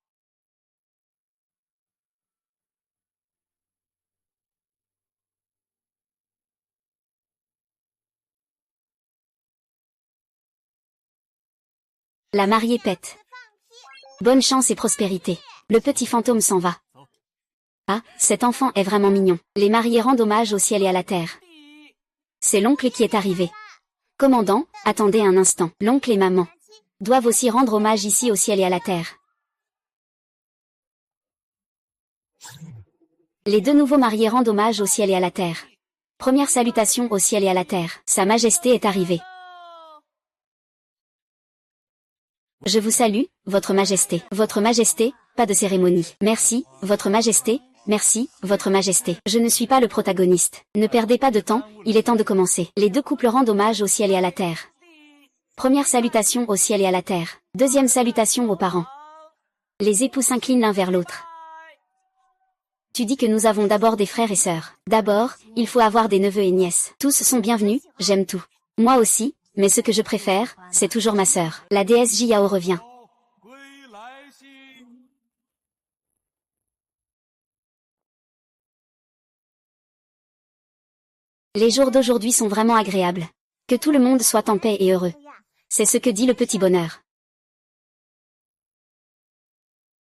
La mariée pète. Bonne chance et prospérité. Le petit fantôme s'en va. Ah, cet enfant est vraiment mignon. Les mariés rendent hommage au ciel et à la terre. C'est l'oncle qui est arrivé. Commandant, attendez un instant. L'oncle et maman doivent aussi rendre hommage ici au ciel et à la terre. Les deux nouveaux mariés rendent hommage au ciel et à la terre. Première salutation au ciel et à la terre. Sa Majesté est arrivée. Je vous salue, Votre Majesté. Votre Majesté, pas de cérémonie. Merci, Votre Majesté. Merci, Votre Majesté. Je ne suis pas le protagoniste. Ne perdez pas de temps, il est temps de commencer. Les deux couples rendent hommage au ciel et à la terre. Première salutation au ciel et à la terre. Deuxième salutation aux parents. Les époux s'inclinent l'un vers l'autre. Tu dis que nous avons d'abord des frères et sœurs. D'abord, il faut avoir des neveux et nièces. Tous sont bienvenus, j'aime tout. Moi aussi, mais ce que je préfère, c'est toujours ma sœur. La déesse Jiao revient. Les jours d'aujourd'hui sont vraiment agréables. Que tout le monde soit en paix et heureux. C'est ce que dit le petit bonheur.